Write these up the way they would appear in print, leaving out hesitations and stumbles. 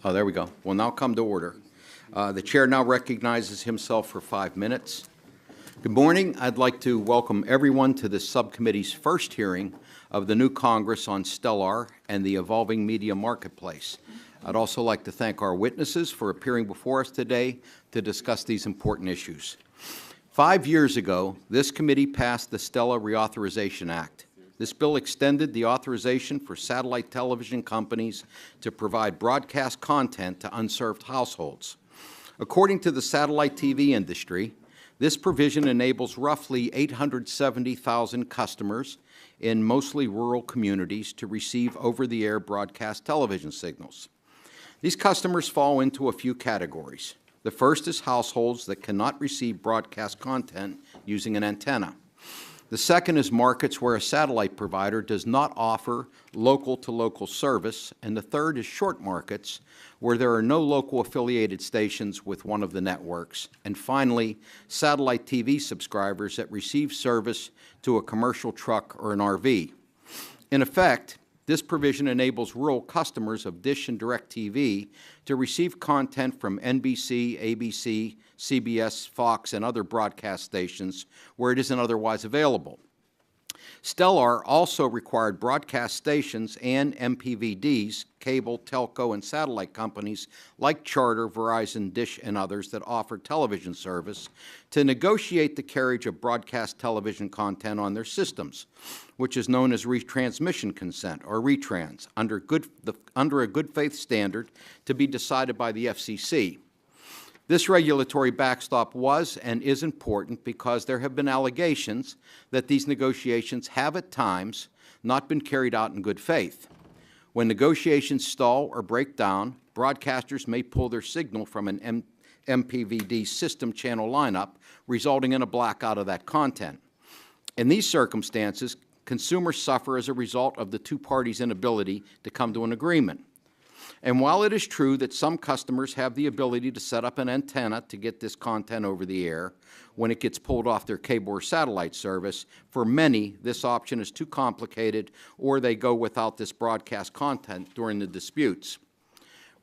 Oh, there we go. We'll now come to order. The chair now recognizes himself for 5 minutes. Good morning. I'd like to welcome everyone to the subcommittee's first hearing of the new Congress on STELAR and the evolving media marketplace. I'd also like to thank our witnesses for appearing before us today to discuss these important issues. 5 years ago, this committee passed the STELAR Reauthorization Act. This bill extended the authorization for satellite television companies to provide broadcast content to unserved households. According to the satellite TV industry, this provision enables roughly 870,000 customers in mostly rural communities to receive over-the-air broadcast television signals. These customers fall into a few categories. The first is households that cannot receive broadcast content using an antenna. The second is markets where a satellite provider does not offer local-to-local service, and the third is short markets where there are no local affiliated stations with one of the networks, and finally, satellite TV subscribers that receive service to a commercial truck or an RV. In effect, this provision enables rural customers of Dish and DirecTV to receive content from NBC, ABC, CBS, Fox, and other broadcast stations where it isn't otherwise available. STELAR also required broadcast stations and MPVDs, cable, telco, and satellite companies like Charter, Verizon, Dish, and others that offer television service to negotiate the carriage of broadcast television content on their systems, which is known as retransmission consent, or retrans, under a good faith standard to be decided by the FCC. This regulatory backstop was and is important because there have been allegations that these negotiations have at times not been carried out in good faith. When negotiations stall or break down, broadcasters may pull their signal from an MPVD system channel lineup, resulting in a blackout of that content. In these circumstances, consumers suffer as a result of the two parties' inability to come to an agreement. And while it is true that some customers have the ability to set up an antenna to get this content over the air when it gets pulled off their cable or satellite service, for many, this option is too complicated or they go without this broadcast content during the disputes.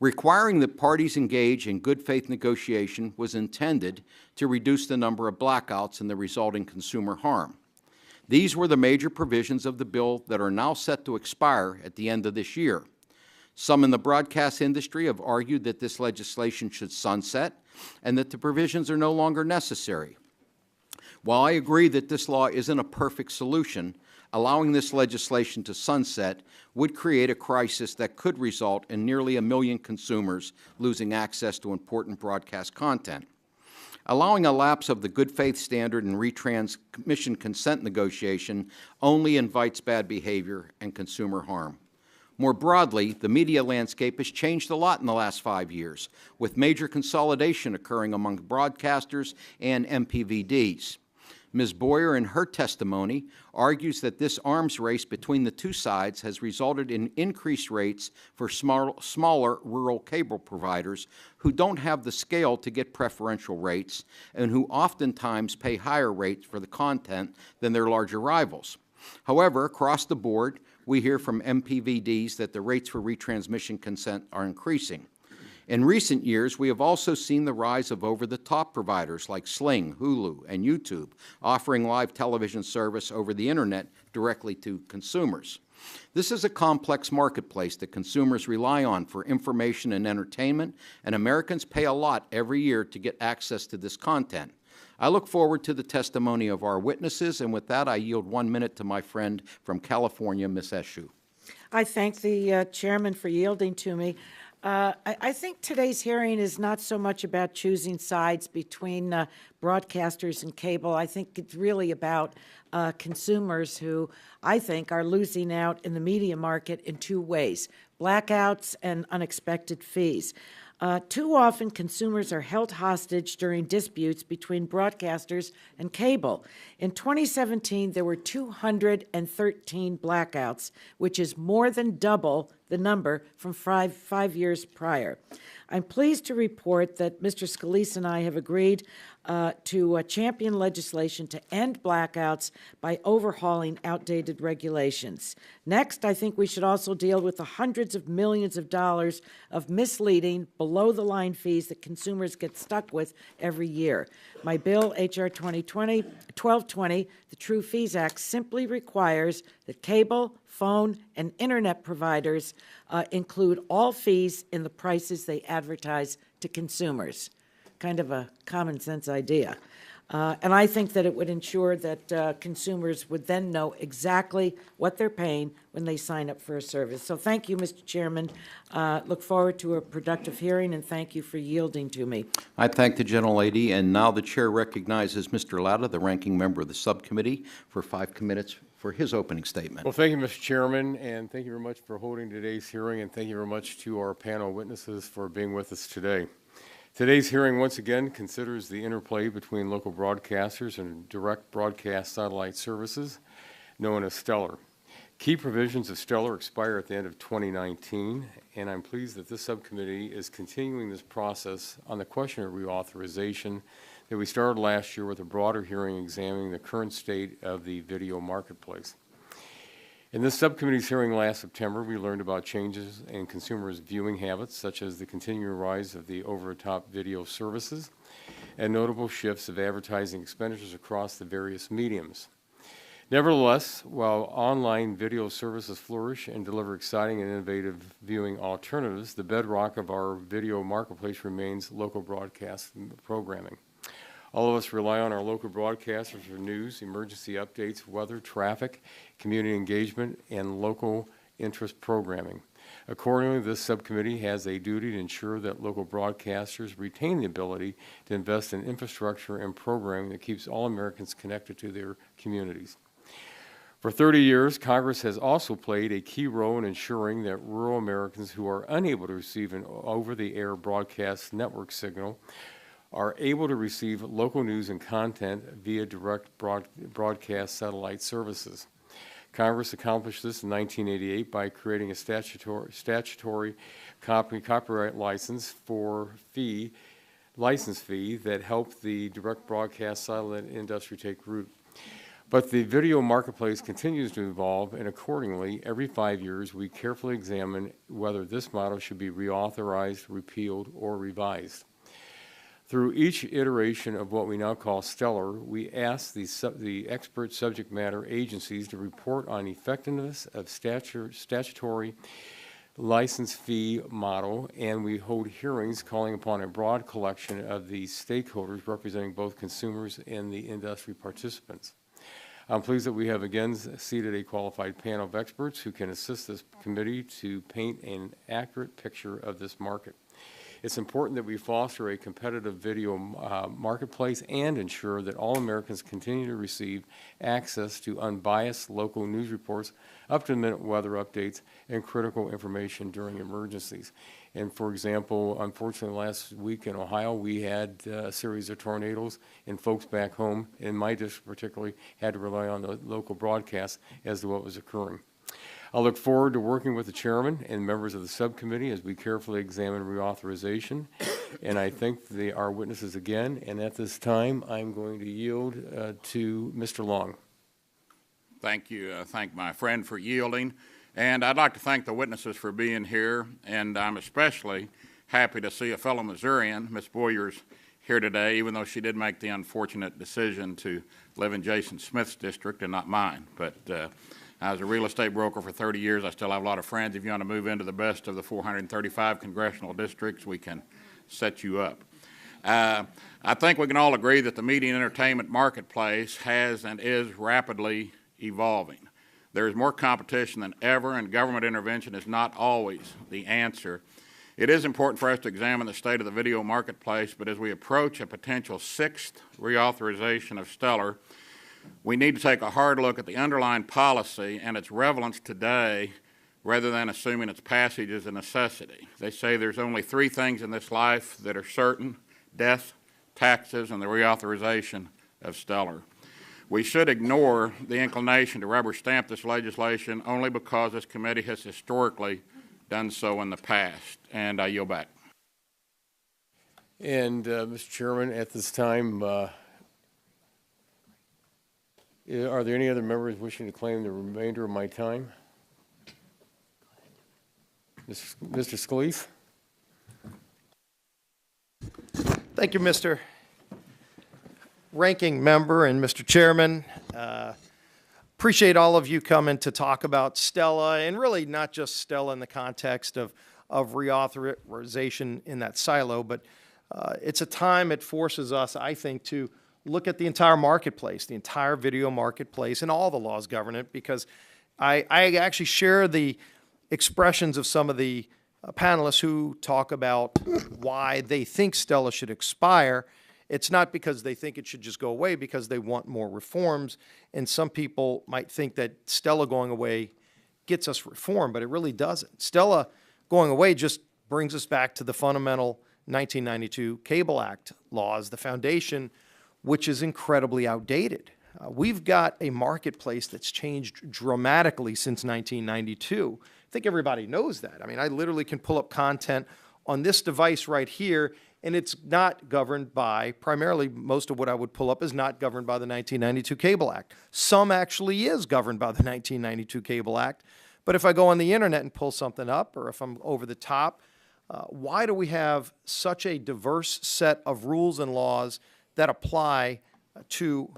Requiring that parties engage in good faith negotiation was intended to reduce the number of blackouts and the resulting consumer harm. These were the major provisions of the bill that are now set to expire at the end of this year. Some in the broadcast industry have argued that this legislation should sunset and that the provisions are no longer necessary. While I agree that this law isn't a perfect solution, allowing this legislation to sunset would create a crisis that could result in nearly 1 million consumers losing access to important broadcast content. Allowing a lapse of the good faith standard in retransmission consent negotiation only invites bad behavior and consumer harm. More broadly, the media landscape has changed a lot in the last 5 years, with major consolidation occurring among broadcasters and MPVDs. Ms. Boyer, in her testimony, argues that this arms race between the two sides has resulted in increased rates for smaller rural cable providers who don't have the scale to get preferential rates and who oftentimes pay higher rates for the content than their larger rivals. However, across the board, we hear from MPVDs that the rates for retransmission consent are increasing. In recent years, we have also seen the rise of over-the-top providers like Sling, Hulu, and YouTube offering live television service over the Internet directly to consumers. This is a complex marketplace that consumers rely on for information and entertainment, and Americans pay a lot every year to get access to this content. I look forward to the testimony of our witnesses, and with that, I yield 1 minute to my friend from California, Ms. Eshu. I thank the chairman for yielding to me. I think today's hearing is not so much about choosing sides between broadcasters and cable. I think it's really about consumers who, I think, are losing out in the media market in two ways: blackouts and unexpected fees. Too often, consumers are held hostage during disputes between broadcasters and cable. In 2017, there were 213 blackouts, which is more than double the number from five years prior. I'm pleased to report that Mr. Scalise and I have agreed to champion legislation to end blackouts by overhauling outdated regulations. Next, I think we should also deal with the hundreds of millions of dollars of misleading, below-the-line fees that consumers get stuck with every year. My bill, H.R. 1220, the True Fees Act, simply requires that cable, phone, and internet providers include all fees in the prices they advertise to consumers. Kind of a common sense idea. And I think that it would ensure that consumers would then know exactly what they're paying when they sign up for a service. So thank you, Mr. Chairman. Look forward to a productive hearing, and thank you for yielding to me. I thank the gentlelady, and now the chair recognizes Mr. Latta, the ranking member of the subcommittee, for 5 minutes for his opening statement. Well, thank you, Mr. Chairman, and thank you very much for holding today's hearing, and thank you very much to our panel witnesses for being with us today. Today's hearing once again considers the interplay between local broadcasters and direct broadcast satellite services, known as STELAR. Key provisions of STELAR expire at the end of 2019, and I'm pleased that this subcommittee is continuing this process on the question of reauthorization that we started last year with a broader hearing examining the current state of the video marketplace. In this subcommittee's hearing last September, we learned about changes in consumers' viewing habits, such as the continuing rise of the over-the-top video services and notable shifts of advertising expenditures across the various mediums. Nevertheless, while online video services flourish and deliver exciting and innovative viewing alternatives, the bedrock of our video marketplace remains local broadcast programming. All of us rely on our local broadcasters for news, emergency updates, weather, traffic, community engagement, and local interest programming. Accordingly, this subcommittee has a duty to ensure that local broadcasters retain the ability to invest in infrastructure and programming that keeps all Americans connected to their communities. For 30 years, Congress has also played a key role in ensuring that rural Americans who are unable to receive an over-the-air broadcast network signal are able to receive local news and content via direct broadcast satellite services. Congress accomplished this in 1988 by creating a statutory copyright license fee that helped the direct broadcast satellite industry take root. But the video marketplace continues to evolve, and accordingly, every 5 years, we carefully examine whether this model should be reauthorized, repealed, or revised. Through each iteration of what we now call STELAR, we ask the expert subject matter agencies to report on effectiveness of statutory license fee model, and we hold hearings calling upon a broad collection of the stakeholders representing both consumers and the industry participants. I'm pleased that we have again seated a qualified panel of experts who can assist this committee to paint an accurate picture of this market. It's important that we foster a competitive video marketplace and ensure that all Americans continue to receive access to unbiased local news reports, up-to-the-minute weather updates, and critical information during emergencies. And for example, unfortunately last week in Ohio, we had a series of tornadoes, and folks back home, in my district particularly, had to rely on the local broadcast as to what was occurring. I look forward to working with the chairman and members of the subcommittee as we carefully examine reauthorization. And I thank our witnesses again. And at this time, I'm going to yield to Mr. Long. Thank you. Thank my friend for yielding. And I'd like to thank the witnesses for being here. And I'm especially happy to see a fellow Missourian, Ms. Boyers, here today, even though she did make the unfortunate decision to live in Jason Smith's district and not mine. But I was a real estate broker for 30 years. I still have a lot of friends. If you want to move into the best of the 435 congressional districts, we can set you up. I think we can all agree that the media and entertainment marketplace has and is rapidly evolving. There is more competition than ever, and government intervention is not always the answer. It is important for us to examine the state of the video marketplace, but as we approach a potential 6th reauthorization of STELAR, we need to take a hard look at the underlying policy and its relevance today rather than assuming its passage is a necessity. They say there's only 3 things in this life that are certain: death, taxes, and the reauthorization of STELAR. We should ignore the inclination to rubber stamp this legislation only because this committee has historically done so in the past. And I yield back. And, Mr. Chairman, at this time, are there any other members wishing to claim the remainder of my time? Mr. Scalise? Thank you, Mr. Ranking Member and Mr. Chairman. Appreciate all of you coming to talk about STELA, and really not just STELA in the context of reauthorization in that silo, but it's a time it forces us, I think, to look at the entire marketplace, the entire video marketplace, and all the laws govern it, because I actually share the expressions of some of the panelists who talk about why they think STELA should expire. It's not because they think it should just go away, because they want more reforms. And some people might think that STELA going away gets us reform, but it really doesn't. STELA going away just brings us back to the fundamental 1992 Cable Act laws, the foundation, which is incredibly outdated. We've got a marketplace that's changed dramatically since 1992. I think everybody knows that. I mean, I literally can pull up content on this device right here, and it's not governed by, primarily most of what I would pull up is not governed by the 1992 Cable Act. Some actually is governed by the 1992 Cable Act. But if I go on the internet and pull something up, or if I'm over the top, why do we have such a diverse set of rules and laws that apply to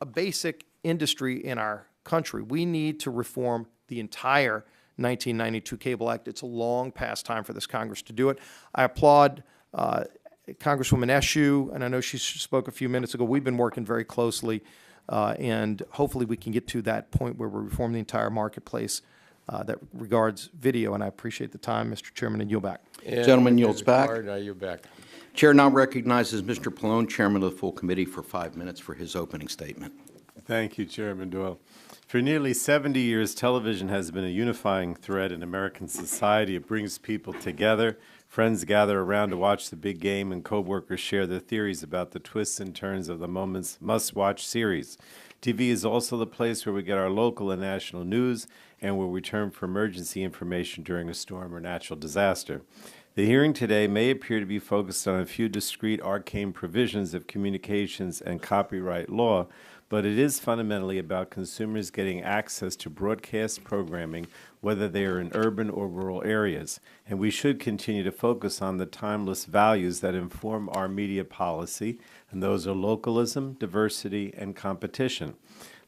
a basic industry in our country? We need to reform the entire 1992 Cable Act. It's a long past time for this Congress to do it. I applaud Congresswoman Eshoo, and I know she spoke a few minutes ago. We've been working very closely, and hopefully we can get to that point where we reform the entire marketplace that regards video, and I appreciate the time, Mr. Chairman, and yield back. Gentleman yields back. I yield back. Chair now recognizes Mr. Pallone, Chairman of the full committee, for 5 minutes for his opening statement. Thank you, Chairman Doyle. For nearly 70 years, television has been a unifying thread in American society. It brings people together. Friends gather around to watch the big game, and co-workers share their theories about the twists and turns of the moment's must-watch series. TV is also the place where we get our local and national news and where we turn for emergency information during a storm or natural disaster. The hearing today may appear to be focused on a few discrete arcane provisions of communications and copyright law, but it is fundamentally about consumers getting access to broadcast programming, whether they are in urban or rural areas. And we should continue to focus on the timeless values that inform our media policy, and those are localism, diversity, and competition.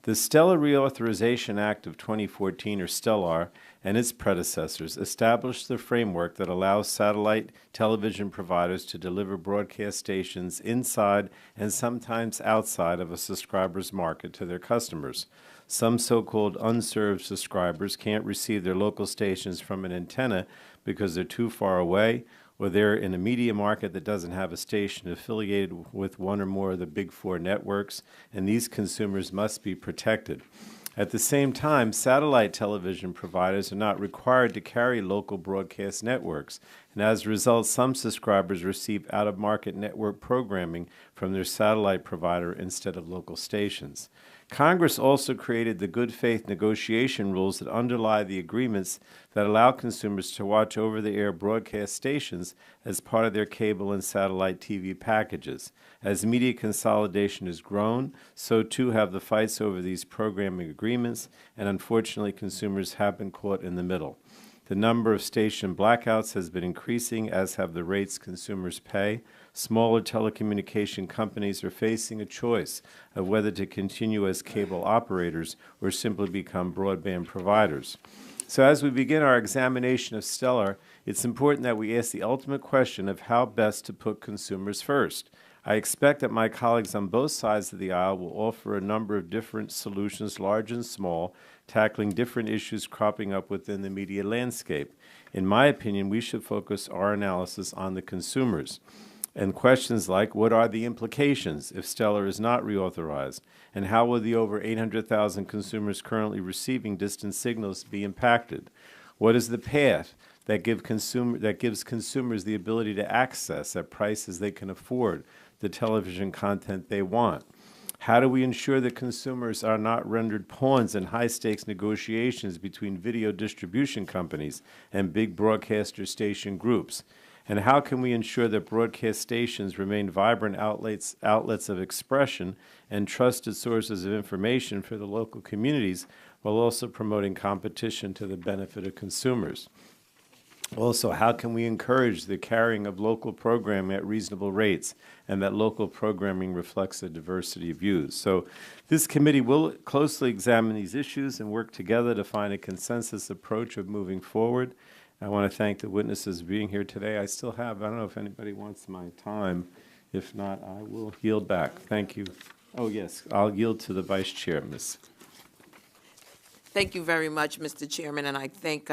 The STELAR Reauthorization Act of 2014, or STELAR, and its predecessors established the framework that allows satellite television providers to deliver broadcast stations inside and sometimes outside of a subscriber's market to their customers. Some so-called unserved subscribers can't receive their local stations from an antenna because they're too far away, or they're in a media market that doesn't have a station affiliated with one or more of the big four networks, and these consumers must be protected. At the same time, satellite television providers are not required to carry local broadcast networks, and as a result, some subscribers receive out-of-market network programming from their satellite provider instead of local stations. Congress also created the good faith negotiation rules that underlie the agreements that allow consumers to watch over-the-air broadcast stations as part of their cable and satellite TV packages. As media consolidation has grown, so too have the fights over these programming agreements, and unfortunately consumers have been caught in the middle. The number of station blackouts has been increasing, as have the rates consumers pay. Smaller telecommunication companies are facing a choice of whether to continue as cable operators or simply become broadband providers. So as we begin our examination of STELAR, it's important that we ask the ultimate question of how best to put consumers first. I expect that my colleagues on both sides of the aisle will offer a number of different solutions, large and small, tackling different issues cropping up within the media landscape. In my opinion, we should focus our analysis on the consumers. And questions like, what are the implications if STELAR is not reauthorized? And how will the over 800,000 consumers currently receiving distant signals be impacted? What is the path that gives consumers the ability to access at prices they can afford the television content they want? How do we ensure that consumers are not rendered pawns in high-stakes negotiations between video distribution companies and big broadcaster station groups? And how can we ensure that broadcast stations remain vibrant outlets of expression and trusted sources of information for the local communities while also promoting competition to the benefit of consumers? Also, how can we encourage the carrying of local programming at reasonable rates and that local programming reflects a diversity of views? So this committee will closely examine these issues and work together to find a consensus approach of moving forward. I want to thank the witnesses for being here today. I don't know if anybody wants my time. If not, I will yield back. Thank you. Oh, yes, I'll yield to the Vice Chair, Ms. Thank you very much, Mr. Chairman, and I thank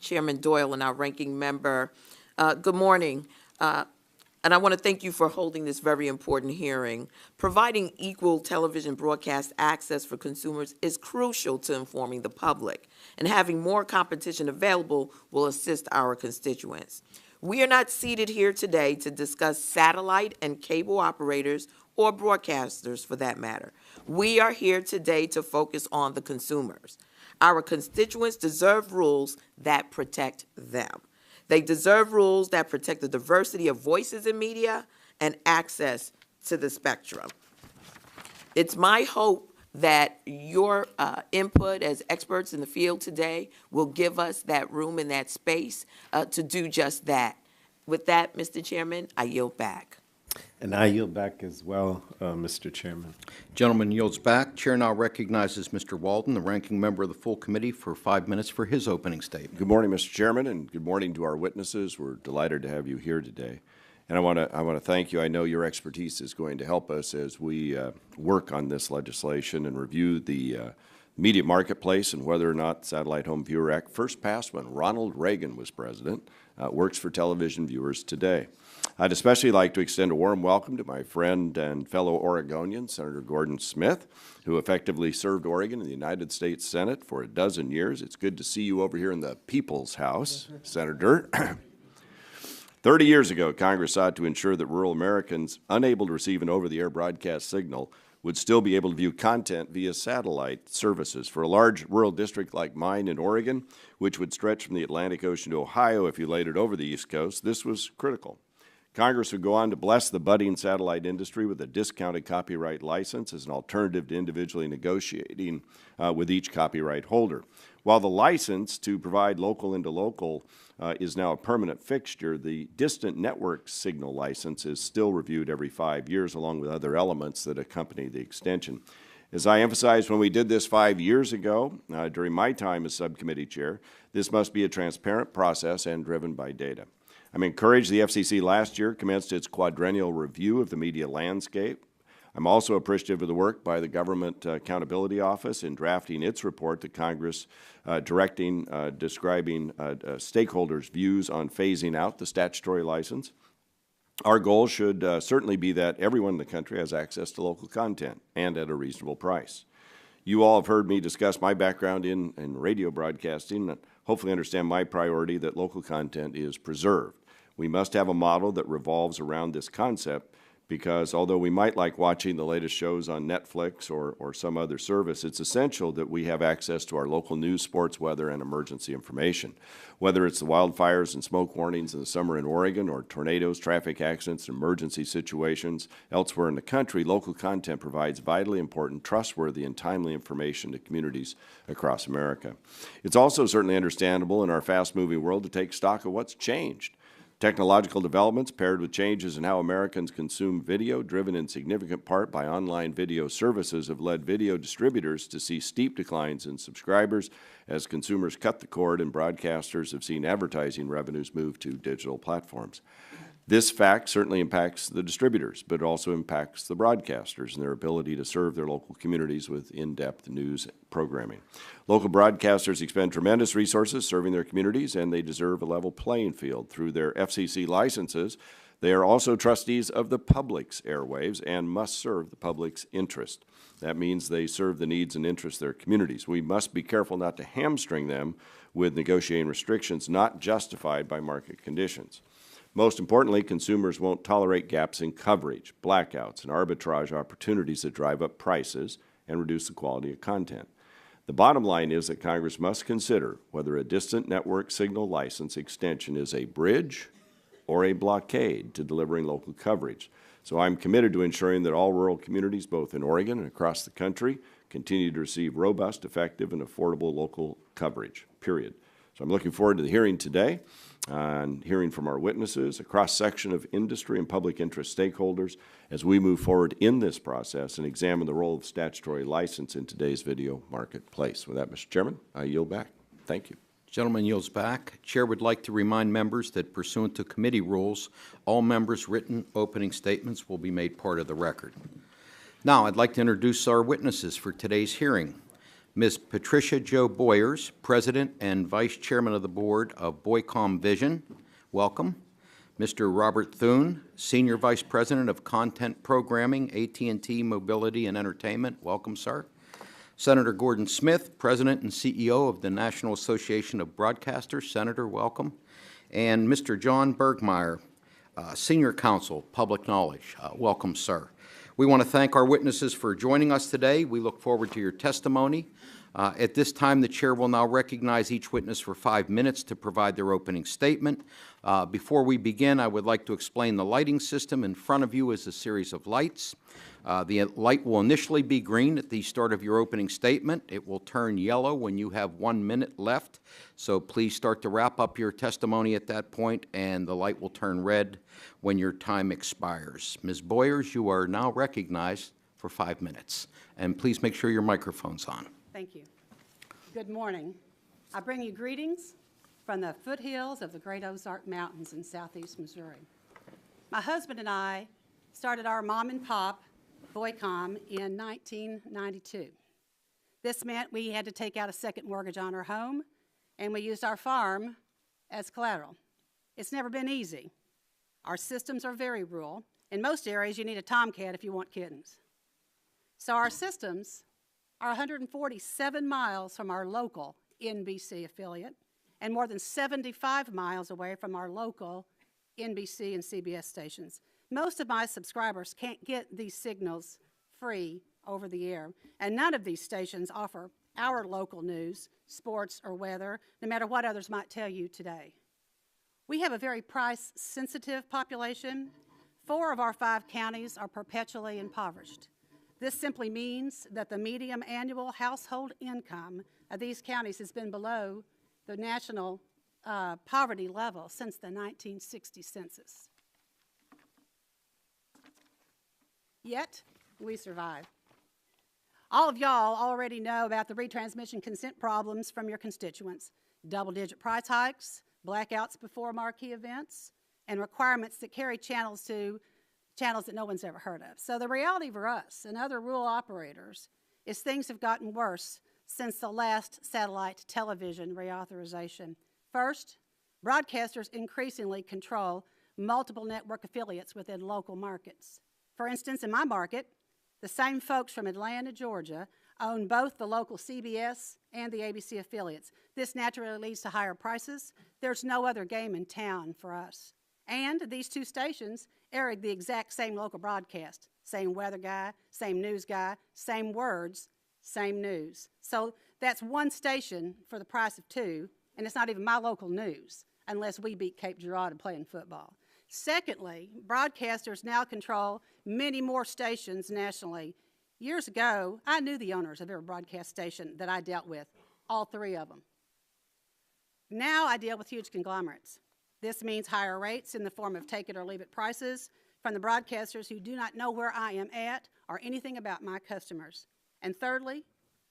Chairman Doyle and our ranking member. Good morning. And I want to thank you for holding this very important hearing. Providing equal television broadcast access for consumers is crucial to informing the public, and having more competition available will assist our constituents. We are not seated here today to discuss satellite and cable operators or broadcasters for that matter. We are here today to focus on the consumers. Our constituents deserve rules that protect them. They deserve rules that protect the diversity of voices in media and access to the spectrum. It's my hope that your input as experts in the field today will give us that room and that space to do just that. With that, Mr. Chairman, I yield back. And I yield back as well, Mr. Chairman. Gentleman yields back. Chair now recognizes Mr. Walden, the ranking member of the full committee, for 5 minutes for his opening statement. Good morning, Mr. Chairman, and good morning to our witnesses. We're delighted to have you here today. And I want to thank you. I know your expertise is going to help us as we work on this legislation and review the media marketplace and whether or not Satellite Home Viewer Act, first passed when Ronald Reagan was president, works for television viewers today. I'd especially like to extend a warm welcome to my friend and fellow Oregonian, Senator Gordon Smith, who effectively served Oregon in the United States Senate for a dozen years. It's good to see you over here in the People's House, Senator. 30 years ago, Congress sought to ensure that rural Americans unable to receive an over-the-air broadcast signal would still be able to view content via satellite services. For a large rural district like mine in Oregon, which would stretch from the Atlantic Ocean to Ohio if you laid it over the East Coast, this was critical. Congress would go on to bless the budding satellite industry with a discounted copyright license as an alternative to individually negotiating with each copyright holder. While the license to provide local into local is now a permanent fixture, the distant network signal license is still reviewed every 5 years, along with other elements that accompany the extension. As I emphasized when we did this 5 years ago, during my time as subcommittee chair, this must be a transparent process and driven by data. I'm encouraged the FCC last year commenced its quadrennial review of the media landscape. I'm also appreciative of the work by the Government Accountability Office in drafting its report to Congress describing stakeholders' views on phasing out the statutory license. Our goal should certainly be that everyone in the country has access to local content and at a reasonable price. You all have heard me discuss my background in radio broadcasting and hopefully understand my priority that local content is preserved. We must have a model that revolves around this concept because although we might like watching the latest shows on Netflix or some other service, it's essential that we have access to our local news, sports, weather, and emergency information. Whether it's the wildfires and smoke warnings in the summer in Oregon or tornadoes, traffic accidents, and emergency situations elsewhere in the country, local content provides vitally important, trustworthy, and timely information to communities across America. It's also certainly understandable in our fast-moving world to take stock of what's changed. Technological developments paired with changes in how Americans consume video, driven in significant part by online video services, have led video distributors to see steep declines in subscribers as consumers cut the cord and broadcasters have seen advertising revenues move to digital platforms. This fact certainly impacts the distributors, but it also impacts the broadcasters and their ability to serve their local communities with in-depth news programming. Local broadcasters expend tremendous resources serving their communities, and they deserve a level playing field. Through their FCC licenses, they are also trustees of the public's airwaves and must serve the public's interest. That means they serve the needs and interests of their communities. We must be careful not to hamstring them with negotiating restrictions not justified by market conditions. Most importantly, consumers won't tolerate gaps in coverage, blackouts, and arbitrage opportunities that drive up prices and reduce the quality of content. The bottom line is that Congress must consider whether a distant network signal license extension is a bridge or a blockade to delivering local coverage. So I'm committed to ensuring that all rural communities, both in Oregon and across the country, continue to receive robust, effective, and affordable local coverage, period. So I'm looking forward to the hearing today and hearing from our witnesses, a cross-section of industry and public interest stakeholders as we move forward in this process and examine the role of statutory license in today's video marketplace. With that, Mr. Chairman, I yield back. Thank you. Gentleman yields back. Chair would like to remind members that pursuant to committee rules, all members' written opening statements will be made part of the record. Now, I'd like to introduce our witnesses for today's hearing. Ms. Patricia Jo Boyers, President and Vice Chairman of the Board of Boycom Vision. Welcome. Mr. Robert Thune, Senior Vice President of Content Programming, AT&T Mobility and Entertainment. Welcome, sir. Senator Gordon Smith, President and CEO of the National Association of Broadcasters. Senator, welcome. And Mr. John Bergmeyer, Senior Counsel, Public Knowledge. Welcome, sir. We want to thank our witnesses for joining us today. We look forward to your testimony. At this time, the chair will now recognize each witness for 5 minutes to provide their opening statement. Before we begin, I would like to explain the lighting system. In front of you is a series of lights. The light will initially be green at the start of your opening statement. It will turn yellow when you have 1 minute left. So please start to wrap up your testimony at that point, and the light will turn red when your time expires. Ms. Boyers, you are now recognized for 5 minutes. And please make sure your microphone's on. Thank you. Good morning. I bring you greetings from the foothills of the Great Ozark Mountains in southeast Missouri. My husband and I started our mom and pop Boycom in 1992. This meant we had to take out a second mortgage on our home, and we used our farm as collateral. It's never been easy. Our systems are very rural. In most areas, you need a tomcat if you want kittens. So our systems are 147 miles from our local NBC affiliate and more than 75 miles away from our local NBC and CBS stations. Most of my subscribers can't get these signals free over the air, and none of these stations offer our local news, sports, or weather, no matter what others might tell you today. We have a very price-sensitive population. 4 of our 5 counties are perpetually impoverished. This simply means that the median annual household income of these counties has been below the national poverty level since the 1960 census. Yet, we survive. All of y'all already know about the retransmission consent problems from your constituents, double-digit price hikes, blackouts before marquee events, and requirements that carry channels to channels that no one's ever heard of. So the reality for us and other rural operators is things have gotten worse since the last satellite television reauthorization. First, broadcasters increasingly control multiple network affiliates within local markets. For instance, in my market, the same folks from Atlanta, Georgia, own both the local CBS and the ABC affiliates. This naturally leads to higher prices. There's no other game in town for us. And these 2 stations air the exact same local broadcast. Same weather guy, same news guy, same words, same news. So that's 1 station for the price of 2, and it's not even my local news unless we beat Cape Girardeau playing football. Secondly, broadcasters now control many more stations nationally. Years ago, I knew the owners of every broadcast station that I dealt with, all 3 of them. Now I deal with huge conglomerates. This means higher rates in the form of take-it-or-leave-it prices from the broadcasters who do not know where I am at or anything about my customers. And thirdly,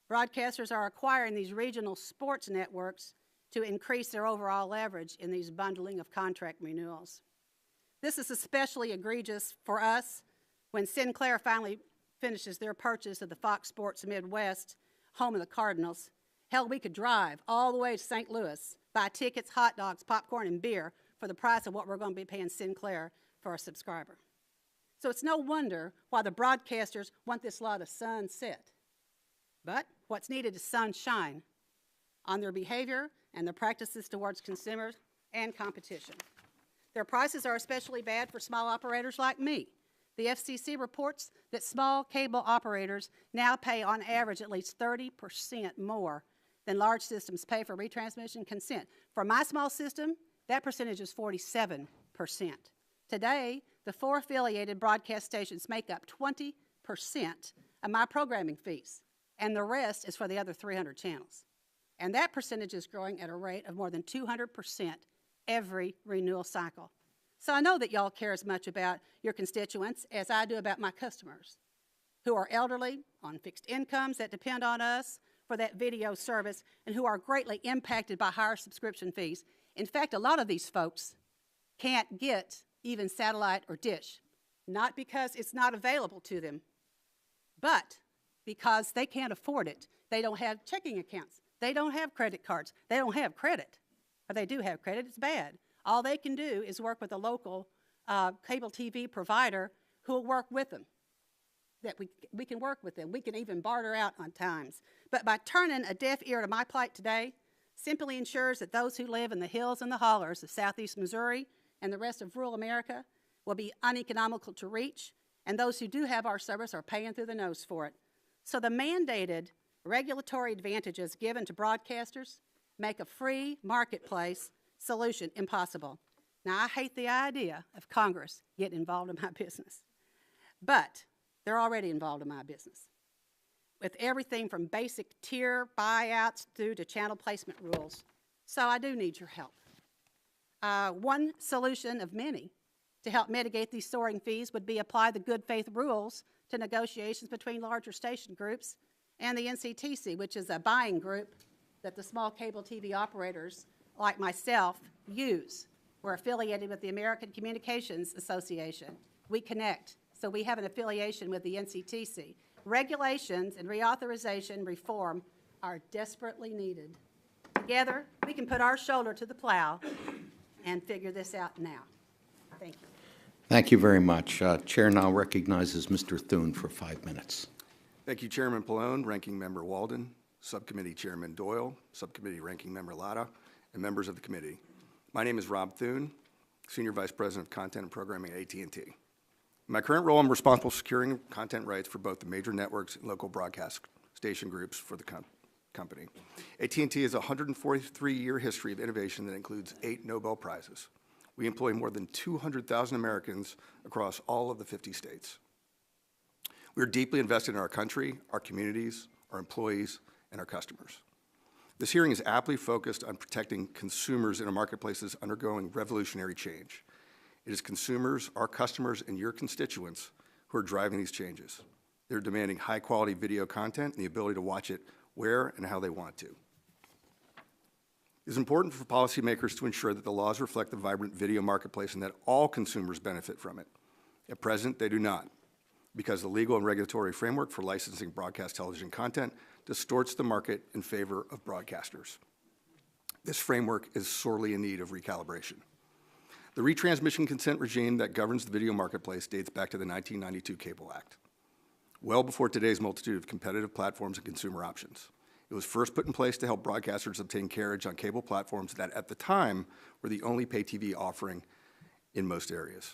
broadcasters are acquiring these regional sports networks to increase their overall leverage in these bundling of contract renewals. This is especially egregious for us when Sinclair finally finishes their purchase of the Fox Sports Midwest, home of the Cardinals. Hell, we could drive all the way to St. Louis, buy tickets, hot dogs, popcorn, and beer for the price of what we're going to be paying Sinclair for a subscriber. So it's no wonder why the broadcasters want this law to sunset. But what's needed is sunshine on their behavior and their practices towards consumers and competition. Their prices are especially bad for small operators like me. The FCC reports that small cable operators now pay on average at least 30% more than large systems pay for retransmission consent. For my small system, that percentage is 47%. Today, the 4 affiliated broadcast stations make up 20% of my programming fees, and the rest is for the other 300 channels. And that percentage is growing at a rate of more than 200% every renewal cycle. So I know that y'all care as much about your constituents as I do about my customers, who are elderly, on fixed incomes that depend on us for that video service, and who are greatly impacted by higher subscription fees. In fact, a lot of these folks can't get even satellite or dish, not because it's not available to them, but because they can't afford it. They don't have checking accounts. They don't have credit cards. They don't have credit. Or they do have credit, it's bad. All they can do is work with a local cable TV provider who will work with them. That we can work with them. We can even barter out on times. But by turning a deaf ear to my plight today, simply ensures that those who live in the hills and the hollers of southeast Missouri and the rest of rural America will be uneconomical to reach, and those who do have our service are paying through the nose for it. So the mandated regulatory advantages given to broadcasters make a free marketplace solution impossible. Now, I hate the idea of Congress getting involved in my business, but they're already involved in my business, with everything from basic tier buyouts through to channel placement rules. So I do need your help. One solution of many to help mitigate these soaring fees would be apply the good faith rules to negotiations between larger station groups and the NCTC, which is a buying group that the small cable TV operators like myself use. We're affiliated with the American Communications Association. We connect, so we have an affiliation with the NCTC. Regulations and reauthorization reform are desperately needed. Together, we can put our shoulder to the plow and figure this out now. Thank you. Thank you very much. Chair now recognizes Mr. Thune for 5 minutes. Thank you, Chairman Pallone, Ranking Member Walden, Subcommittee Chairman Doyle, Subcommittee Ranking Member Latta, and members of the committee. My name is Rob Thune, Senior Vice President of Content and Programming at AT&T. In my current role, I'm responsible for securing content rights for both the major networks and local broadcast station groups for the company. AT&T has a 143-year history of innovation that includes 8 Nobel Prizes. We employ more than 200,000 Americans across all of the 50 states. We are deeply invested in our country, our communities, our employees, and our customers. This hearing is aptly focused on protecting consumers in a marketplace that is undergoing revolutionary change. It is consumers, our customers, and your constituents who are driving these changes. They're demanding high-quality video content and the ability to watch it where and how they want to. It is important for policymakers to ensure that the laws reflect the vibrant video marketplace and that all consumers benefit from it. At present, they do not, because the legal and regulatory framework for licensing broadcast television content distorts the market in favor of broadcasters. This framework is sorely in need of recalibration. The retransmission consent regime that governs the video marketplace dates back to the 1992 Cable Act, well before today's multitude of competitive platforms and consumer options. It was first put in place to help broadcasters obtain carriage on cable platforms that, at the time, were the only pay TV offering in most areas.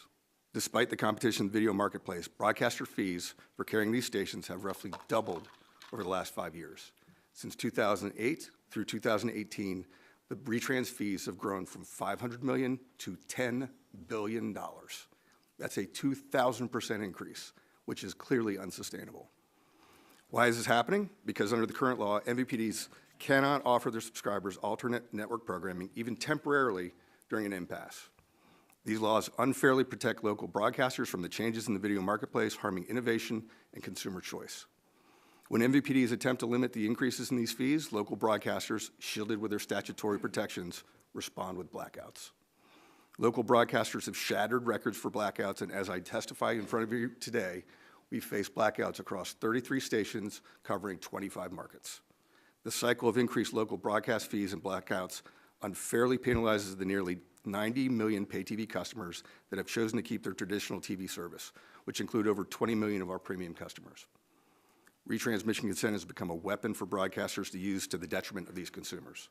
Despite the competition in the video marketplace, broadcaster fees for carrying these stations have roughly doubled over the last 5 years. Since 2008 through 2018, the retrans fees have grown from $500 million to $10 billion. That's a 2,000% increase, which is clearly unsustainable. Why is this happening? Because under the current law, MVPDs cannot offer their subscribers alternate network programming, even temporarily, during an impasse. These laws unfairly protect local broadcasters from the changes in the video marketplace, harming innovation and consumer choice. When MVPDs attempt to limit the increases in these fees, local broadcasters, shielded with their statutory protections, respond with blackouts. Local broadcasters have shattered records for blackouts, and as I testify in front of you today, we face blackouts across 33 stations covering 25 markets. The cycle of increased local broadcast fees and blackouts unfairly penalizes the nearly 90 million pay TV customers that have chosen to keep their traditional TV service, which include over 20 million of our premium customers. Retransmission consent has become a weapon for broadcasters to use to the detriment of these consumers.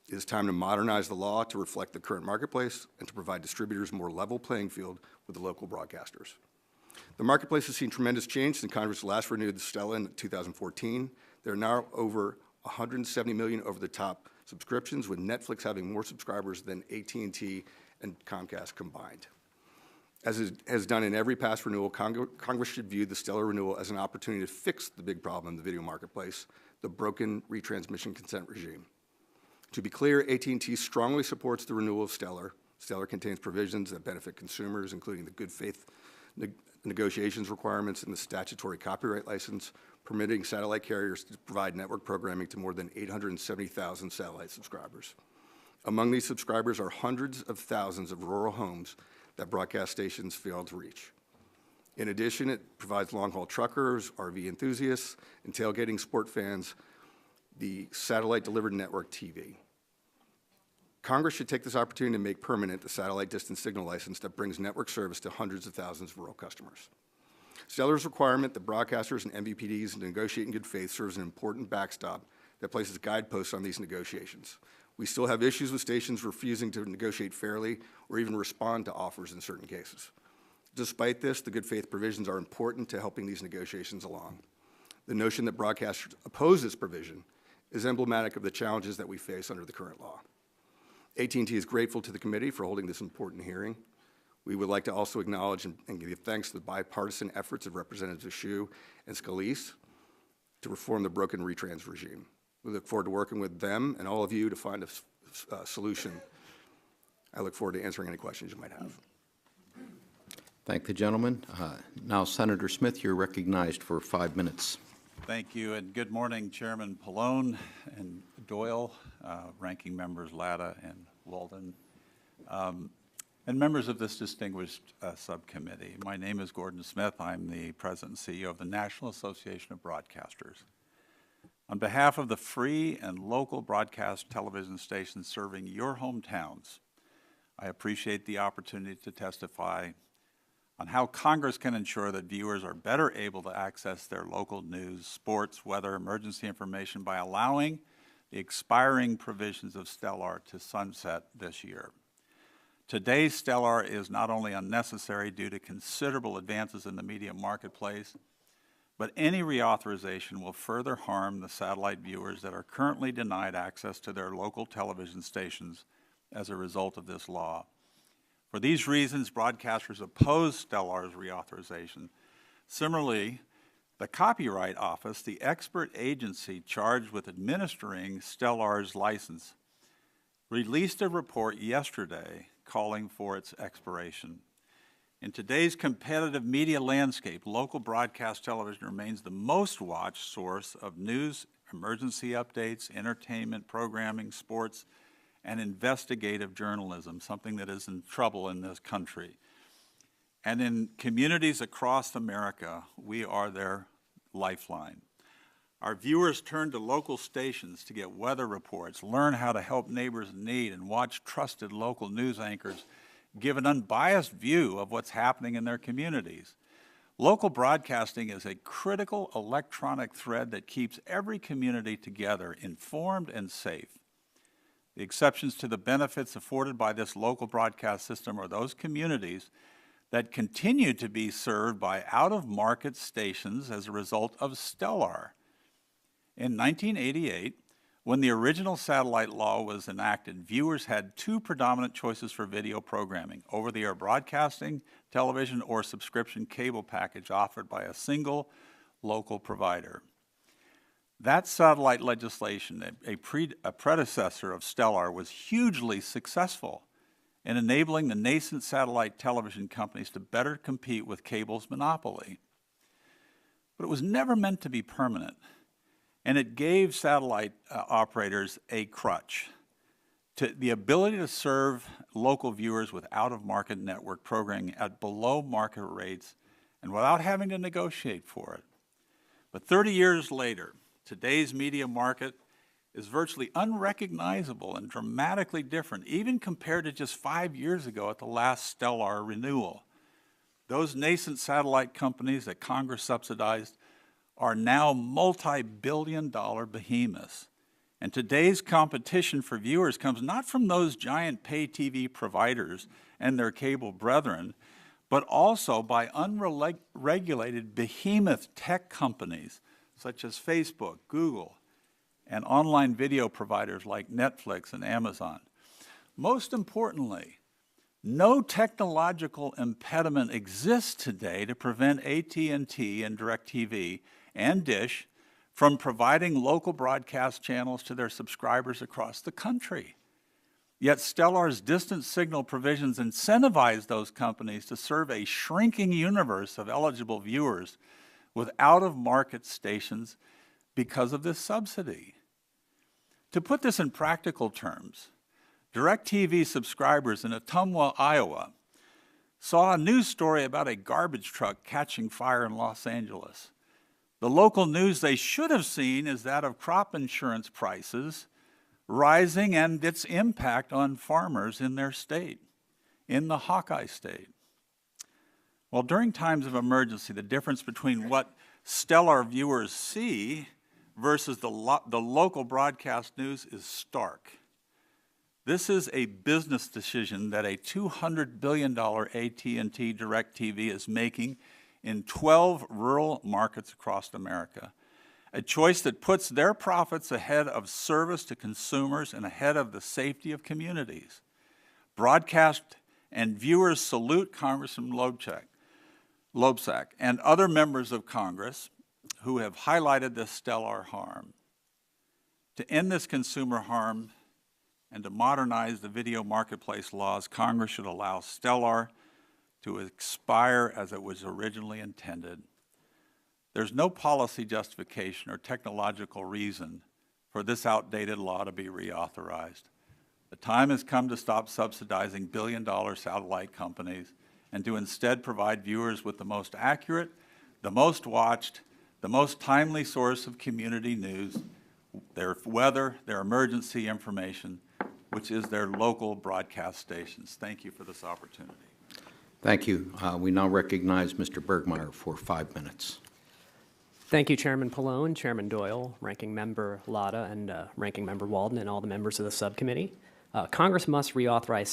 It is time to modernize the law to reflect the current marketplace and to provide distributors a more level playing field with the local broadcasters. The marketplace has seen tremendous change since Congress last renewed the STELAR in 2014. There are now over 170 million over-the-top subscriptions, with Netflix having more subscribers than AT&T and Comcast combined. As it has done in every past renewal, Congress should view the STELAR renewal as an opportunity to fix the big problem in the video marketplace, the broken retransmission consent regime. To be clear, AT&T strongly supports the renewal of STELAR. STELAR contains provisions that benefit consumers, including the good faith negotiations requirements in the statutory copyright license, permitting satellite carriers to provide network programming to more than 870,000 satellite subscribers. Among these subscribers are hundreds of thousands of rural homes that broadcast stations fail to reach. In addition, it provides long-haul truckers, RV enthusiasts, and tailgating sport fans the satellite-delivered network TV. Congress should take this opportunity to make permanent the satellite distance signal license that brings network service to hundreds of thousands of rural customers. STELAR's requirement that broadcasters and MVPDs negotiate in good faith serves an important backstop that places guideposts on these negotiations. We still have issues with stations refusing to negotiate fairly or even respond to offers in certain cases. Despite this, the good faith provisions are important to helping these negotiations along. The notion that broadcasters oppose this provision is emblematic of the challenges that we face under the current law. AT&T is grateful to the committee for holding this important hearing. We would like to also acknowledge and give thanks to the bipartisan efforts of Representatives Shue and Scalise to reform the broken retrans regime. We look forward to working with them and all of you to find a solution. I look forward to answering any questions you might have. Thank the gentleman. Now, Senator Smith, you're recognized for 5 minutes. Thank you, and good morning, Chairman Pallone and Doyle, ranking members Latta and Walden, and members of this distinguished subcommittee. My name is Gordon Smith. I'm the President and CEO of the National Association of Broadcasters. On behalf of the free and local broadcast television stations serving your hometowns, I appreciate the opportunity to testify on how Congress can ensure that viewers are better able to access their local news, sports, weather, emergency information by allowing the expiring provisions of STELAR to sunset this year. Today's STELAR is not only unnecessary due to considerable advances in the media marketplace, but any reauthorization will further harm the satellite viewers that are currently denied access to their local television stations as a result of this law. For these reasons, broadcasters oppose STELAR's reauthorization. Similarly, the Copyright Office, the expert agency charged with administering STELAR's license, released a report yesterday calling for its expiration. In today's competitive media landscape, local broadcast television remains the most watched source of news, emergency updates, entertainment, programming, sports, and investigative journalism, something that is in trouble in this country. And in communities across America, we are their lifeline. Our viewers turn to local stations to get weather reports, learn how to help neighbors in need, and watch trusted local news anchors give an unbiased view of what's happening in their communities. Local broadcasting is a critical electronic thread that keeps every community together, informed and safe. The exceptions to the benefits afforded by this local broadcast system are those communities that continue to be served by out-of-market stations as a result of STELAR. In 1988, when the original satellite law was enacted, viewers had two predominant choices for video programming: over-the-air broadcasting, television, or subscription cable package offered by a single local provider. That satellite legislation, a predecessor of STELAR, was hugely successful in enabling the nascent satellite television companies to better compete with cable's monopoly. But it was never meant to be permanent, and it gave satellite operators a crutch, to the ability to serve local viewers with out-of-market network programming at below-market rates and without having to negotiate for it. But 30 years later, today's media market is virtually unrecognizable and dramatically different, even compared to just 5 years ago at the last STELAR renewal. Those nascent satellite companies that Congress subsidized are now multi-billion-dollar behemoths. And today's competition for viewers comes not from those giant pay TV providers and their cable brethren, but also by unregulated behemoth tech companies such as Facebook, Google, and online video providers like Netflix and Amazon. Most importantly, No technological impediment exists today to prevent AT&T and DirecTV and Dish from providing local broadcast channels to their subscribers across the country. Yet STELAR's distant signal provisions incentivize those companies to serve a shrinking universe of eligible viewers with out-of-market stations because of this subsidy. To put this in practical terms, DirecTV subscribers in Ottumwa, Iowa, saw a news story about a garbage truck catching fire in Los Angeles. The local news they should have seen is that of crop insurance prices rising and its impact on farmers in their state, in the Hawkeye State. Well, during times of emergency, the difference between what STELAR viewers see versus the local broadcast news is stark. This is a business decision that a $200 billion AT&T DirecTV is making in 12 rural markets across America, a choice that puts their profits ahead of service to consumers and ahead of the safety of communities. Broadcast and viewers salute Congressman Loebsack and other members of Congress who have highlighted this STELAR harm. To end this consumer harm and to modernize the video marketplace laws, Congress should allow STELAR to expire as it was originally intended. There's no policy justification or technological reason for this outdated law to be reauthorized. The time has come to stop subsidizing billion-dollar satellite companies and to instead provide viewers with the most accurate, the most watched, the most timely source of community news, their weather, their emergency information, which is their local broadcast stations. Thank you for this opportunity. Thank you. We now recognize Mr. Bergmeyer for 5 minutes. Thank you, Chairman Pallone, Chairman Doyle, Ranking Member Latta, and Ranking Member Walden, and all the members of the subcommittee. Congress must reauthorize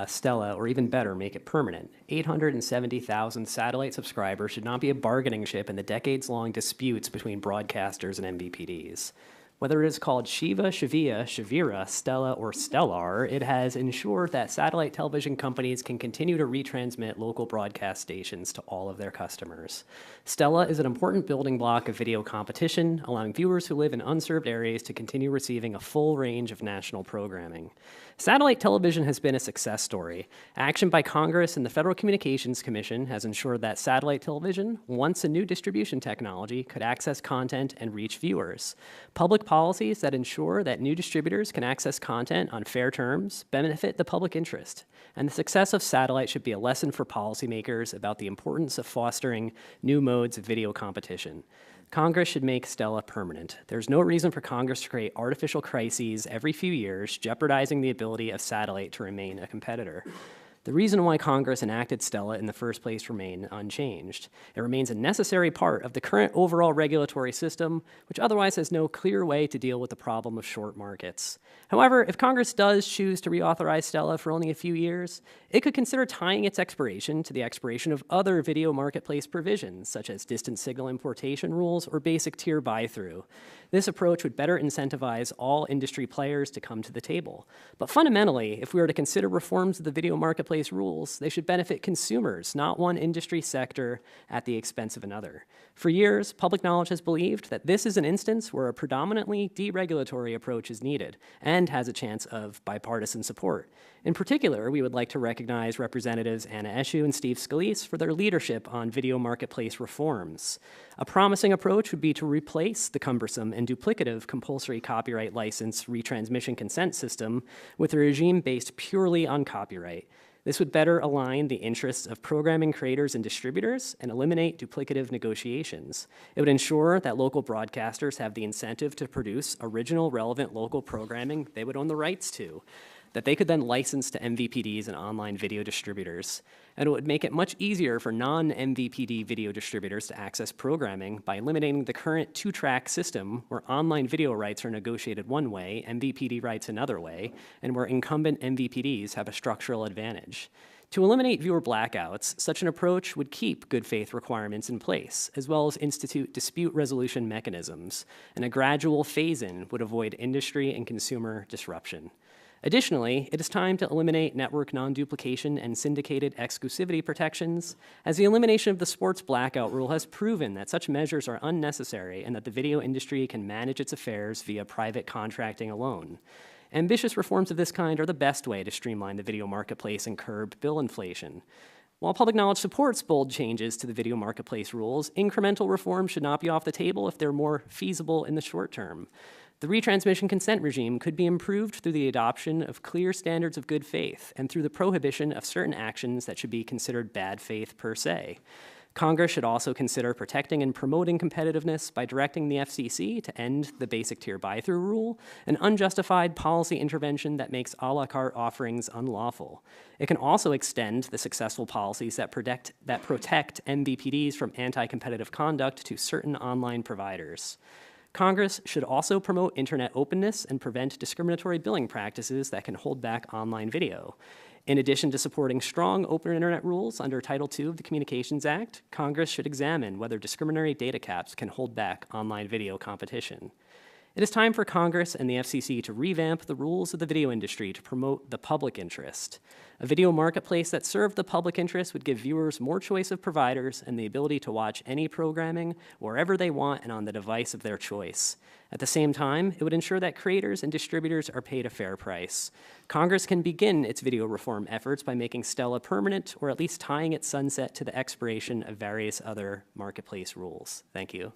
STELA, or even better, make it permanent. 870,000 satellite subscribers should not be a bargaining chip in the decades-long disputes between broadcasters and MVPDs. Whether it is called Shiva, Shavia, Shavira, Stella, or Stellar, it has ensured that satellite television companies can continue to retransmit local broadcast stations to all of their customers. Stella is an important building block of video competition, allowing viewers who live in unserved areas to continue receiving a full range of national programming. Satellite television has been a success story. Action by Congress and the Federal Communications Commission has ensured that satellite television, once a new distribution technology, could access content and reach viewers. Public policies that ensure that new distributors can access content on fair terms benefit the public interest, and the success of satellite should be a lesson for policymakers about the importance of fostering new modes of video competition. Congress should make STELA permanent. There's no reason for Congress to create artificial crises every few years, jeopardizing the ability of satellite to remain a competitor. The reason why Congress enacted STELA in the first place remain unchanged. It remains a necessary part of the current overall regulatory system, which otherwise has no clear way to deal with the problem of short markets. However, if Congress does choose to reauthorize STELA for only a few years, it could consider tying its expiration to the expiration of other video marketplace provisions, such as distant signal importation rules or basic tier buy-through. This approach would better incentivize all industry players to come to the table. But fundamentally, if we were to consider reforms of the video marketplace rules, they should benefit consumers, not one industry sector at the expense of another. For years, public knowledge has believed that this is an instance where a predominantly deregulatory approach is needed and has a chance of bipartisan support. In particular, we would like to recognize Representatives Anna Eshoo and Steve Scalise for their leadership on video marketplace reforms. A promising approach would be to replace the cumbersome and duplicative compulsory copyright license retransmission consent system with a regime based purely on copyright. This would better align the interests of programming creators and distributors and eliminate duplicative negotiations. It would ensure that local broadcasters have the incentive to produce original, relevant local programming they would own the rights to, that they could then license to MVPDs and online video distributors. And it would make it much easier for non-MVPD video distributors to access programming by eliminating the current two-track system where online video rights are negotiated one way, MVPD rights another way, and where incumbent MVPDs have a structural advantage. To eliminate viewer blackouts, such an approach would keep good faith requirements in place, as well as institute dispute resolution mechanisms, and a gradual phase-in would avoid industry and consumer disruption. Additionally, it is time to eliminate network non-duplication and syndicated exclusivity protections, as the elimination of the sports blackout rule has proven that such measures are unnecessary and that the video industry can manage its affairs via private contracting alone. Ambitious reforms of this kind are the best way to streamline the video marketplace and curb bill inflation. While public knowledge supports bold changes to the video marketplace rules, incremental reforms should not be off the table if they're more feasible in the short term. The retransmission consent regime could be improved through the adoption of clear standards of good faith and through the prohibition of certain actions that should be considered bad faith per se. Congress should also consider protecting and promoting competitiveness by directing the FCC to end the basic tier buy-through rule, an unjustified policy intervention that makes a la carte offerings unlawful. It can also extend the successful policies that protect MVPDs from anti-competitive conduct to certain online providers. Congress should also promote internet openness and prevent discriminatory billing practices that can hold back online video. In addition to supporting strong open internet rules under Title II of the Communications Act, Congress should examine whether discriminatory data caps can hold back online video competition. It is time for Congress and the FCC to revamp the rules of the video industry to promote the public interest. A video marketplace that served the public interest would give viewers more choice of providers and the ability to watch any programming wherever they want and on the device of their choice. At the same time, it would ensure that creators and distributors are paid a fair price. Congress can begin its video reform efforts by making STELA permanent or at least tying its sunset to the expiration of various other marketplace rules. Thank you.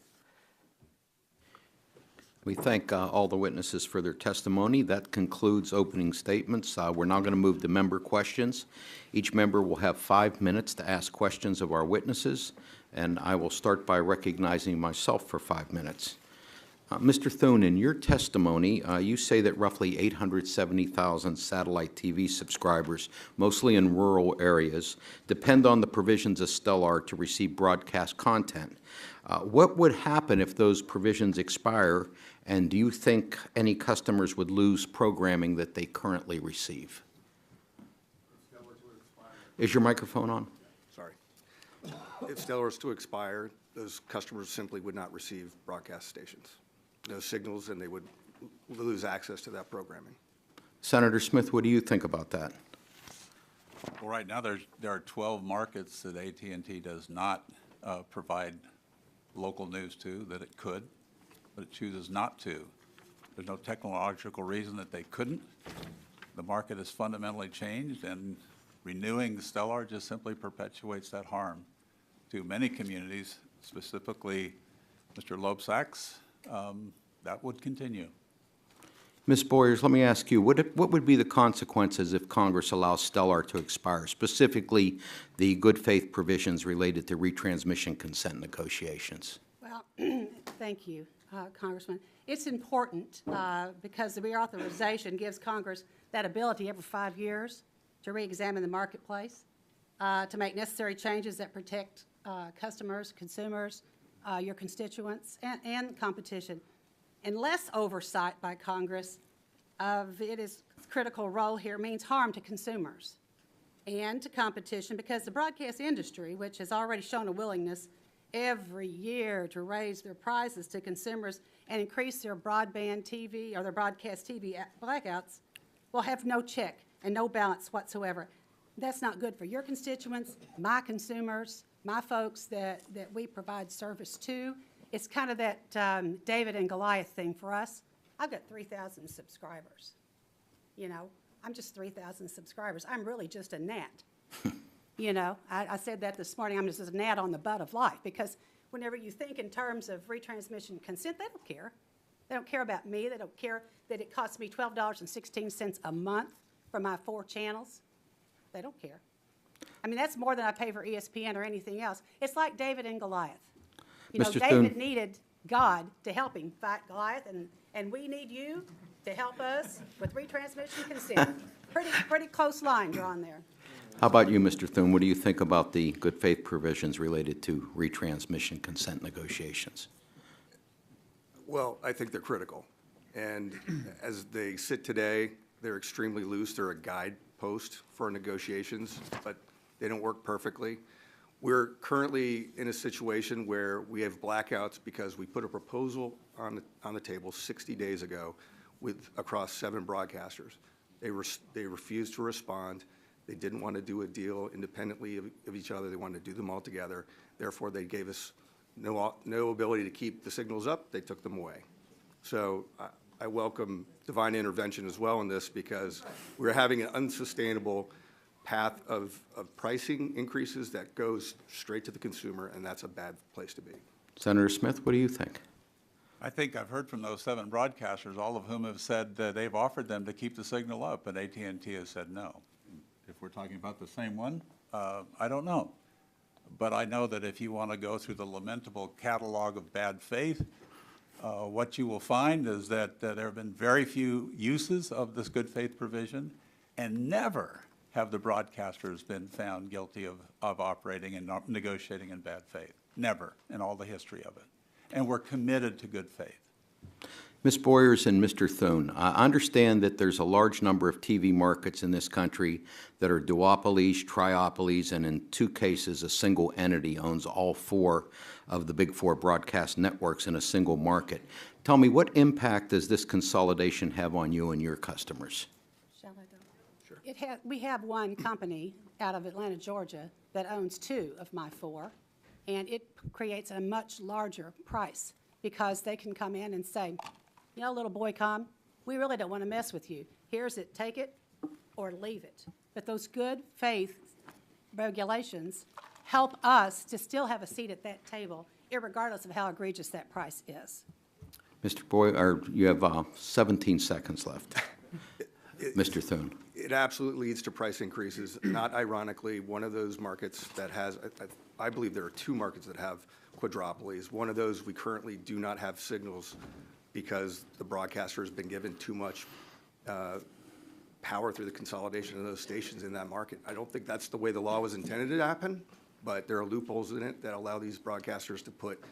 We thank all the witnesses for their testimony. That concludes opening statements. We're now going to move to member questions. Each member will have 5 minutes to ask questions of our witnesses, and I will start by recognizing myself for 5 minutes. Mr. Thune, in your testimony, you say that roughly 870,000 satellite TV subscribers, mostly in rural areas, depend on the provisions of STELAR to receive broadcast content. What would happen if those provisions expire, and do you think any customers would lose programming that they currently receive? Is your microphone on? Sorry. If STELAR is to expire, those customers simply would not receive broadcast stations. No signals, and they would lose access to that programming. Senator Smith, what do you think about that? Well, right now there are 12 markets that AT&T does not provide local news to that it could, but it chooses not to. There's no technological reason that they couldn't. The market has fundamentally changed, and renewing STELAR just simply perpetuates that harm to many communities, specifically Mr. Lobsak's. That would continue. Ms. Boyers, let me ask you, what would be the consequences if Congress allows STELAR to expire, specifically the good faith provisions related to retransmission consent negotiations? Well, thank you, Congressman. It's important because the reauthorization gives Congress that ability every 5 years to reexamine the marketplace, to make necessary changes that protect customers, consumers, your constituents, and competition. And less oversight by Congress of its critical role here means harm to consumers and to competition, because the broadcast industry, which has already shown a willingness every year to raise their prices to consumers and increase their broadband TV or their broadcast TV blackouts, will have no check and no balance whatsoever. That's not good for your constituents, my consumers, my folks that we provide service to. It's kind of that David and Goliath thing for us. I've got 3,000 subscribers. You know, I'm just 3,000 subscribers. I'm really just a gnat. You know, I said that this morning. I'm just a gnat on the butt of life, because whenever you think in terms of retransmission consent, they don't care. They don't care about me. They don't care that it costs me $12.16 a month for my 4 channels. They don't care. I mean, that's more than I pay for ESPN or anything else. It's like David and Goliath. You know, Mr. David Thune. needed God to help him fight Goliath, and we need you to help us with retransmission consent. Pretty close line drawn there. How about you, Mr. Thune? What do you think about the good faith provisions related to retransmission consent negotiations? Well, I think they're critical. And as they sit today, they're extremely loose. They're a guidepost for negotiations, but they don't work perfectly. We're currently in a situation where we have blackouts because we put a proposal on the table 60 days ago across 7 broadcasters. They refused to respond. They didn't want to do a deal independently of each other. They wanted to do them all together. Therefore, they gave us no ability to keep the signals up. They took them away. So I welcome divine intervention as well in this, because we're having an unsustainable path of pricing increases that goes straight to the consumer, and that's a bad place to be. Senator Smith, what do you think? I think I've heard from those 7 broadcasters, all of whom have said that they've offered them to keep the signal up, and AT&T has said no. If we're talking about the same one, I don't know. But I know that if you want to go through the lamentable catalog of bad faith, what you will find is that there have been very few uses of this good faith provision, and never have the broadcasters been found guilty of operating and negotiating in bad faith. Never in all the history of it. And we're committed to good faith. Ms. Boyers and Mr. Thune, I understand that there's a large number of TV markets in this country that are duopolies, triopolies, and in 2 cases, a single entity owns all 4 of the big 4 broadcast networks in a single market. Tell me, what impact does this consolidation have on you and your customers? Shall I go? Sure. We have one company out of Atlanta, Georgia, that owns 2 of my 4, and it creates a much larger price because they can come in and say, you know, little boy, we really don't want to mess with you. Here's it, take it or leave it. But those good faith regulations help us to still have a seat at that table, irregardless of how egregious that price is. Mr. Boyer, you have 17 seconds left. Mr. Thune. It absolutely leads to price increases. Not ironically, one of those markets that has, I believe there are 2 markets that have quadropolies. One of those, we currently do not have signals because the broadcaster has been given too much power through the consolidation of those stations in that market. I don't think that's the way the law was intended to happen, but there are loopholes in it that allow these broadcasters to put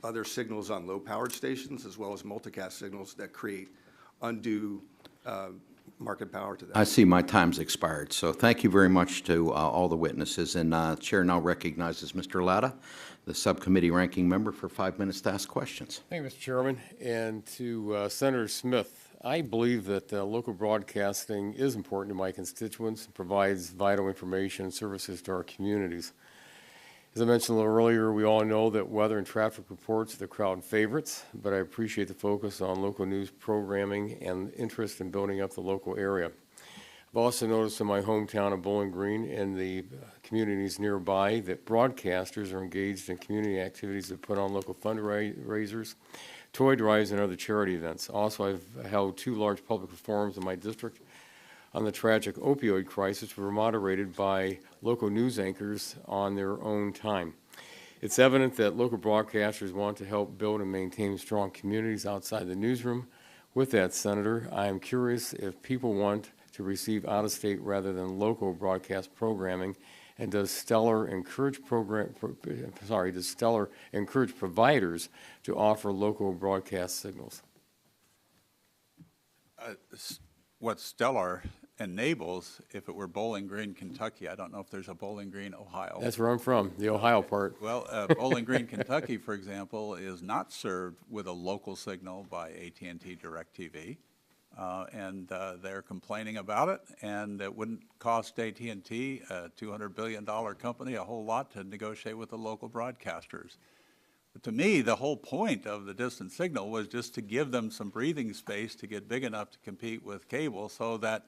other signals on low-powered stations as well as multicast signals that create undue market power to them. I see my time's expired, so thank you very much to all the witnesses. And Chair now recognizes Mr. Latta, the subcommittee ranking member, for 5 minutes to ask questions. Thank you, Mr. Chairman. And to Senator Smith, I believe that local broadcasting is important to my constituents and provides vital information and services to our communities. As I mentioned a little earlier, we all know that weather and traffic reports are the crowd favorites, but I appreciate the focus on local news programming and interest in building up the local area. I've also noticed in my hometown of Bowling Green and the communities nearby that broadcasters are engaged in community activities that put on local fundraisers, toy drives, and other charity events. Also, I've held 2 large public forums in my district on the tragic opioid crisis, which were moderated by local news anchors on their own time. It's evident that local broadcasters want to help build and maintain strong communities outside the newsroom. With that, Senator, I am curious if people want to receive out-of-state rather than local broadcast programming, and does STELAR encourage providers to offer local broadcast signals? What STELAR enables, if it were Bowling Green, Kentucky, I don't know if there's a Bowling Green, Ohio. That's where I'm from, the Ohio part. Well, Bowling Green, Kentucky, for example, is not served with a local signal by AT&T DirecTV, and they're complaining about it, and it wouldn't cost AT&T, a $200 billion company, a whole lot to negotiate with the local broadcasters. But to me, the whole point of the distant signal was just to give them some breathing space to get big enough to compete with cable, so that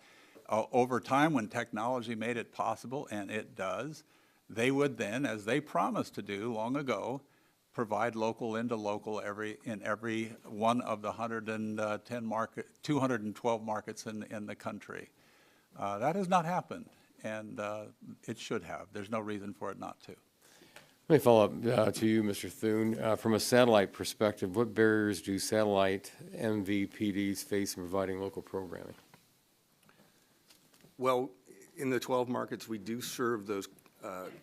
over time, when technology made it possible, and it does, they would then, as they promised to do long ago, provide local into local in every one of the 212 markets in the country. That has not happened, and it should have. There's no reason for it not to. Let me follow up to you, Mr. Thune. From a satellite perspective, what barriers do satellite MVPDs face in providing local programming? Well, in the 12 markets, we do serve those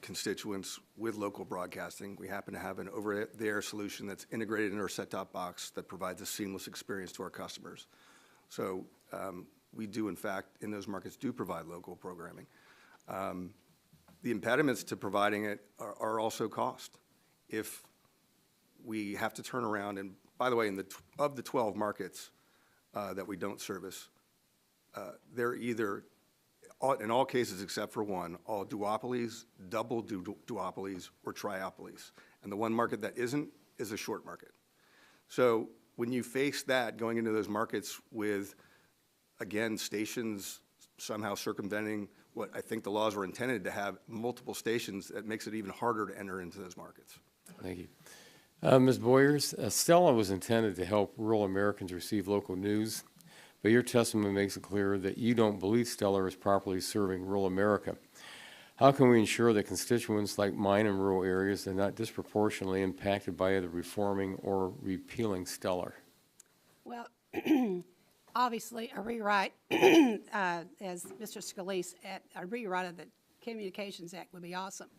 constituents with local broadcasting. We happen to have an over-the-air solution that's integrated in our set-top box that provides a seamless experience to our customers. So we do, in fact, in those markets, do provide local programming. The impediments to providing it are also cost. If we have to turn around, and by the way, of the 12 markets that we don't service, they're either, in all cases except for one, all duopolies, double duopolies, or triopolies. And the one market that isn't is a short market. So when you face that going into those markets with, again, stations somehow circumventing what I think the laws were intended to have, multiple stations, that makes it even harder to enter into those markets. Thank you. Ms. Boyers, STELA was intended to help rural Americans receive local news, but your testimony makes it clear that you don't believe STELAR is properly serving rural America. How can we ensure that constituents like mine in rural areas are not disproportionately impacted by either reforming or repealing STELAR? Well, obviously, a rewrite, as Mr. Scalise, a rewrite of the Communications Act would be awesome.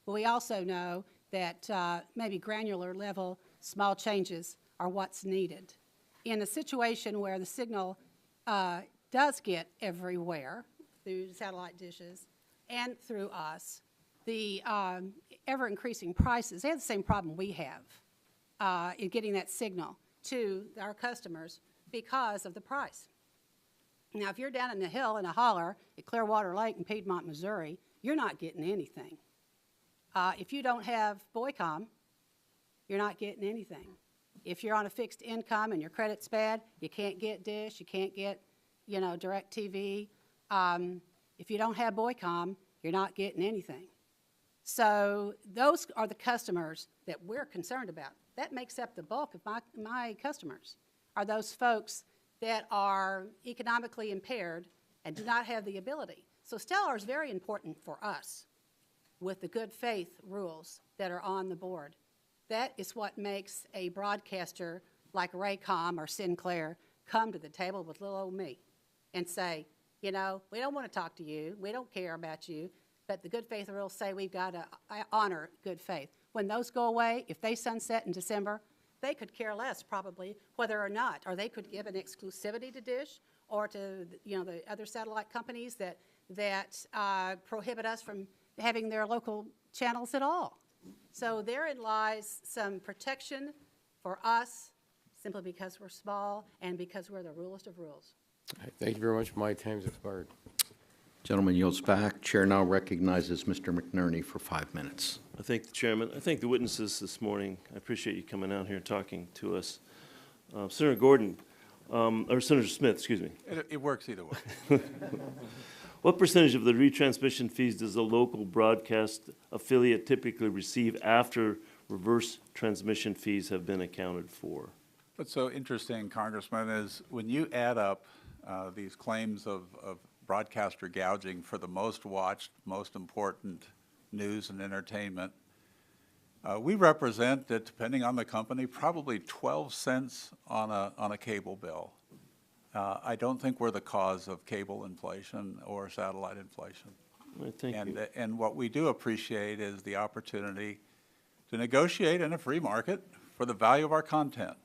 But we also know that maybe granular level, small changes are what's needed. In a situation where the signal does get everywhere through satellite dishes and through us, the ever-increasing prices, they have the same problem we have in getting that signal to our customers because of the price. Now, if you're down in the hill in a holler at Clearwater Lake in Piedmont, Missouri, you're not getting anything. If you don't have Boycom, you're not getting anything. If you're on a fixed income and your credit's bad, you can't get Dish, you can't get, DirecTV. If you don't have Boycom, you're not getting anything. So those are the customers that we're concerned about. That makes up the bulk of my customers, are those folks that are economically impaired and do not have the ability. So STELAR is very important for us with the good faith rules that are on the board. That is what makes a broadcaster like Raycom or Sinclair come to the table with little old me and say, we don't want to talk to you, we don't care about you, but the good faith rules say we've got to honor good faith. When those go away, if they sunset in December, they could care less probably whether or not, or they could give an exclusivity to Dish or to the other satellite companies that prohibit us from having their local channels at all. So therein lies some protection for us simply because we're small and because we're the rulest of rules. All right, thank you very much. My time's expired. Gentleman yields back. Chair now recognizes Mr. McNerney for 5 minutes. I thank the chairman. I thank the witnesses this morning. I appreciate you coming out here and talking to us. Senator Gordon, or Senator Smith, excuse me. It works either way. What percentage of the retransmission fees does a local broadcast affiliate typically receive after reverse transmission fees have been accounted for? What's so interesting, Congressman, is when you add up these claims of broadcaster gouging for the most watched, most important news and entertainment, we represent that, depending on the company, probably 12 cents on a cable bill. I don't think we're the cause of cable inflation or satellite inflation. Well, thank you. And what we do appreciate is the opportunity to negotiate in a free market for the value of our content.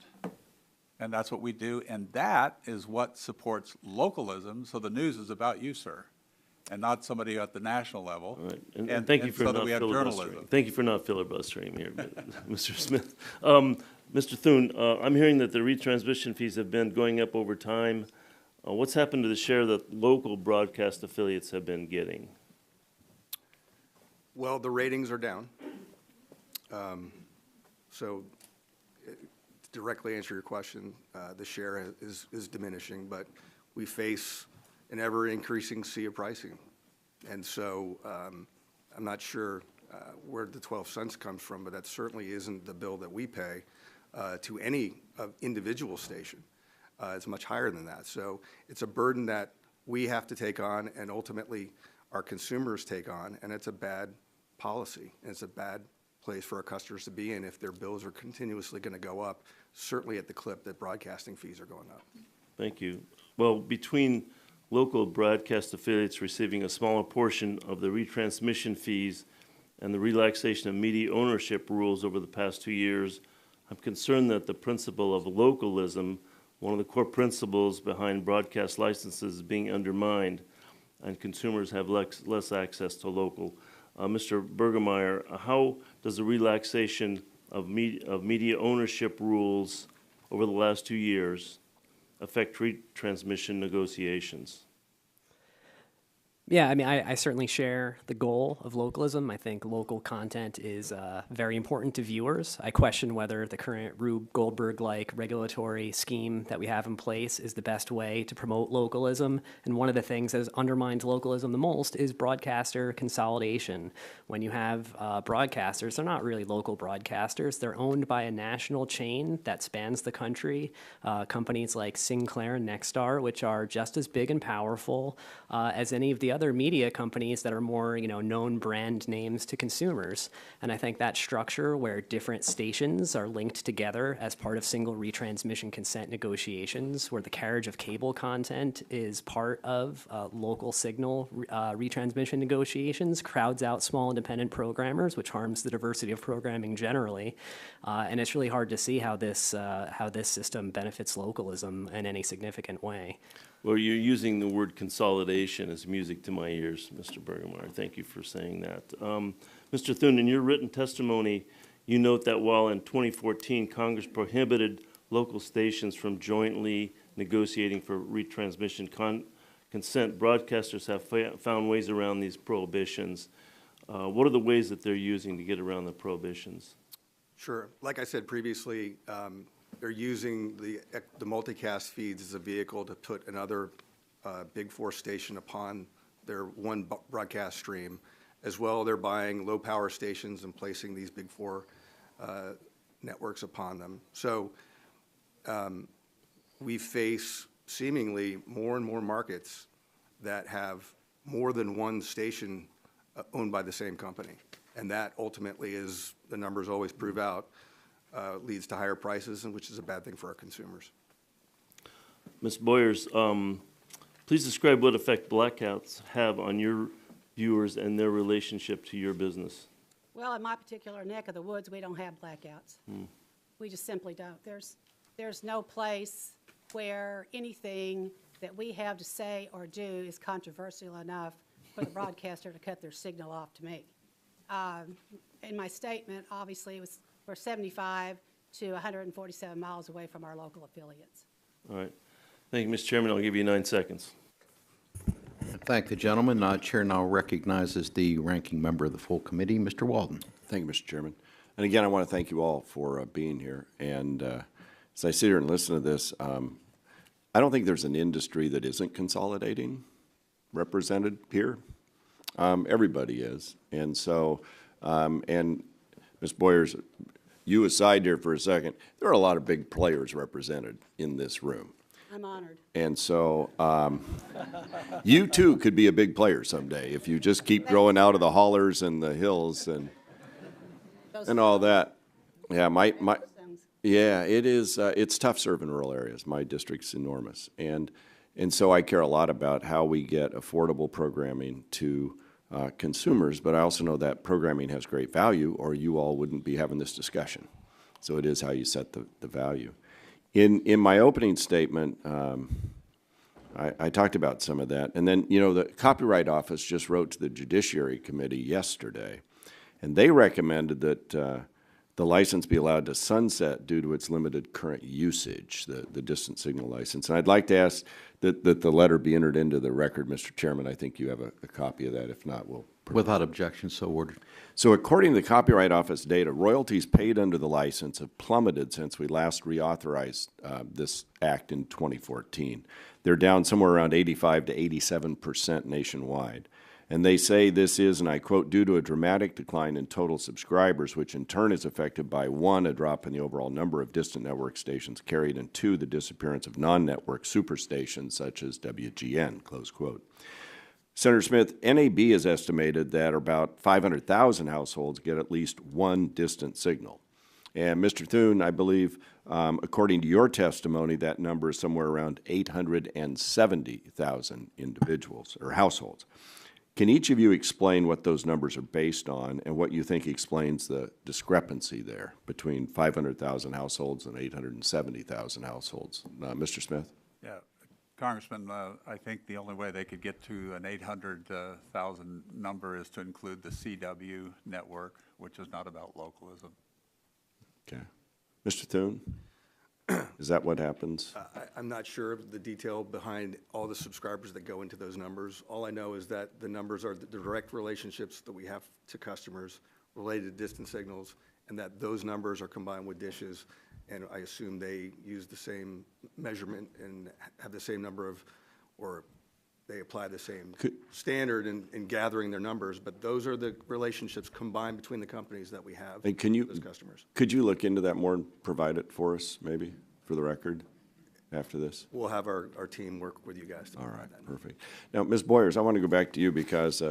And that's what we do, and that is what supports localism, so the news is about you, sir, and not somebody at the national level. All right. And thank you for so not that we have filibustering. journalism. Thank you for not filibustering here, Mr. Smith. Mr. Thune, I'm hearing that the retransmission fees have been going up over time. What's happened to the share that local broadcast affiliates have been getting? Well, the ratings are down. So to directly answer your question, the share is diminishing, but we face an ever-increasing sea of pricing. And so I'm not sure where the 12 cents comes from, but that certainly isn't the bill that we pay to any individual station. It's much higher than that. So it's a burden that we have to take on and ultimately our consumers take on, and it's a bad policy. And it's a bad place for our customers to be in if their bills are continuously going to go up, certainly at the clip that broadcasting fees are going up. Thank you. Well, between local broadcast affiliates receiving a smaller portion of the retransmission fees and the relaxation of media ownership rules over the past 2 years, I'm concerned that the principle of localism, one of the core principles behind broadcast licenses, is being undermined, and consumers have less access to local. Mr. Bergemeyer, how does the relaxation of media ownership rules over the last 2 years affect retransmission negotiations? Yeah, I mean, I certainly share the goal of localism. I think local content is very important to viewers. I question whether the current Rube Goldberg-like regulatory scheme that we have in place is the best way to promote localism. And one of the things that has undermined localism the most is broadcaster consolidation. When you have broadcasters, they're not really local broadcasters. They're owned by a national chain that spans the country. Companies like Sinclair and Nexstar, which are just as big and powerful as any of the other media companies that are more, known brand names to consumers. And I think that structure where different stations are linked together as part of single retransmission consent negotiations, where the carriage of cable content is part of local signal retransmission negotiations, crowds out small independent programmers, which harms the diversity of programming generally. And it's really hard to see how this system benefits localism in any significant way. Well, you're using the word consolidation as music to my ears, Mr. Bergemeyer. Thank you for saying that. Mr. Thune, in your written testimony, you note that while in 2014 Congress prohibited local stations from jointly negotiating for retransmission consent, broadcasters have found ways around these prohibitions. What are the ways that they're using to get around the prohibitions? Sure. Like I said previously, they're using the multicast feeds as a vehicle to put another Big Four station upon their one broadcast stream. As well, they're buying low-power stations and placing these Big Four networks upon them. So we face seemingly more and more markets that have more than one station owned by the same company. And that ultimately is, the numbers always prove out, leads to higher prices, and which is a bad thing for our consumers. Ms. Boyers, please describe what effect blackouts have on your viewers and their relationship to your business. Well, in my particular neck of the woods, we don't have blackouts. We just simply don't. There's no place where anything that we have to say or do is controversial enough for the broadcaster to cut their signal off to me. In my statement, obviously, we're 75 to 147 miles away from our local affiliates. All right. Thank you, Mr. Chairman. I'll give you 9 seconds. Thank the gentleman. Chair now recognizes the ranking member of the full committee, Mr. Walden. Thank you, Mr. Chairman. And again, I want to thank you all for being here. And as I sit here and listen to this, I don't think there's an industry that isn't consolidating represented here. Everybody is. And so, and Ms. Boyers, you aside here for a second, there are a lot of big players represented in this room. I'm honored. And so you too could be a big player someday if you just keep growing out of the hollers and the hills and all that. Yeah, yeah, it is. It's tough serving rural areas. My district's enormous, and so I care a lot about how we get affordable programming to consumers. But I also know that programming has great value, or you all wouldn't be having this discussion. So it is how you set the value. In my opening statement, I talked about some of that. And then, the Copyright Office just wrote to the Judiciary Committee yesterday, and they recommended that the license be allowed to sunset due to its limited current usage, the distant signal license. And I'd like to ask that the letter be entered into the record, Mr. Chairman. I think you have a copy of that. If not, we'll provide. Without objection, so ordered. So according to the Copyright Office data, royalties paid under the license have plummeted since we last reauthorized this act in 2014. They're down somewhere around 85 to 87% nationwide. And they say this is, and I quote, due to a dramatic decline in total subscribers, which in turn is affected by, 1, a drop in the overall number of distant network stations carried, and 2, the disappearance of non-network superstations such as WGN, close quote. Senator Smith, NAB has estimated that about 500,000 households get at least one distant signal. And Mr. Thune, I believe, according to your testimony, that number is somewhere around 870,000 individuals or households. Can each of you explain what those numbers are based on and what you think explains the discrepancy there between 500,000 households and 870,000 households? Mr. Smith? Yeah, Congressman, I think the only way they could get to an 800,000 number is to include the CW network, which is not about localism. Okay. Mr. Thune? Is that what happens? I'm not sure of the detail behind all the subscribers that go into those numbers. All I know is that the numbers are the direct relationships that we have to customers related to distance signals, and that those numbers are combined with dishes, and I assume they use the same measurement and have the same number of, or they apply the same standard in gathering their numbers, but those are the relationships combined between the companies that we have And can you, with those customers. could you look into that more and provide it for us, maybe, for the record, after this? We'll have our team work with you guys to All provide right, that. perfect. Now, Ms. Boyers, I want to go back to you because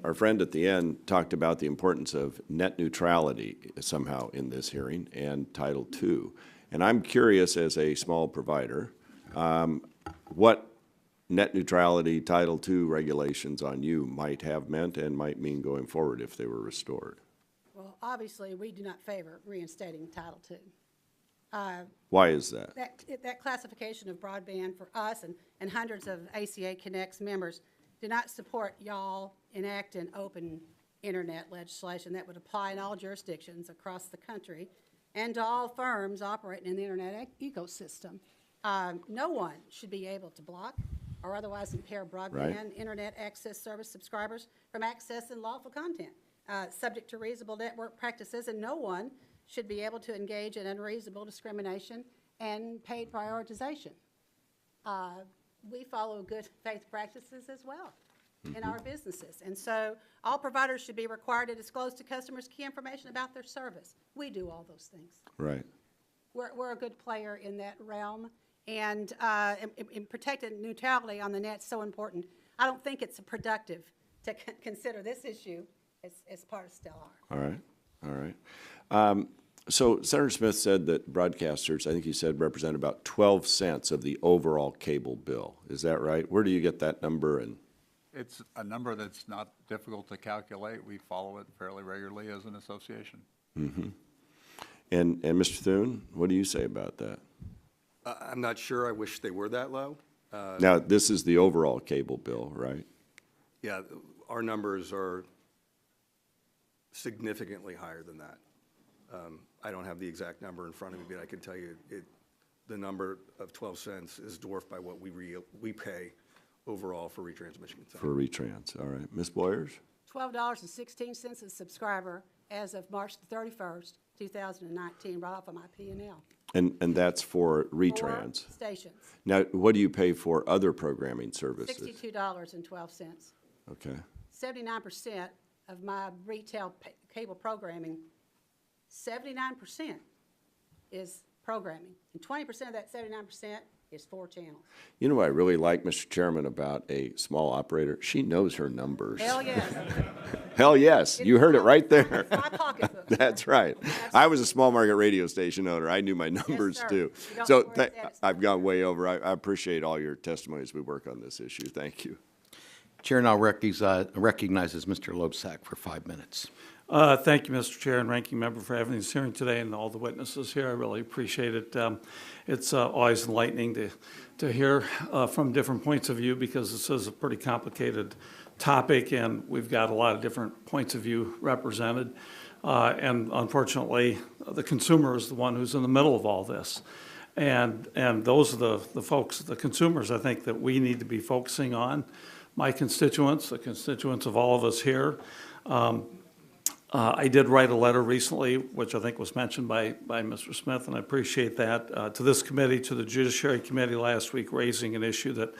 our friend at the end talked about the importance of net neutrality somehow in this hearing and Title II. And I'm curious, as a small provider, what net neutrality Title II regulations on you might have meant and might mean going forward if they were restored. Well, obviously, we do not favor reinstating Title II. Why is that? That classification of broadband for us and hundreds of ACA Connect's members do not support y'all enacting open internet legislation that would apply in all jurisdictions across the country and to all firms operating in the internet ecosystem. No one should be able to block or otherwise impair broadband internet access service subscribers from accessing lawful content, subject to reasonable network practices, and no one should be able to engage in unreasonable discrimination and paid prioritization. We follow good faith practices as well in our businesses. And so all providers should be required to disclose to customers key information about their service. We do all those things. Right. We're a good player in that realm. And in protecting neutrality on the net is so important. I don't think it's productive to consider this issue as part of STELAR. All right, all right. So Senator Smith said that broadcasters, I think he said, represent about 12 cents of the overall cable bill. Is that right? Where do you get that number? And It's a number that's not difficult to calculate. We follow it fairly regularly as an association. And Mr. Thune, what do you say about that? I'm not sure. I wish they were that low. Now, this is the overall cable bill, right? Yeah, our numbers are significantly higher than that. I don't have the exact number in front of me, but I can tell you the number of 12 cents is dwarfed by what we pay overall for retransmission. For retrans, all right. Ms. Boyers? $12.16 a subscriber as of March the 31st, 2019, right off of my P&L. And that's for retrans? For stations. Now, what do you pay for other programming services? $62.12. Okay. 79% of my retail cable programming, 79% is programming. And 20% of that 79% is 4 channels. You know what I really like, Mr. Chairman, about a small operator? She knows her numbers. Hell yes. Hell yes. You heard it right there. It's my pocketbook. That's right. I was a small market radio station owner. I knew my numbers sir. too. You don't So know where it's at. I've gone way over. I appreciate all your testimony as we work on this issue. Thank you. Chair now recognizes Mr. Loebsack for 5 minutes. Thank you, Mr. Chair and Ranking Member, for having this hearing today and all the witnesses here. I really appreciate it. It's always enlightening to hear from different points of view because this is a pretty complicated topic and we've got a lot of different points of view represented. And unfortunately, the consumer is the one who's in the middle of all this. And those are the folks, the consumers, I think, that we need to be focusing on. My constituents, the constituents of all of us here. I did write a letter recently, which I think was mentioned by Mr. Smith, and I appreciate that, to this committee, to the Judiciary Committee last week, raising an issue that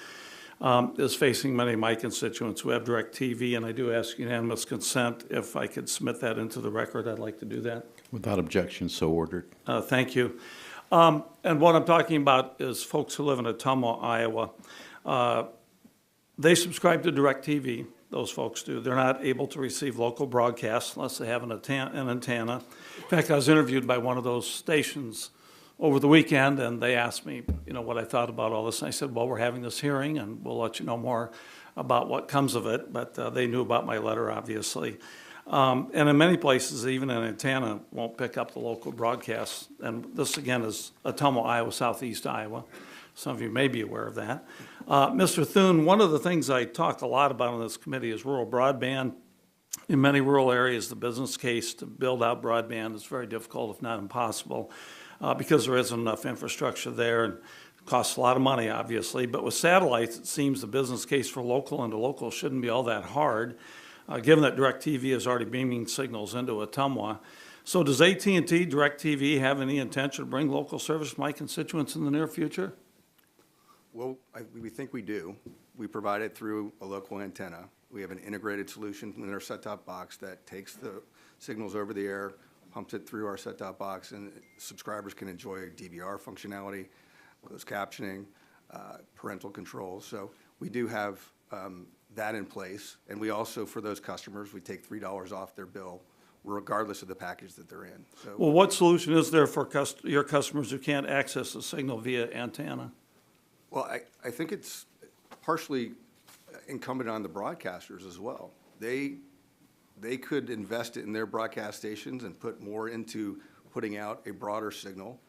is facing many of my constituents who have DirecTV, and I do ask unanimous consent. If I could submit that into the record, I'd like to do that. Without objection, so ordered. Thank you. And what I'm talking about is folks who live in Ottumwa, Iowa. They subscribe to DirecTV. Those folks do. They're not able to receive local broadcasts unless they have an antenna. In fact, I was interviewed by one of those stations over the weekend, and they asked me, what I thought about all this. And I said, well, we're having this hearing, and we'll let you know more about what comes of it. But they knew about my letter, obviously. And in many places, even an antenna won't pick up the local broadcasts. And this, again, is Ottumwa, Iowa, southeast Iowa. Some of you may be aware of that. Mr. Thune, one of the things I talk a lot about on this committee is rural broadband. In many rural areas, the business case to build out broadband is very difficult, if not impossible. because there isn't enough infrastructure there, and it costs a lot of money, obviously. But with satellites, it seems the business case for local and to local shouldn't be all that hard, given that DirecTV is already beaming signals into Ottumwa. So does AT&T DirecTV have any intention to bring local service to my constituents in the near future? Well, we think we do. We provide it through a local antenna. We have an integrated solution in our set-top box that takes the signals over the air, pumps it through our set-top box, and subscribers can enjoy DVR functionality, closed captioning, parental controls. So we do have that in place. And we also, for those customers, we take $3 off their bill, regardless of the package that they're in. So, Well, what solution is there for your customers who can't access the signal via antenna? well, I think it's partially incumbent on the broadcasters as well. They could invest in their broadcast stations and put more into putting out a broader signal.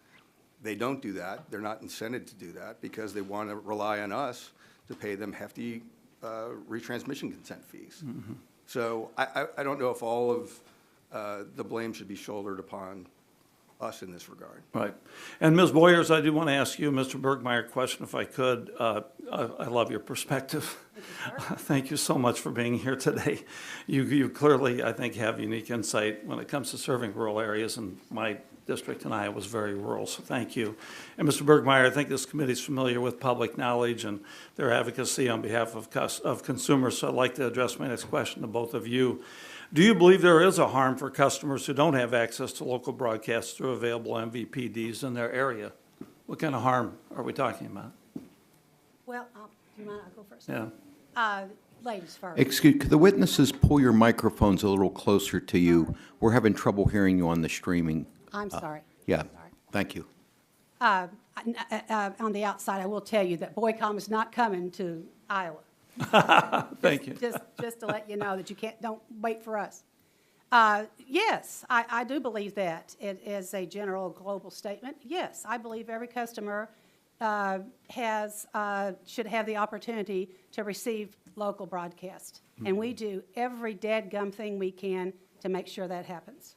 They don't do that. They're not incented to do that because they want to rely on us to pay them hefty retransmission consent fees. Mm-hmm. So I don't know if all of the blame should be shouldered upon us in this regard. Right. And Ms. Boyers, I do want to ask you, Mr. Bergmeyer, a question if I could. I love your perspective. Thank you so much for being here today. You clearly, I think, have unique insight when it comes to serving rural areas, and my district in Iowa is very rural, so thank you. And Mr. Bergmeyer, I think this committee is familiar with public knowledge and their advocacy on behalf of consumers, so I'd like to address my next question to both of you. Do you believe there is a harm for customers who don't have access to local broadcasts through available MVPDs in their area? What kind of harm are we talking about? Well, do you mind? I'll go first. Yeah. Ladies first. Excuse, could the witnesses pull your microphones a little closer to you? We're having trouble hearing you on the streaming. I'm sorry. Yeah, thank you. On the outside, I will tell you that Boycom is not coming to Iowa. Thank you. Just to let you know that don't wait for us. Yes, I do believe that. It is a general global statement. Yes, I believe every customer should have the opportunity to receive local broadcast. And we do every dadgum thing we can to make sure that happens.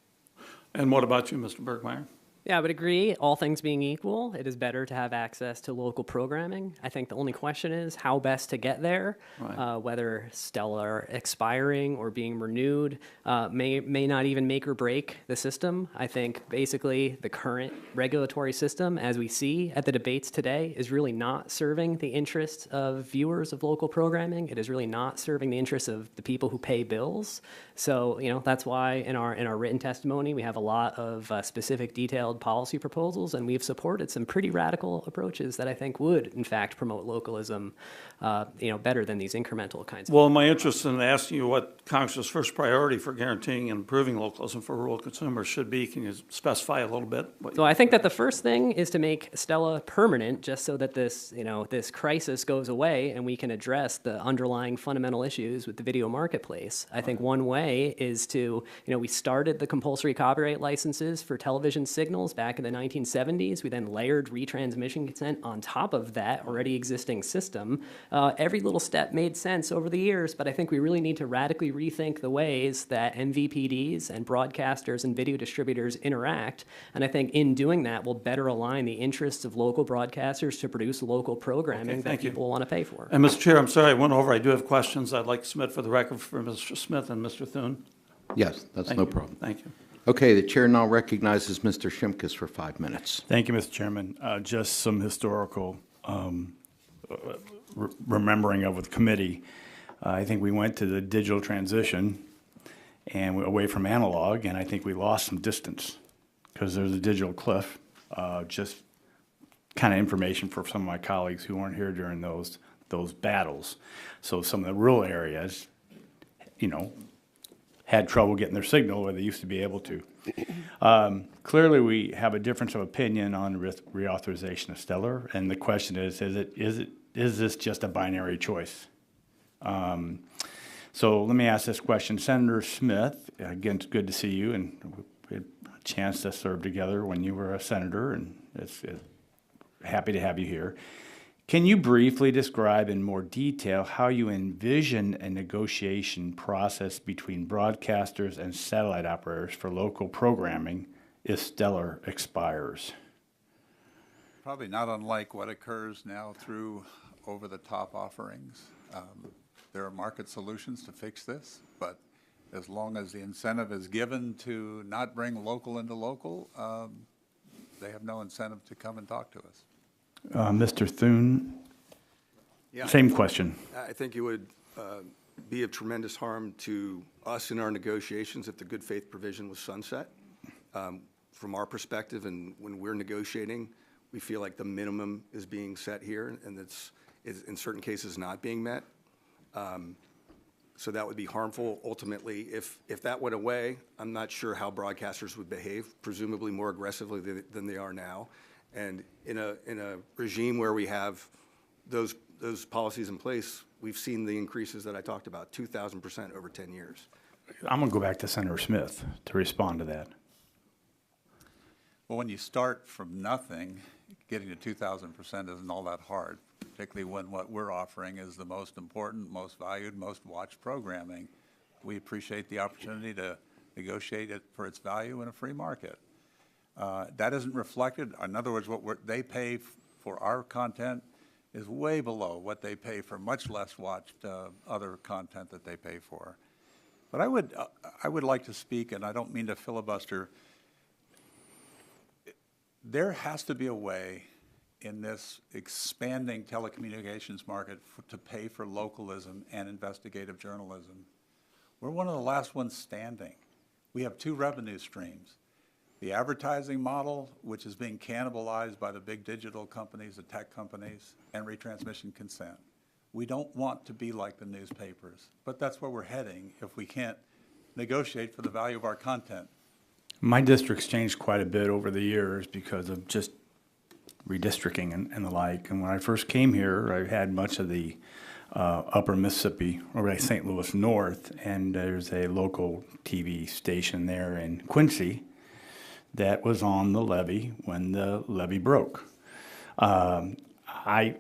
And what about you, Mr. Bergmeyer? Yeah, I would agree. All things being equal, it is better to have access to local programming. I think the only question is how best to get there. Right. Whether STELAR expiring or being renewed may not even make or break the system. I think basically the current regulatory system, as we see at the debates today, is really not serving the interests of viewers of local programming. It is really not serving the interests of the people who pay bills. So, that's why in our written testimony we have a lot of specific detailed policy proposals, and we've supported some pretty radical approaches that I think would, in fact, promote localism, better than these incremental kinds of. Well, my interest in asking you what Congress's first priority for guaranteeing and improving localism for rural consumers should be, can you specify a little bit? So I think that the first thing is to make Stella permanent, just so that this crisis goes away and we can address the underlying fundamental issues with the video marketplace. I think one way is to, we started the compulsory copyright licenses for television signals back in the 1970s. We then layered retransmission consent on top of that already existing system. Every little step made sense over the years, but I think we really need to radically rethink the ways that MVPDs and broadcasters and video distributors interact. And I think in doing that, we'll better align the interests of local broadcasters to produce local programming that people want to pay for. And Mr. Chair, I'm sorry, I went over. I do have questions I'd like to submit for the record for Mr. Smith and Mr. Thune. Yes, that's no problem. Thank you. Okay, the chair now recognizes Mr. Shimkus for 5 minutes. Thank you, Mr. Chairman. Just some historical remembering of the committee. I think we went to the digital transition and we're away from analog, and I think we lost some distance because there's a digital cliff. Just kind of information for some of my colleagues who weren't here during those battles. So some of the rural areas, had trouble getting their signal where they used to be able to. Clearly, we have a difference of opinion on reauthorization of STELAR, and the question is this just a binary choice? So let me ask this question. Senator Smith, again, it's good to see you, and we had a chance to serve together when you were a senator, and it's happy to have you here. Can you briefly describe in more detail how you envision a negotiation process between broadcasters and satellite operators for local programming if STELAR expires? probably not unlike what occurs now through over-the-top offerings. There are market solutions to fix this, but as long as the incentive is given to not bring local into local, they have no incentive to come and talk to us. Mr. Thune, Yeah, same question. I think it would be of tremendous harm to us in our negotiations if the good faith provision was sunset. From our perspective, and when we're negotiating, we feel like the minimum is being set here, and it's in certain cases not being met. So that would be harmful ultimately. If that went away, I'm not sure how broadcasters would behave, presumably more aggressively than they are now. And in a regime where we have those policies in place, we've seen the increases that I talked about, 2,000% over 10 years. I'm going to go back to Senator Smith to respond to that. Well, when you start from nothing, getting to 2,000% isn't all that hard, particularly when what we're offering is the most important, most valued, most watched programming. We appreciate the opportunity to negotiate it for its value in a free market. That isn't reflected. In other words, what they pay for our content is way below what they pay for much less watched other content that they pay for. But I would like to speak, and I don't mean to filibuster. There has to be a way in this expanding telecommunications market to pay for localism and investigative journalism. We're one of the last ones standing. We have two revenue streams. The advertising model, which is being cannibalized by the big digital companies, the tech companies, and retransmission consent. We don't want to be like the newspapers, but that's where we're heading if we can't negotiate for the value of our content. My district's changed quite a bit over the years because of just redistricting and the like. And when I first came here, I had much of the upper Mississippi, or St. Louis North, and there's a local TV station there in Quincy that was on the levee when the levee broke. I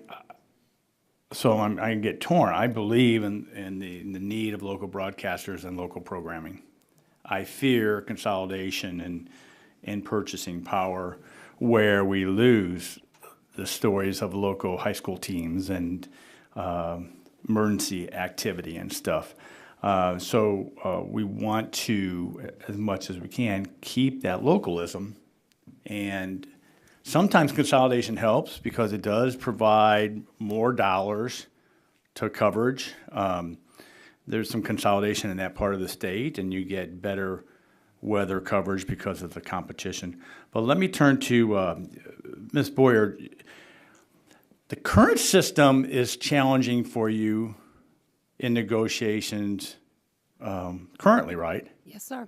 get torn. I believe in the need of local broadcasters and local programming. I fear consolidation and purchasing power where we lose the stories of local high school teams and emergency activity and stuff. So we want to, as much as we can, keep that localism. And sometimes consolidation helps because it does provide more dollars to coverage. There's some consolidation in that part of the state, and you get better weather coverage because of the competition. But let me turn to Ms. Boyer. The current system is challenging for you in negotiations currently, right? Yes, sir.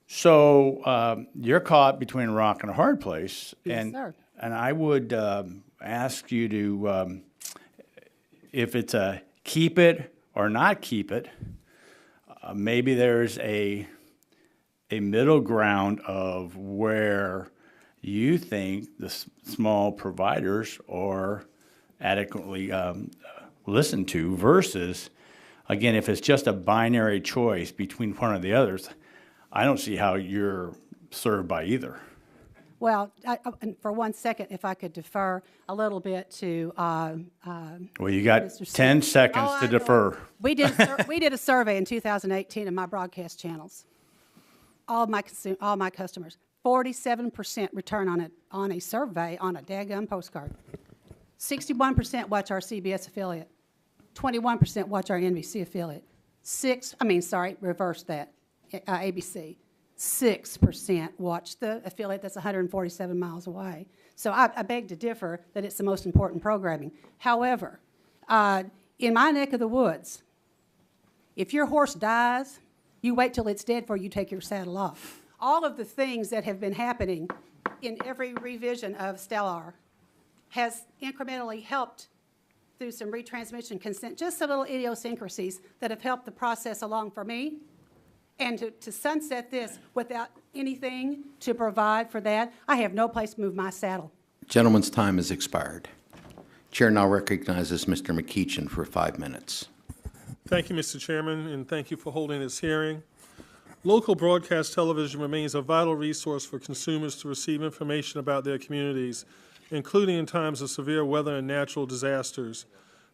So you're caught between a rock and a hard place. Yes, sir. And I would ask you to, if it's a keep it or not keep it, maybe there's a middle ground of where you think the small providers are adequately listened to versus, again, if it's just a binary choice between one or the others, I don't see how you're served by either. Well, and for 1 second, if I could defer a little bit to Well, you got Mr. 10 Smith. seconds Oh, to I know. defer. We did a survey in 2018 of my broadcast channels. All my customers, 47% return on a survey on a daggum postcard. 61% watch our CBS affiliate. 21% watch our NBC affiliate. Reverse that, ABC. 6% watch the affiliate that's 147 miles away. So I beg to differ that it's the most important programming. However, in my neck of the woods, if your horse dies, you wait till it's dead before you take your saddle off. All of the things that have been happening in every revision of STELAR has incrementally helped through some retransmission consent, just some little idiosyncrasies that have helped the process along for me. And to sunset this without anything to provide for that, I have no place to move my saddle. Gentleman's time has expired. Chair now recognizes Mr. McEachin for 5 minutes. Thank you, Mr. Chairman, and thank you for holding this hearing. Local broadcast television remains a vital resource for consumers to receive information about their communities including in times of severe weather and natural disasters.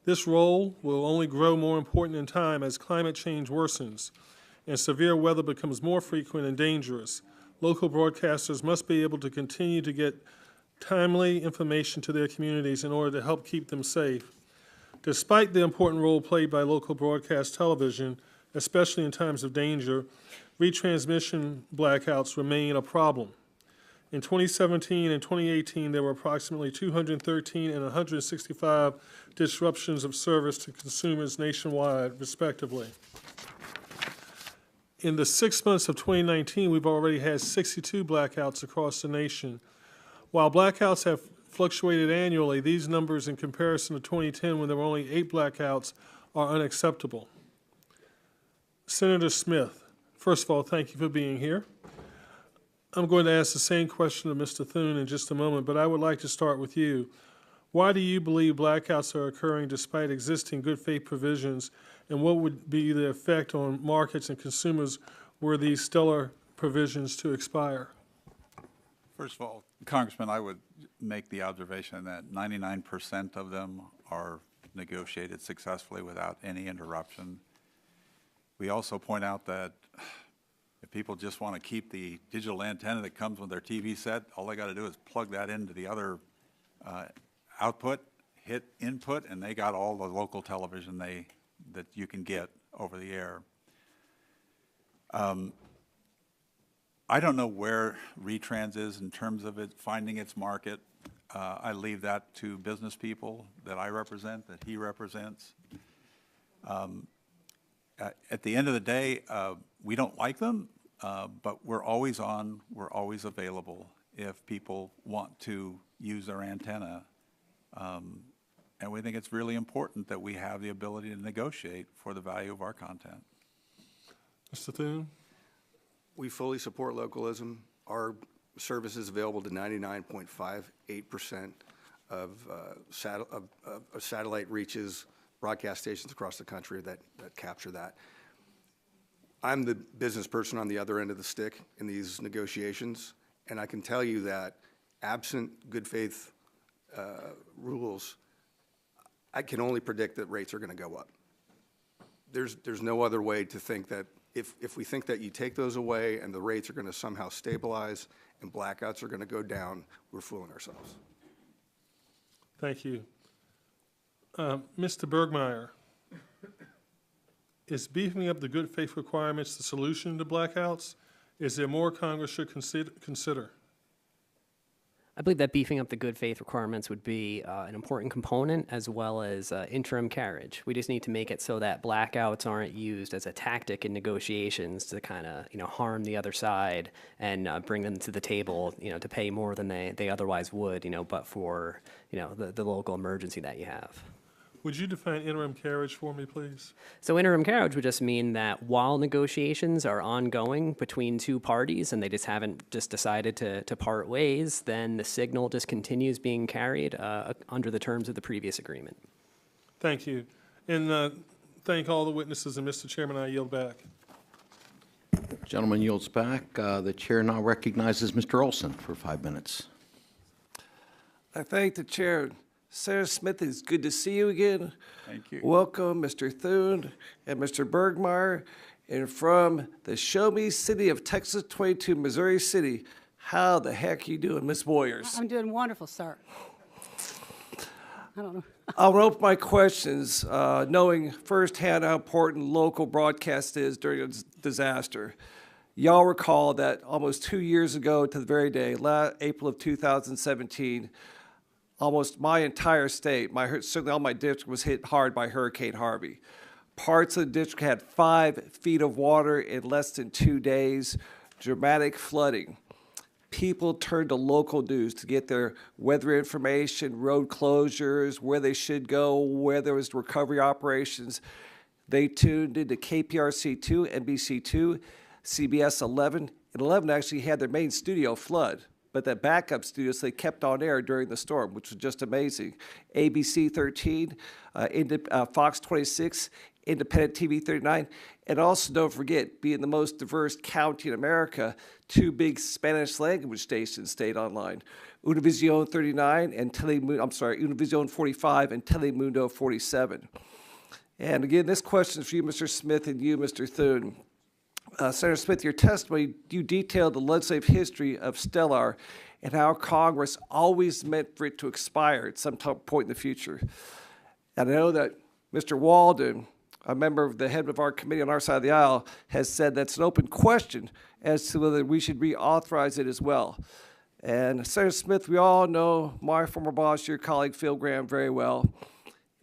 This role will only grow more important in time as climate change worsens and severe weather becomes more frequent and dangerous. Local broadcasters must be able to continue to get timely information to their communities in order to help keep them safe. Despite the important role played by local broadcast television, especially in times of danger, retransmission blackouts remain a problem. In 2017 and 2018, there were approximately 213 and 165 disruptions of service to consumers nationwide, respectively. In the 6 months of 2019, we've already had 62 blackouts across the nation. While blackouts have fluctuated annually, these numbers in comparison to 2010, when there were only 8 blackouts, are unacceptable. Senator Smith, first of all, thank you for being here. I'm going to ask the same question of Mr. Thune in just a moment, but I would like to start with you. Why do you believe blackouts are occurring despite existing good faith provisions, and what would be the effect on markets and consumers were these STELAR provisions to expire? First of all, Congressman, I would make the observation that 99% of them are negotiated successfully without any interruption. We also point out that if people just want to keep the digital antenna that comes with their TV set, all they got to do is plug that into the other output, hit input, and they got all the local television that you can get over the air. I don't know where retrans is in terms of it finding its market. I leave that to business people that I represent, that he represents. At the end of the day, we don't like them, but we're always on, we're always available if people want to use their antenna. And we think it's really important that we have the ability to negotiate for the value of our content. Mr. Thune? We fully support localism. Our service is available to 99.58% of satellite reaches, broadcast stations across the country that capture that. I'm the business person on the other end of the stick in these negotiations, and I can tell you that absent good faith rules, I can only predict that rates are going to go up. There's no other way to think that if we think that you take those away and the rates are going to somehow stabilize and blackouts are going to go down, we're fooling ourselves. Thank you. Mr. Bergmeyer, is beefing up the good faith requirements the solution to blackouts? Is there more Congress should consider? I believe that beefing up the good faith requirements would be an important component, as well as interim carriage. We just need to make it so that blackouts aren't used as a tactic in negotiations to kind of harm the other side and bring them to the table to pay more than they otherwise would but for the local emergency that you have. Would you define interim carriage for me, please? So interim carriage would just mean that while negotiations are ongoing between two parties and they just haven't decided to part ways, then the signal just continues being carried under the terms of the previous agreement. Thank you. And thank all the witnesses, and Mr. Chairman, I yield back. Gentleman yields back. The chair now recognizes Mr. Olson for 5 minutes. I thank the chair. Senator Smith, it's good to see you again. Thank you. Welcome, Mr. Thune and Mr. Bergmeyer. And from the show me city of Texas 22, Missouri City, how the heck are you doing, Miss Boyers? I'm doing wonderful, sir. I don't know. I'll open my questions knowing firsthand how important local broadcast is during a disaster. Y'all recall that almost 2 years ago to the very day, April of 2017, almost my entire state, certainly all my district, was hit hard by Hurricane Harvey. Parts of the district had 5 feet of water in less than 2 days, dramatic flooding. People turned to local news to get their weather information, road closures, where they should go, where there was recovery operations. They tuned into KPRC2, NBC2, CBS 11, and 11 actually had their main studio flood. But that backup studios, they kept on air during the storm, which was just amazing. ABC 13, Fox 26, independent TV 39, and also don't forget, being the most diverse county in America, 2 big Spanish language stations stayed online. Univision 39 and Univision 45 and Telemundo 47. And again, this question is for you, Mr. Smith, and you, Mr. Thune. Senator Smith, your testimony, you detailed the legislative history of STELAR and how Congress always meant for it to expire at some point in the future. And I know that Mr. Walden, a member of the head of our committee on our side of the aisle, has said that's an open question as to whether we should reauthorize it as well. And Senator Smith, we all know my former boss, your colleague Phil Graham, very well.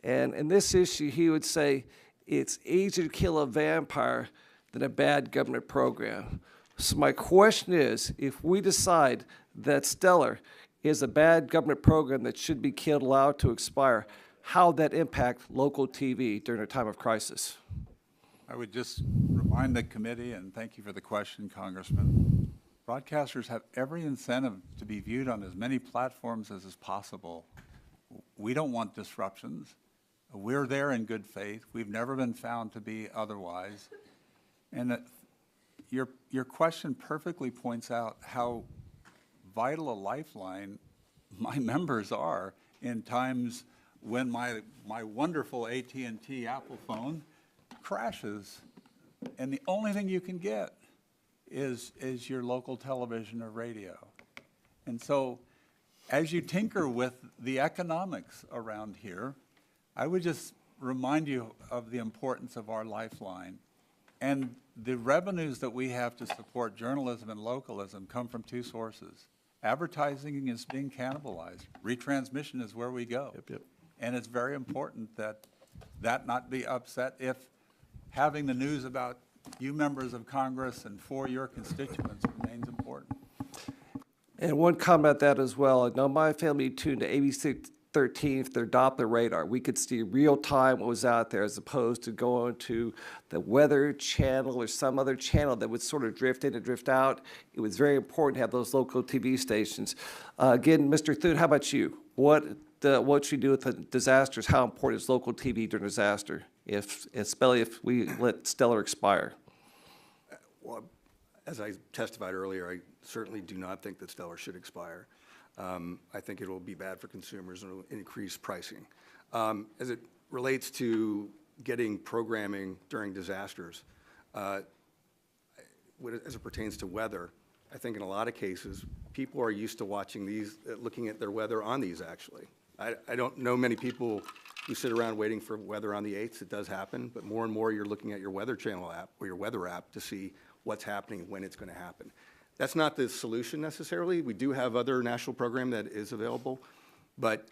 And in this issue, he would say it's easier to kill a vampire than a bad government program. So my question is, if we decide that STELAR is a bad government program that should be killed, allowed to expire, how would that impact local TV during a time of crisis? I would just remind the committee, and thank you for the question, Congressman, broadcasters have every incentive to be viewed on as many platforms as is possible. We don't want disruptions. We're there in good faith. We've never been found to be otherwise. And your question perfectly points out how vital a lifeline my members are in times when my wonderful AT&T Apple phone crashes, and the only thing you can get is your local television or radio. And so as you tinker with the economics around here, I would just remind you of the importance of our lifeline. And the revenues that we have to support journalism and localism come from 2 sources. Advertising is being cannibalized. Retransmission is where we go. And it's very important that that not be upset if having the news about you members of Congress and for your constituents remains important. And one comment about that as well. I know my family tuned to ABC 13 for their Doppler radar. We could see real time what was out there as opposed to going to the Weather Channel or some other channel that would sort of drift in and drift out. It was very important to have those local TV stations. Again, Mr. Thune, how about you? What should we do with the disasters? How important is local TV during disaster, especially if we let STELAR expire? Well, as I testified earlier, I certainly do not think that STELAR should expire. I think it will be bad for consumers and will increase pricing. As it relates to getting programming during disasters, as it pertains to weather, I think in a lot of cases, people are used to watching these, looking at their weather on these, actually. I don't know many people who sit around waiting for weather on the 8th. It does happen, but more and more you're looking at your Weather Channel app or your weather app to see what's happening, when it's going to happen. That's not the solution necessarily. We do have other national program that is available, but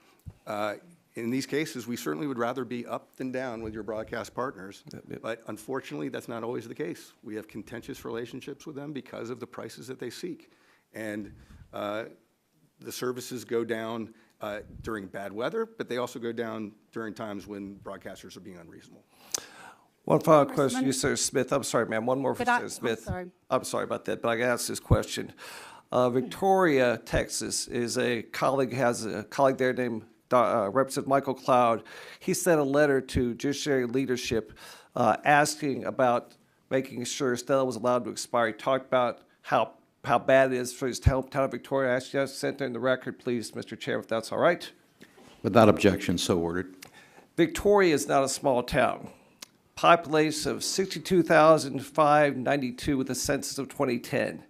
in these cases, we certainly would rather be up than down with your broadcast partners, but unfortunately, that's not always the case. We have contentious relationships with them because of the prices that they seek, and the services go down during bad weather, but they also go down during times when broadcasters are being unreasonable. One final question, you, Senator Smith. I'm sorry, ma'am. One more for Senator Smith. I'm sorry about that, but I got to ask this question. Victoria, Texas, has a colleague there named Representative Michael Cloud. He sent a letter to judiciary leadership asking about making sure STELAR was allowed to expire. He talked about how bad it is for his hometown of Victoria. I actually just sent in the record, please, Mr. Chair, if that's all right. Without objection, so ordered. Victoria is not a small town. Population of 62,592 with the census of 2010.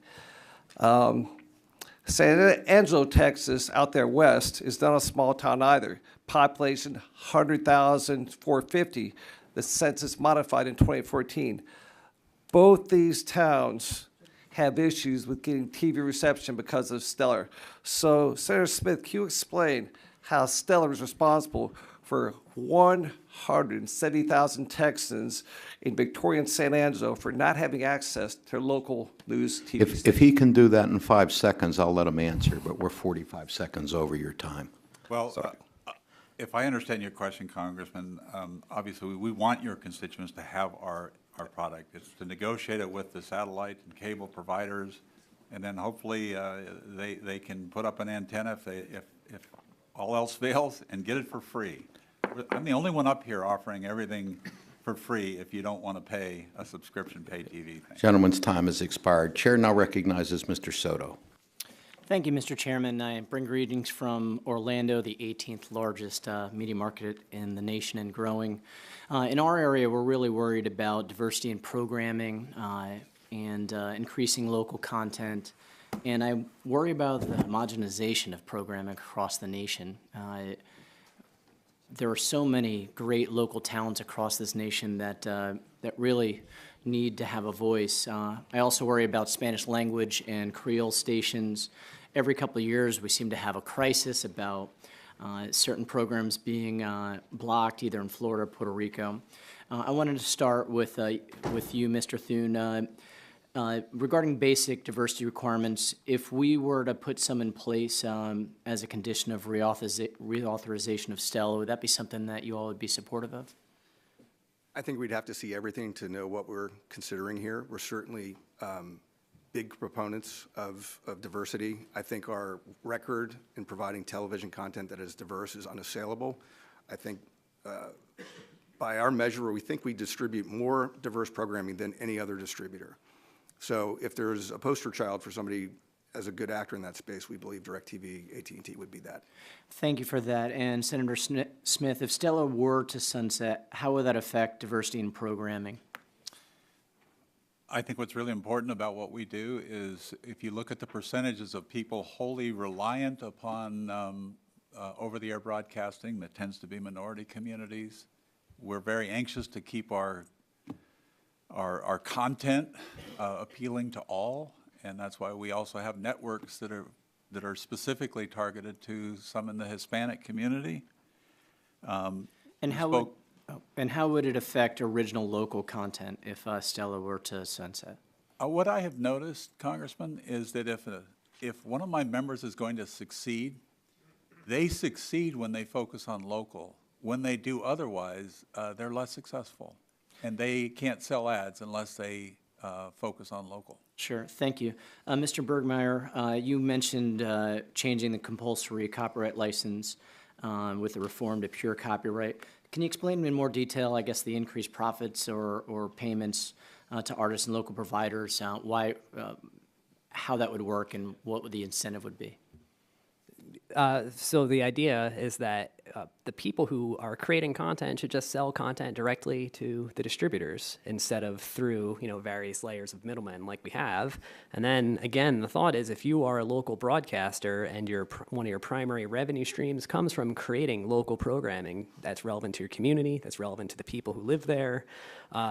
San Angelo, Texas, out there west, is not a small town either. Population 100,450. The census modified in 2014. Both these towns have issues with getting TV reception because of STELAR. So, Senator Smith, can you explain how STELAR is responsible for 170,000 Texans in Victoria and San Angelo for not having access to local news TV stations? If he can do that in 5 seconds, I'll let him answer, but we're 45 seconds over your time. Well, if I understand your question, Congressman, obviously we want your constituents to have our product. It's to negotiate it with the satellite and cable providers, and then hopefully they can put up an antenna if all else fails and get it for free. I'm the only one up here offering everything for free if you don't want to pay a subscription pay TV thing. Gentleman's time has expired. Chair now recognizes Mr. Soto. Thank you, Mr. Chairman. I bring greetings from Orlando, the 18th largest media market in the nation and growing. In our area, we're really worried about diversity in programming and increasing local content. And I worry about the homogenization of programming across the nation. There are so many great local talents across this nation that really need to have a voice. I also worry about Spanish language and Creole stations. Every couple of years, we seem to have a crisis about certain programs being blocked, either in Florida or Puerto Rico. I wanted to start with you, Mr. Thune. Regarding basic diversity requirements, if we were to put some in place as a condition of reauthorization of STELA, would that be something that you all would be supportive of? I think we'd have to see everything to know what we're considering here. We're certainly big proponents of diversity. I think our record in providing television content that is diverse is unassailable. I think by our measure, we think we distribute more diverse programming than any other distributor. So if there's a poster child for somebody as a good actor in that space, we believe DirecTV, AT&T would be that. Thank you for that. And Senator Smith, if STELA were to sunset, how would that affect diversity in programming? I think what's really important about what we do is if you look at the percentages of people wholly reliant upon over-the-air broadcasting, that tends to be minority communities. We're very anxious to keep our content appealing to all, and that's why we also have networks that are specifically targeted to some in the Hispanic community. And how would it affect original local content if STELA were to sunset? What I have noticed, Congressman, is that if one of my members is going to succeed, they succeed when they focus on local. When they do otherwise, they're less successful. And they can't sell ads unless they focus on local. Sure, thank you. Mr. Bergmeyer, you mentioned changing the compulsory copyright license with the reform to pure copyright. Can you explain in more detail, I guess, the increased profits or payments to artists and local providers, how that would work and what the incentive would be? So the idea is that the people who are creating content should just sell content directly to the distributors instead of through, various layers of middlemen like we have. And then again, the thought is if you are a local broadcaster and one of your primary revenue streams comes from creating local programming that's relevant to your community, that's relevant to the people who live there,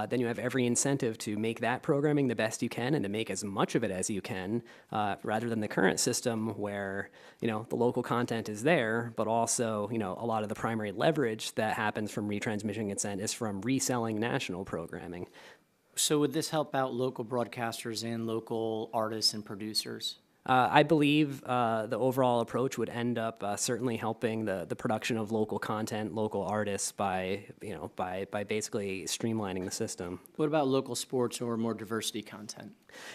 then you have every incentive to make that programming the best you can and to make as much of it as you can, rather than the current system where, the local content is there, but also, a lot of the primary leverage that happens from retransmission consent is from reselling national programming. So would this help out local broadcasters and local artists and producers? I believe the overall approach would end up certainly helping the production of local content, local artists by basically streamlining the system. What about local sports or more diversity content?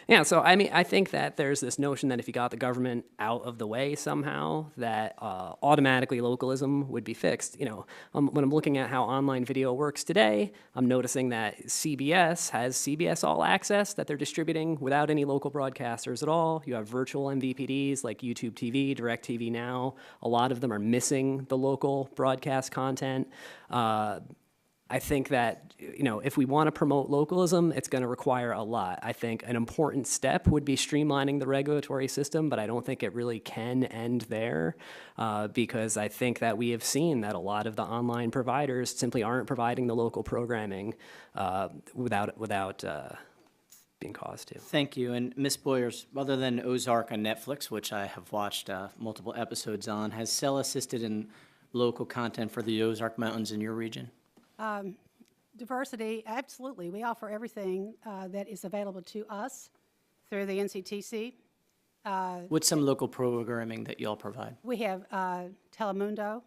Yeah, so I think that there's this notion that if you got the government out of the way somehow, that automatically localism would be fixed. When I'm looking at how online video works today, I'm noticing that CBS has CBS All Access that they're distributing without any local broadcasters at all. You have virtual MVPDs like YouTube TV, DirecTV Now. A lot of them are missing the local broadcast content. I think that, if we want to promote localism, it's going to require a lot. I think an important step would be streamlining the regulatory system, but I don't think it really can end there because I think that we have seen that a lot of the online providers simply aren't providing the local programming without being caused to. Thank you. And Ms. Boyers, other than Ozark on Netflix, which I have watched multiple episodes on, has STELA assisted in local content for the Ozark Mountains in your region? Diversity, absolutely. We offer everything that is available to us through the NCTC. What's some local programming that you all provide? We have Telemundo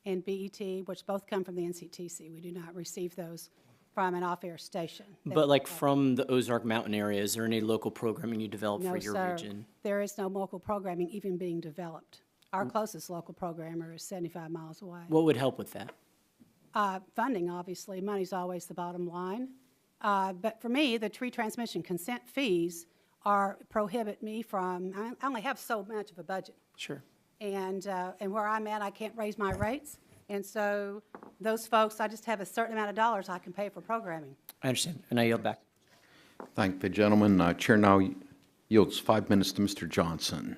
and BET, which both come from the NCTC. We do not receive those from an off-air station. But like from the Ozark Mountain area, is there any local programming you develop for your region? There is no local programming even being developed. Our closest local programmer is 75 miles away. What would help with that? Funding, obviously, money's always the bottom line. But for me, the retransmission consent fees prohibit me from, I only have so much of a budget. Sure. And where I'm at, I can't raise my rates. And so those folks, I just have a certain amount of dollars I can pay for programming. I understand, and I yield back. Thank the gentleman. Chair now yields 5 minutes to Mr. Johnson.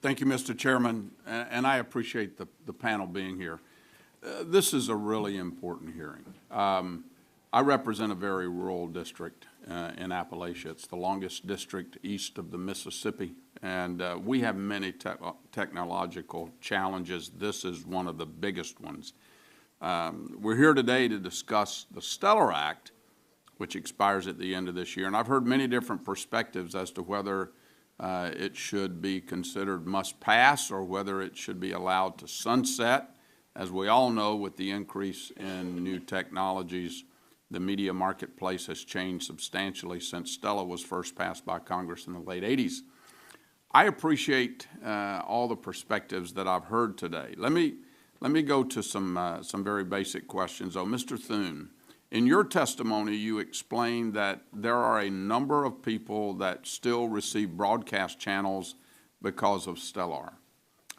Thank you, Mr. Chairman, and I appreciate the panel being here. This is a really important hearing. I represent a very rural district in Appalachia. It's the longest district east of the Mississippi, and we have many technological challenges. This is one of the biggest ones. We're here today to discuss the STELAR Act, which expires at the end of this year, and I've heard many different perspectives as to whether it should be considered must pass or whether it should be allowed to sunset. As we all know, with the increase in new technologies, the media marketplace has changed substantially since STELA was first passed by Congress in the late 80s. I appreciate all the perspectives that I've heard today. Let me go to some very basic questions, though. Mr. Thune, in your testimony, you explained that there are a number of people that still receive broadcast channels because of STELAR.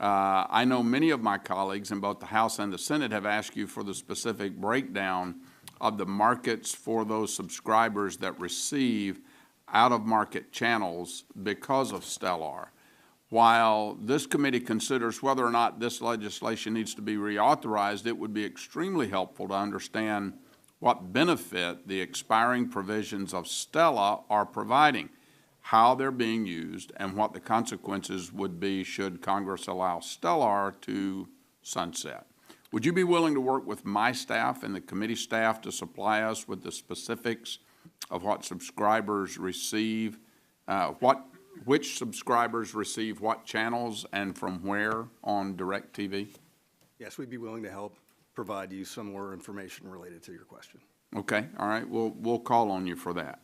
I know many of my colleagues in both the House and the Senate have asked you for the specific breakdown of the markets for those subscribers that receive out-of-market channels because of STELAR. While this committee considers whether or not this legislation needs to be reauthorized, it would be extremely helpful to understand what benefit the expiring provisions of STELA are providing, how they're being used, and what the consequences would be should Congress allow STELAR to sunset. Would you be willing to work with my staff and the committee staff to supply us with the specifics of what subscribers receive, which subscribers receive what channels and from where on DirecTV? Yes, we'd be willing to help provide you some more information related to your question. Okay, all right, we'll call on you for that.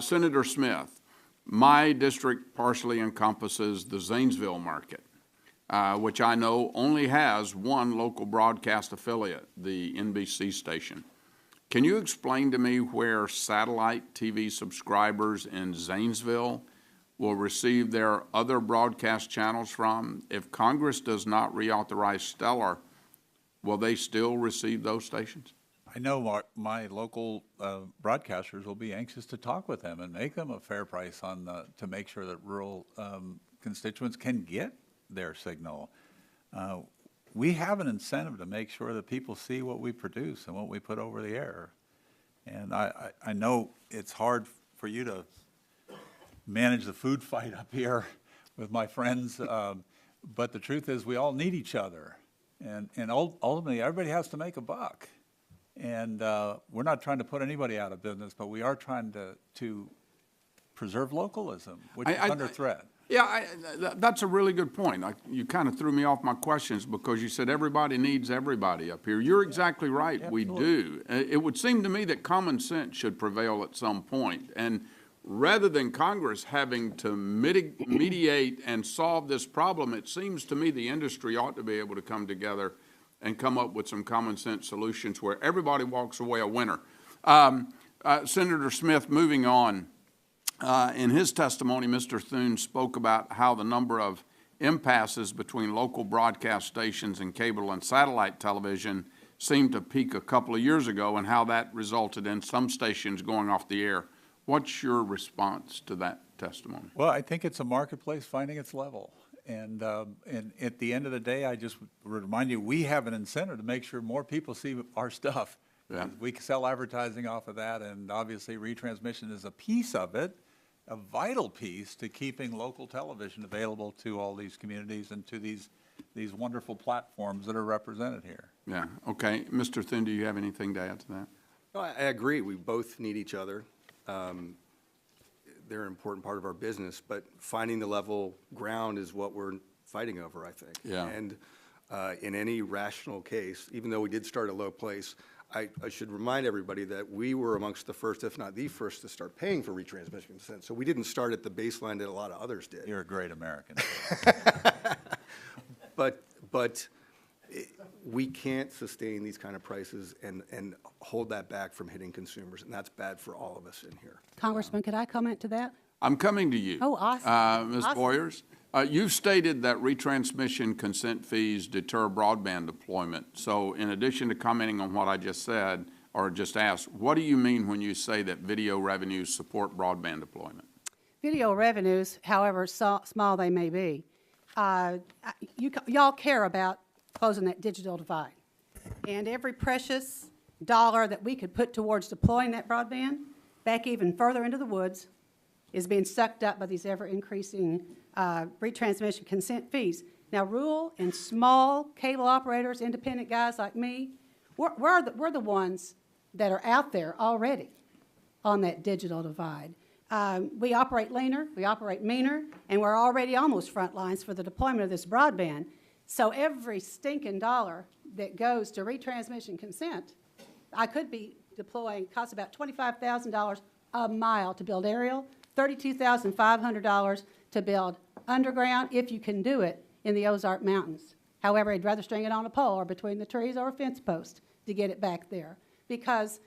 Senator Smith, my district partially encompasses the Zanesville market, which I know only has one local broadcast affiliate, the NBC station. Can you explain to me where satellite TV subscribers in Zanesville will receive their other broadcast channels from? If Congress does not reauthorize STELAR, will they still receive those stations? I know my local broadcasters will be anxious to talk with them and make them a fair price on to make sure that rural constituents can get their signal. We have an incentive to make sure that people see what we produce and what we put over the air. And I know it's hard for you to manage the food fight up here with my friends, but the truth is we all need each other. And ultimately, everybody has to make a buck. And we're not trying to put anybody out of business, but we are trying to preserve localism, which is under threat. Yeah, that's a really good point. You kind of threw me off my questions because you said everybody needs everybody up here. You're exactly right. Absolutely. We do. It would seem to me that common sense should prevail at some point. And rather than Congress having to mediate and solve this problem, it seems to me the industry ought to be able to come together and come up with some common sense solutions where everybody walks away a winner. Senator Smith, moving on. In his testimony, Mr. Thune spoke about how the number of impasses between local broadcast stations and cable and satellite television seemed to peak a couple of years ago and how that resulted in some stations going off the air. What's your response to that testimony? Well, I think it's a marketplace finding its level. And at the end of the day, I just would remind you, we have an incentive to make sure more people see our stuff. Yeah. We can sell advertising off of that, and obviously retransmission is a piece of it, a vital piece to keeping local television available to all these communities and to these wonderful platforms that are represented here. Yeah, okay. Mr. Thune, do you have anything to add to that? No, I agree. We both need each other. They're an important part of our business, but finding the level ground is what we're fighting over, I think. Yeah. And in any rational case, even though we did start at a low place, I should remind everybody that we were amongst the first, if not the first, to start paying for retransmission consent. So we didn't start at the baseline that a lot of others did. You're a great American. But we can't sustain these kind of prices and hold that back from hitting consumers, and that's bad for all of us in here. Congressman, could I comment to that? I'm coming to you. Oh, awesome. Ms. Awesome. Boyers, you've stated that retransmission consent fees deter broadband deployment. So in addition to commenting on what I just said, or just asked, what do you mean when you say that video revenues support broadband deployment? Video revenues, however small they may be, y'all care about closing that digital divide. And every precious dollar that we could put towards deploying that broadband back even further into the woods is being sucked up by these ever-increasing retransmission consent fees. Now, rural and small cable operators, independent guys like me, we're the ones that are out there already on that digital divide. We operate leaner, we operate meaner, and we're already almost front lines for the deployment of this broadband. So every stinking dollar that goes to retransmission consent, I could be deploying, costs about $25,000 a mile to build aerial, $32,500 to build underground, if you can do it, in the Ozark Mountains. However, I'd rather string it on a pole or between the trees or a fence post to get it back there. Because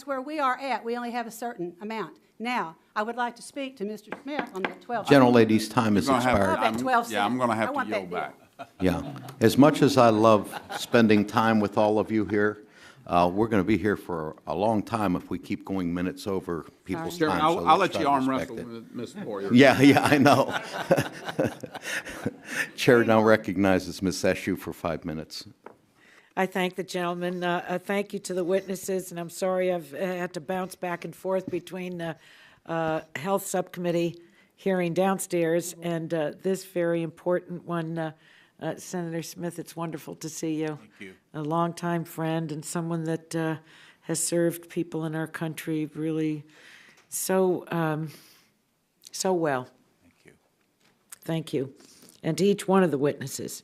where we are at, we only have a certain amount. Now, I would like to speak to Mr. Smith on that 12. Gentlelady's time is You're gonna have expired. to- I'm going to have to want that yield back. Yeah. As much as I love spending time with all of you here, we're going to be here for a long time if we keep going minutes over people's time. Chairman, so I'll let's let you try to arm respect wrestle it. with Ms. Boyer. Yeah, I know. Chair now recognizes Ms. Eshu for 5 minutes. I thank the gentleman. Thank you to the witnesses, and I'm sorry I've had to bounce back and forth between the Health Subcommittee hearing downstairs and this very important one. Senator Smith, it's wonderful to see you. Thank you. A longtime friend and someone that has served people in our country really so well. Thank you. Thank you. And to each one of the witnesses.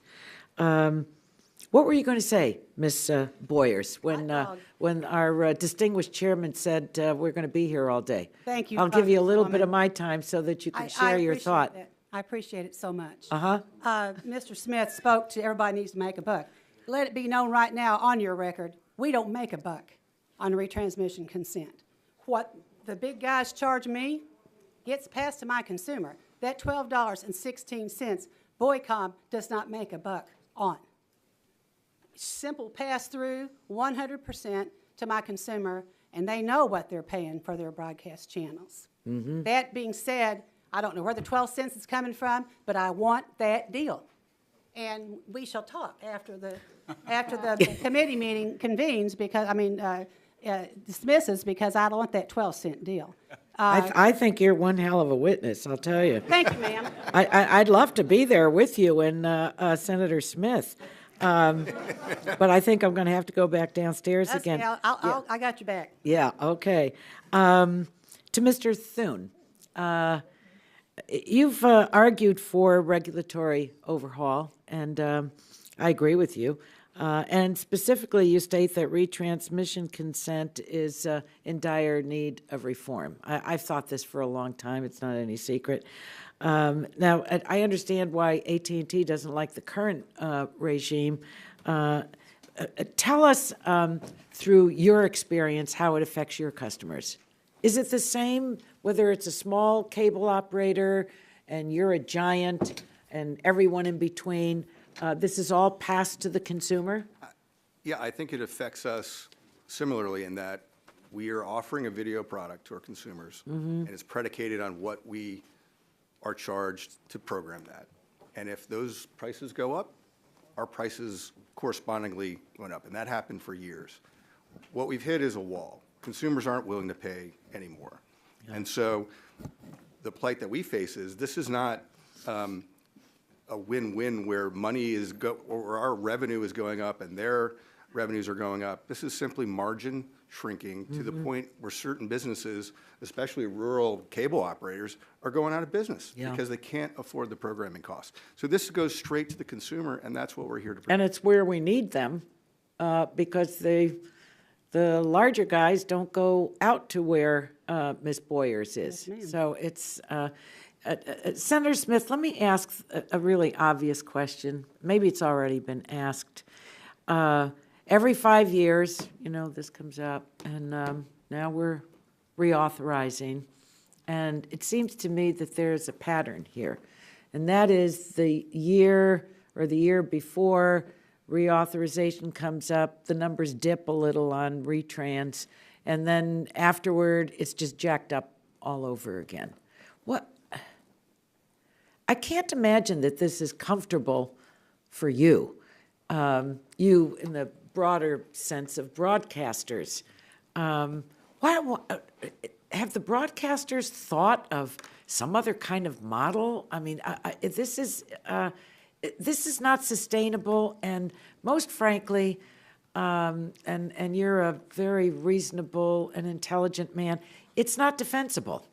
What were you going to say, Ms. Boyers, when our distinguished chairman said we're going to be here all day? Thank you, I'll give you a little bit Congresswoman. of my time so that you can I share your appreciate thought. that. I appreciate it so much. Uh-huh. Mr. Smith spoke to everybody needs to make a buck. Let it be known right now on your record, we don't make a buck on retransmission consent. What the big guys charge me gets passed to my consumer. That $12.16, Boycom does not make a buck on. Simple pass-through, 100% to my consumer, and they know what they're paying for their broadcast channels. Mm-hmm. That being said, I don't know where the 12 cents is coming from, but I want that deal. And we shall talk after the committee meeting convenes, because, dismisses, because I don't want that 12-cent deal. I think you're one hell of a witness, I'll tell you. Thank you, ma'am. I'd love to be there with you and Senator Smith. But I think I'm going to have to go back downstairs That's again. okay, I got your back. Yeah, okay. To Mr. Thune, you've argued for regulatory overhaul, and I agree with you. And specifically, you state that retransmission consent is in dire need of reform. I've thought this for a long time. It's not any secret. Now, I understand why AT&T doesn't like the current regime. Tell us, through your experience, how it affects your customers. Is it the same whether it's a small cable operator and you're a giant and everyone in between? This is all passed to the consumer? Yeah, I think it affects us similarly in that we are offering a video product to our consumers, and it's predicated on what we are charged to program that. And if those prices go up, our prices correspondingly went up, and that happened for years. What we've hit is a wall. Consumers aren't willing to pay anymore. And so the plight that we face is this is not a win-win where money is or our revenue is going up and their revenues are going up. This is simply margin shrinking to the point where certain businesses, especially rural cable operators, are going out of business because they can't afford the programming costs. So this goes straight to the consumer, and that's what we're here to protect. And it's where we need them, because the larger guys don't go out to where Ms. Boyers is. Yes, So it's, Senator Smith, let me ask a really obvious question. Maybe it's already been asked. Every 5 years, this comes up, and now we're reauthorizing. And it seems to me that there's a pattern here, and that is the year or the year before reauthorization comes up, the numbers dip a little on retrans, and then afterward, it's just jacked up all over again. I can't imagine that this is comfortable for you, you in the broader sense of broadcasters. Have the broadcasters thought of some other kind of model? I mean, this is not sustainable, and most frankly, and you're a very reasonable and intelligent man, it's not defensible.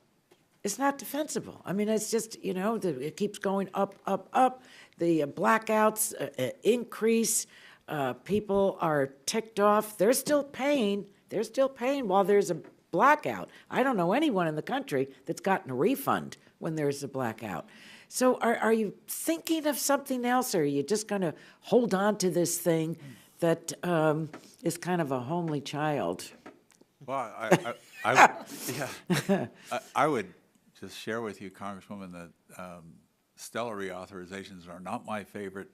It's not defensible. I mean, it's just, it keeps going up, up, up. The blackouts increase. People are ticked off. They're still paying. They're still paying while there's a blackout. I don't know anyone in the country that's gotten a refund when there's a blackout. So are you thinking of something else, or are you just going to hold on to this thing that is kind of a homely child? Well, I would just share with you, Congresswoman, that STELAR reauthorizations are not my favorite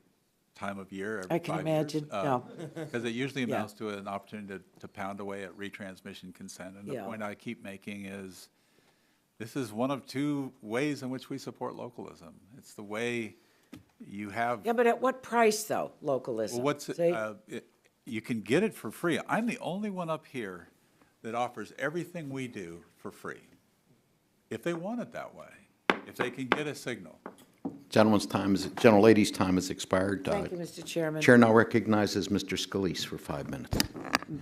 time of year every 5 years. I can imagine, no. Because it usually amounts to an opportunity to pound away at retransmission consent. And the point I keep making is this is one of two ways in which we support localism. It's the way you have... Yeah, but at what price, though, localism? Well, you can get it for free. I'm the only one up here that offers everything we do for free, if they want it that way, if they can get a signal. Gentlelady's time has expired. Thank you, Mr. Chairman. Chair now recognizes Mr. Scalise for 5 minutes.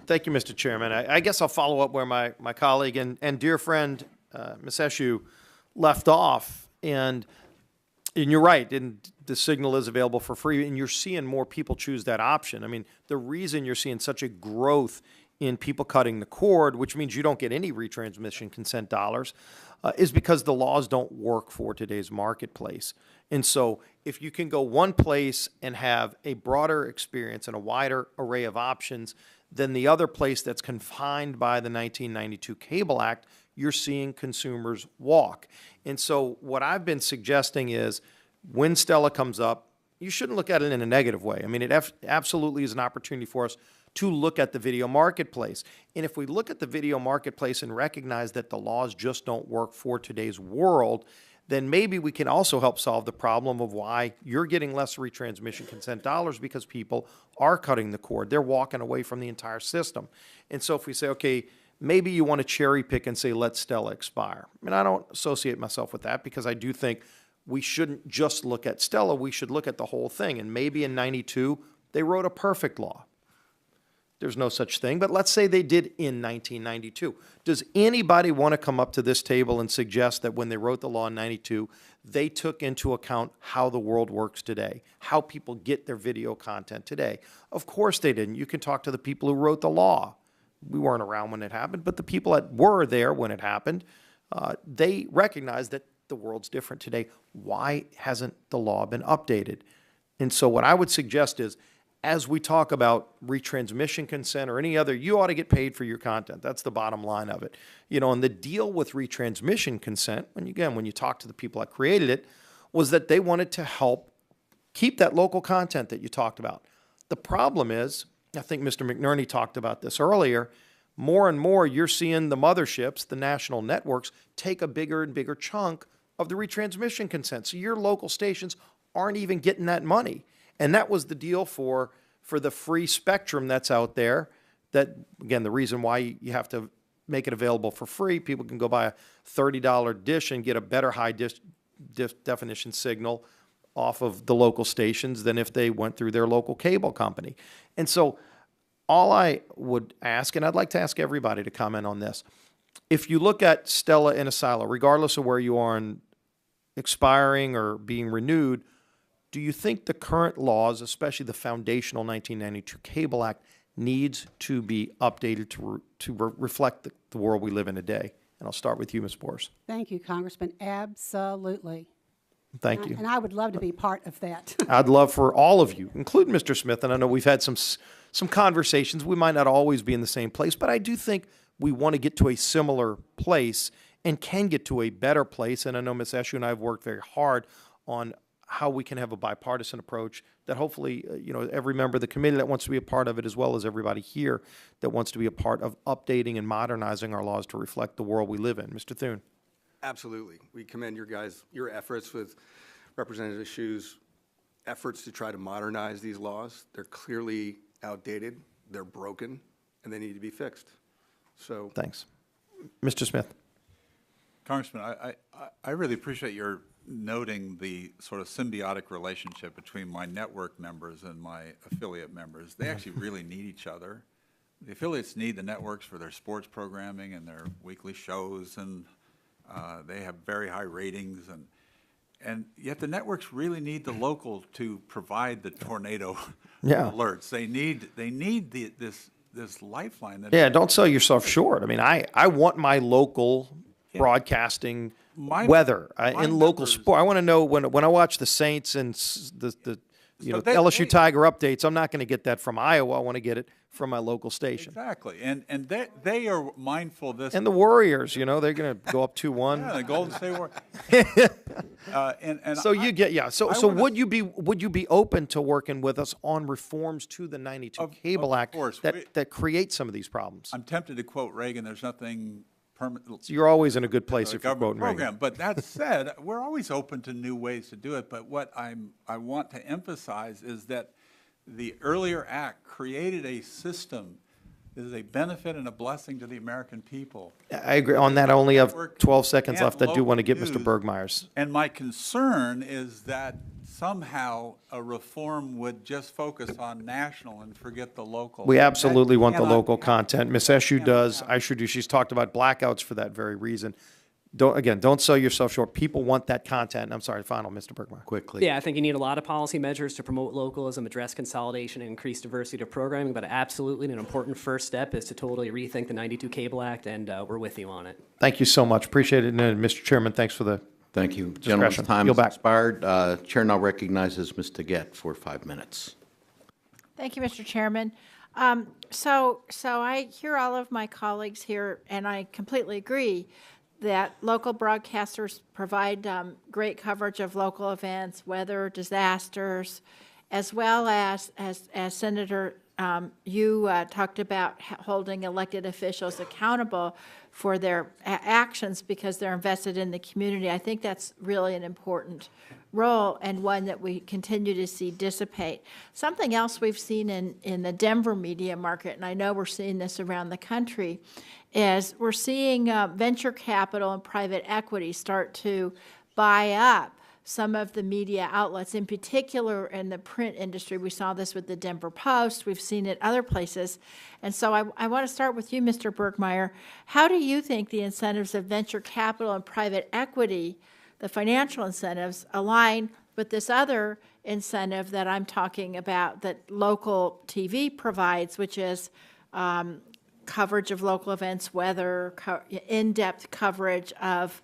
Thank you, Mr. Chairman. I guess I'll follow up where my colleague and dear friend, Ms. Eshoo, left off. And you're right, and the signal is available for free, and you're seeing more people choose that option. I mean, the reason you're seeing such a growth in people cutting the cord, which means you don't get any retransmission consent dollars, is because the laws don't work for today's marketplace. And so if you can go one place and have a broader experience and a wider array of options than the other place that's confined by the 1992 Cable Act, you're seeing consumers walk. And so what I've been suggesting is when STELA comes up, you shouldn't look at it in a negative way. I mean, it absolutely is an opportunity for us to look at the video marketplace. And if we look at the video marketplace and recognize that the laws just don't work for today's world, then maybe we can also help solve the problem of why you're getting less retransmission consent dollars, because people are cutting the cord. They're walking away from the entire system. And so if we say, okay, maybe you want to cherry pick and say, let STELA expire. I mean, I don't associate myself with that, because I do think we shouldn't just look at STELA. We should look at the whole thing. And maybe in 92, they wrote a perfect law. There's no such thing, but let's say they did in 1992. Does anybody want to come up to this table and suggest that when they wrote the law in 92, they took into account how the world works today, how people get their video content today? Of course they didn't. You can talk to the people who wrote the law. We weren't around when it happened, but the people that were there when it happened, they recognized that the world's different today. Why hasn't the law been updated? And so what I would suggest is, as we talk about retransmission consent or any other, you ought to get paid for your content. That's the bottom line of it. And the deal with retransmission consent, when you talk to the people that created it, was that they wanted to help keep that local content that you talked about. The problem is, I think Mr. McNerney talked about this earlier, more and more you're seeing the motherships, the national networks, take a bigger and bigger chunk of the retransmission consent. So your local stations aren't even getting that money. And that was the deal for the free spectrum that's out there. That, again, the reason why you have to make it available for free, people can go buy a $30 dish and get a better high definition signal off of the local stations than if they went through their local cable company. And so all I would ask, and I'd like to ask everybody to comment on this, if you look at STELA in a silo, regardless of where you are in expiring or being renewed, do you think the current laws, especially the foundational 1992 Cable Act, needs to be updated to reflect the world we live in today? And I'll start with you, Ms. Boers. Thank you, Congressman. Absolutely. Thank you. And I would love to be part of that. I'd love for all of you, including Mr. Smith, and I know we've had some some conversations. We might not always be in the same place, but I do think we want to get to a similar place and can get to a better place. And I know Ms. Eshu and I have worked very hard on how we can have a bipartisan approach that hopefully, every member of the committee that wants to be a part of it, as well as everybody here that wants to be a part of updating and modernizing our laws to reflect the world we live in. Mr. Thune. Absolutely. We commend your efforts with Representative Shu's efforts to try to modernize these laws. They're clearly outdated, they're broken, and they need to be fixed. So thanks. Mr. Smith. Congressman, I really appreciate your noting the sort of symbiotic relationship between my network members and my affiliate members. They actually really need each other. The affiliates need the networks for their sports programming and their weekly shows, and they have very high ratings, and yet the networks really need the local to provide the tornado alerts. They need this lifeline. Don't sell yourself short. I mean, I want my local broadcasting weather in local sport. I want to know when I watch the Saints and the LSU Tiger updates. I'm not going to get that from Iowa. I want to get it from my local station. Exactly, and they are mindful of this. And the Warriors, they're going to go up 2-1. Yeah, the Golden State Warriors. So would you be open to working with us on reforms to the 92 Cable Act that create some of these problems? I'm tempted to quote Reagan. There's nothing permanent. So you're always in a good place if you're quoting program. Reagan. But that said, we're always open to new ways to do it. But what I want to emphasize is that the earlier act created a system that is a benefit and a blessing to the American people. I agree on that. I only have 12 seconds left. I do want to get Mr. Bergmeyer's. And my concern is that somehow a reform would just focus on national and forget the local. We absolutely want the local content. Ms. Eshu does. I sure do. She's talked about blackouts for that very reason. Don't sell yourself short. People want that content. I'm sorry, final, Mr. Bergmeyer. Quickly. Yeah, I think you need a lot of policy measures to promote localism, address consolidation, and increase diversity of programming, but absolutely an important first step is to totally rethink the 92 Cable Act, and we're with you on it. Thank you so much. Appreciate it. And Mr. Chairman, thanks for the Thank you. discretion. Gentleman's time Yield has back. expired. Chair now recognizes Ms. Taguette for 5 minutes. Thank you, Mr. Chairman. So I hear all of my colleagues here, and I completely agree that local broadcasters provide great coverage of local events, weather, disasters, as well as Senator, you talked about holding elected officials accountable for their actions because they're invested in the community. I think that's really an important role and one that we continue to see dissipate. Something else we've seen in the Denver media market, and I know we're seeing this around the country, is we're seeing venture capital and private equity start to buy up some of the media outlets, in particular in the print industry. We saw this with the Denver Post. We've seen it other places. And so I want to start with you, Mr. Bergmeyer. How do you think the incentives of venture capital and private equity, the financial incentives, align with this other incentive that I'm talking about that local TV provides, which is coverage of local events, weather, in-depth coverage of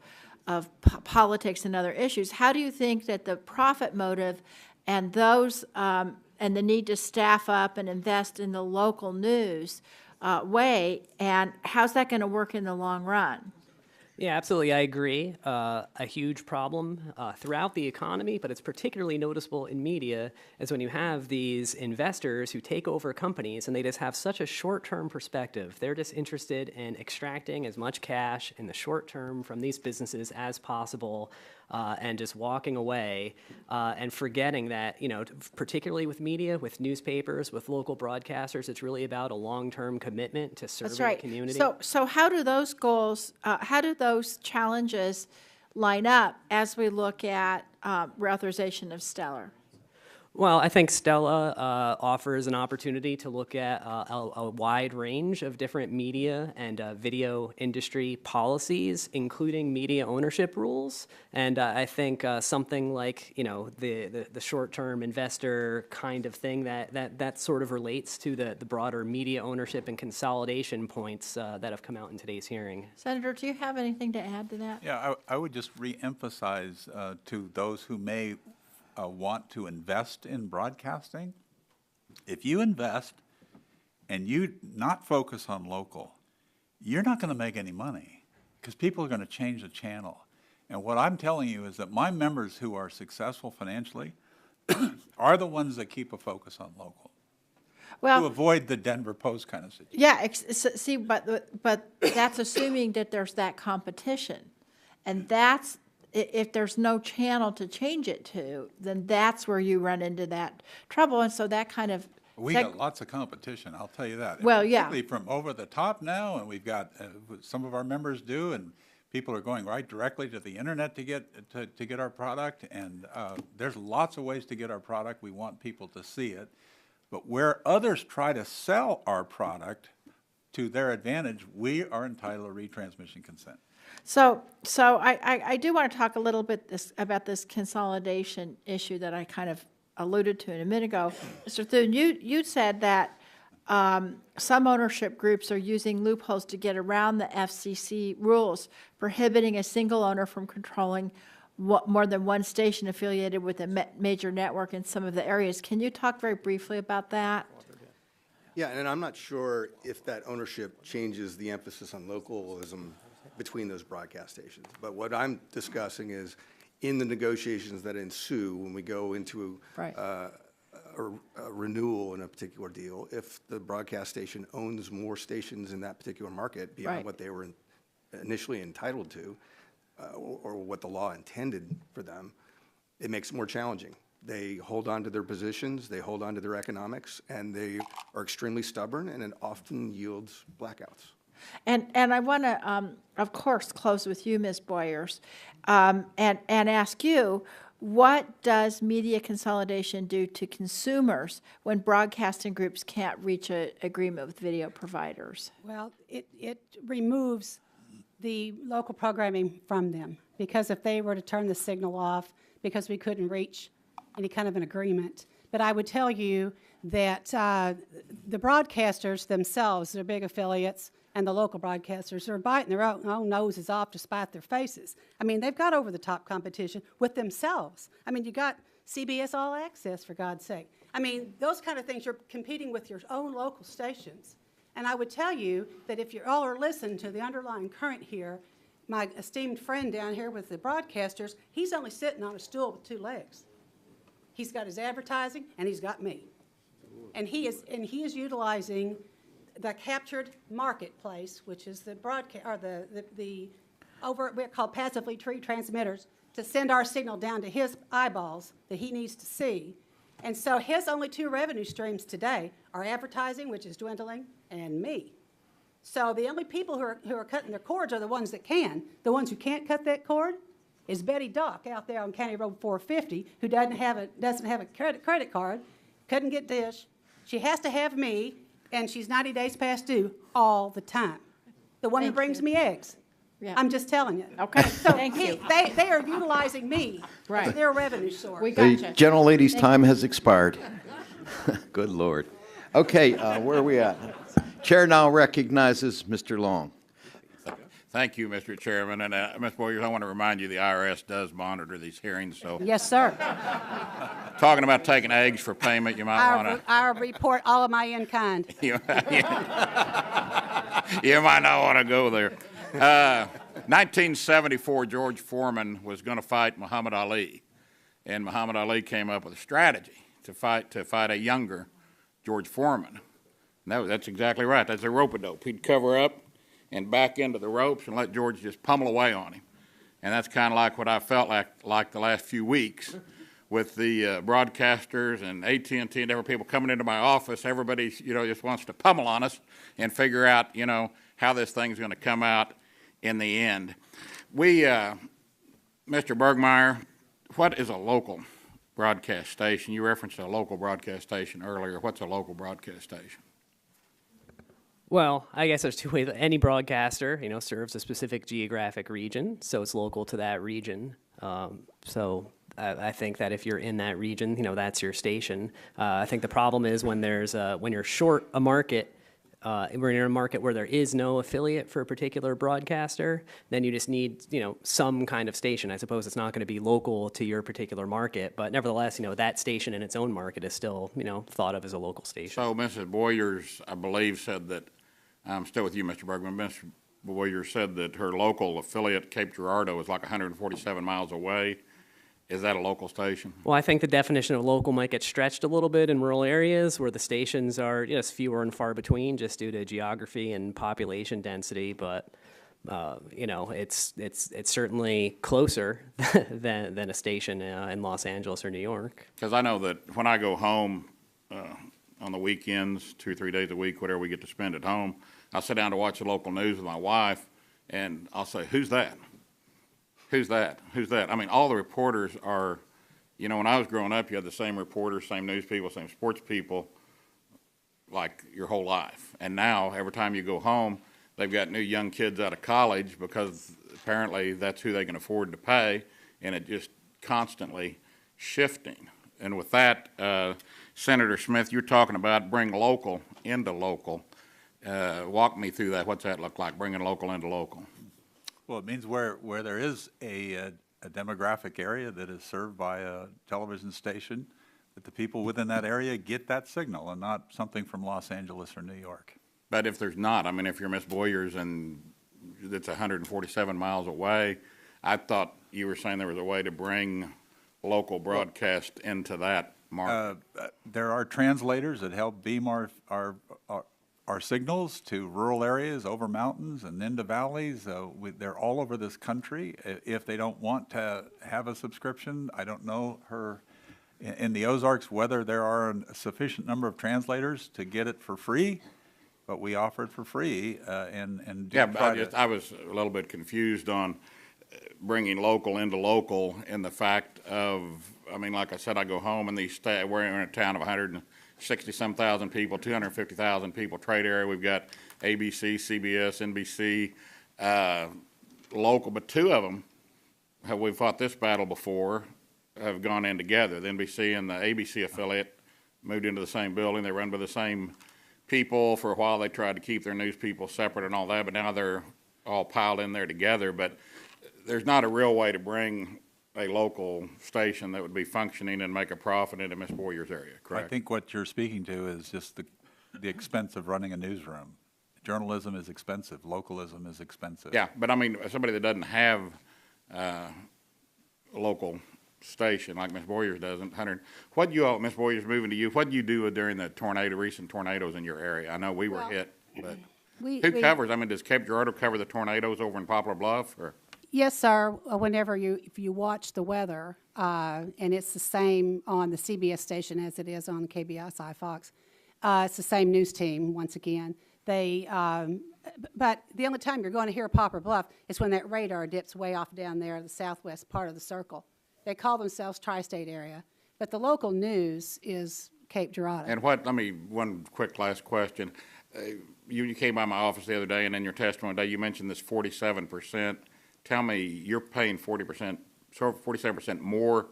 politics and other issues? How do you think that the profit motive and those and the need to staff up and invest in the local news way, and how's that going to work in the long run? Yeah, absolutely. I agree. A huge problem throughout the economy, but it's particularly noticeable in media, is when you have these investors who take over companies and they just have such a short-term perspective. They're just interested in extracting as much cash in the short term from these businesses as possible and just walking away and forgetting that, particularly with media, with newspapers, with local broadcasters, it's really about a long-term commitment to serving the community. So how do those goals, how do those challenges line up as we look at reauthorization of STELAR? Well, I think STELA offers an opportunity to look at a wide range of different media and video industry policies, including media ownership rules. And I think something like, the short-term investor kind of thing that sort of relates to the broader media ownership and consolidation points that have come out in today's hearing. Senator, do you have anything to add to that? Yeah, I would just re-emphasize to those who may want to invest in broadcasting. If you invest and you not focus on local, you're not going to make any money because people are going to change the channel. And what I'm telling you is that my members who are successful financially are the ones that keep a focus on local. Well, to avoid the Denver Post kind of situation. Yeah, see, but that's assuming that there's that competition. And that's, if there's no channel to change it to, then that's where you run into that trouble. And so that kind of. We got lots of competition, I'll tell you that. Well, yeah. Particularly from over the top now, and we've got, some of our members do, and people are going right directly to the internet to get our product. And there's lots of ways to get our product. We want people to see it. But where others try to sell our product to their advantage, we are entitled to retransmission consent. So I do want to talk a little bit about this consolidation issue that I kind of alluded to a minute ago. Mr. Thune, you said that some ownership groups are using loopholes to get around the FCC rules, prohibiting a single owner from controlling more than one station affiliated with a major network in some of the areas. Can you talk very briefly about that? Yeah, and I'm not sure if that ownership changes the emphasis on localism between those broadcast stations. But what I'm discussing is in the negotiations that ensue when we go into a renewal in a particular deal, if the broadcast station owns more stations in that particular market beyond what they were initially entitled to, or what the law intended for them, it makes it more challenging. They hold on to their positions, they hold on to their economics, and they are extremely stubborn, and it often yields blackouts. And I want to, of course, close with you, Ms. Boyers, and ask you, what does media consolidation do to consumers when broadcasting groups can't reach an agreement with video providers? Well, it removes the local programming from them, because if they were to turn the signal off because we couldn't reach any kind of an agreement. But I would tell you that the broadcasters themselves, their big affiliates, and the local broadcasters are biting their own noses off to spite their faces. I mean, they've got over-the-top competition with themselves. I mean, you got CBS All Access, for God's sake. I mean, those kind of things, you're competing with your own local stations. And I would tell you that if you all are listening to the underlying current here, my esteemed friend down here with the broadcasters, he's only sitting on a stool with two legs. He's got his advertising, and he's got me. And he is utilizing the captured marketplace, which is the broadcast, or the we're called passively tree transmitters, to send our signal down to his eyeballs that he needs to see. And so his only two revenue streams today are advertising, which is dwindling, and me. So the only people who are cutting their cords are the ones that can. The ones who can't cut that cord is Betty Dock out there on County Road 450, who doesn't have a credit card, couldn't get Dish. She has to have me, and she's 90 days past due all the time. The one who brings me eggs. Yeah. I'm just telling you. Okay. So Thank you. They are utilizing me as their revenue source. We The gotcha. gentlelady's time has expired. Good Lord. Okay, where are we at? Chair now recognizes Mr. Long. Thank you, Mr. Chairman. And Ms. Boyers, I want to remind you the IRS does monitor these hearings. So, Yes, sir. talking about taking eggs for payment, you might want to. I report all of my in-kind. You might not want to go there. 1974, George Foreman was going to fight Muhammad Ali, and Muhammad Ali came up with a strategy to fight a younger George Foreman. No, that's exactly right. That's a rope-a-dope. He'd cover up and back into the ropes and let George just pummel away on him. And that's kind of like what I felt like the last few weeks with the broadcasters and AT&T and different people coming into my office. Everybody, just wants to pummel on us and figure out, how this thing's going to come out in the end. Mr. Bergmeyer, what is a local broadcast station? You referenced a local broadcast station earlier. What's a local broadcast station? Well, I guess there's two ways. Any broadcaster, serves a specific geographic region, so it's local to that region. So I think that if you're in that region, that's your station. I think the problem is when you're short a market, we're in a market where there is no affiliate for a particular broadcaster, then you just need, some kind of station. I suppose it's not going to be local to your particular market, but nevertheless, that station in its own market is still, thought of as a local station. So Mrs. Boyers, I believe, said that, I'm still with you, Mr. Bergman, Mr. Boyers said that her local affiliate, Cape Girardeau, is like 147 miles away. Is that a local station? Well, I think the definition of local might get stretched a little bit in rural areas where the stations are just fewer and far between just due to geography and population density. But it's certainly closer than a station in Los Angeles or New York. Because I know that when I go home on the weekends, 2 or 3 days a week, whatever we get to spend at home, I'll sit down to watch the local news with my wife, and I'll say, "Who's that? Who's that? Who's that?" I mean, all the reporters are, when I was growing up, you had the same reporters, same news people, same sports people, like your whole life. And now, every time you go home, they've got new young kids out of college because apparently that's who they can afford to pay, and it just constantly shifting. And with that, Senator Smith, you're talking about bring local into local. Walk me through that. What's that look like, bringing local into local? Well, it means where there is a demographic area that is served by a television station, that the people within that area get that signal and not something from Los Angeles or New York. But if there's not, I mean, if you're Miss Boyers and it's 147 miles away, I thought you were saying there was a way to bring local broadcast into that market. There are translators that help beam our signals to rural areas, over mountains and into valleys. They're all over this country. If they don't want to have a subscription, I don't know in the Ozarks whether there are a sufficient number of translators to get it for free, but we offer it for free and yeah, but I was a little bit confused on bringing local into local in the fact of, I mean, like I said, I go home and we're in a town of 160-some thousand people, 250,000 people trade area. We've got ABC, CBS, NBC, local, but 2 of them we've fought this battle before, have gone in together. The NBC and the ABC affiliate moved into the same building. They run by the same people. For a while, they tried to keep their news people separate and all that, but now they're all piled in there together. But there's not a real way to bring a local station that would be functioning and make a profit into Miss Boyer's area, correct? I think what you're speaking to is just the expense of running a newsroom. Journalism is expensive. Localism is expensive. Yeah, but I mean, somebody that doesn't have a local station like Miss Boyer's doesn't. What you all, Miss Boyer's moving to you, what do you do during the recent tornadoes in your area? I know we were hit, but who covers? I mean, does Cape Girardeau cover the tornadoes over in Poplar Bluff, or? Yes, sir. If you watch the weather, and it's the same on the CBS station as it is on KBSI Fox, it's the same news team once again. But the only time you're going to hear Poplar Bluff is when that radar dips way off down there, the southwest part of the circle. They call themselves tri-state area, but the local news is Cape Girardeau. And one quick last question. You came by my office the other day, and in your testimony today, you mentioned this 47%. Tell me, you're paying 47% more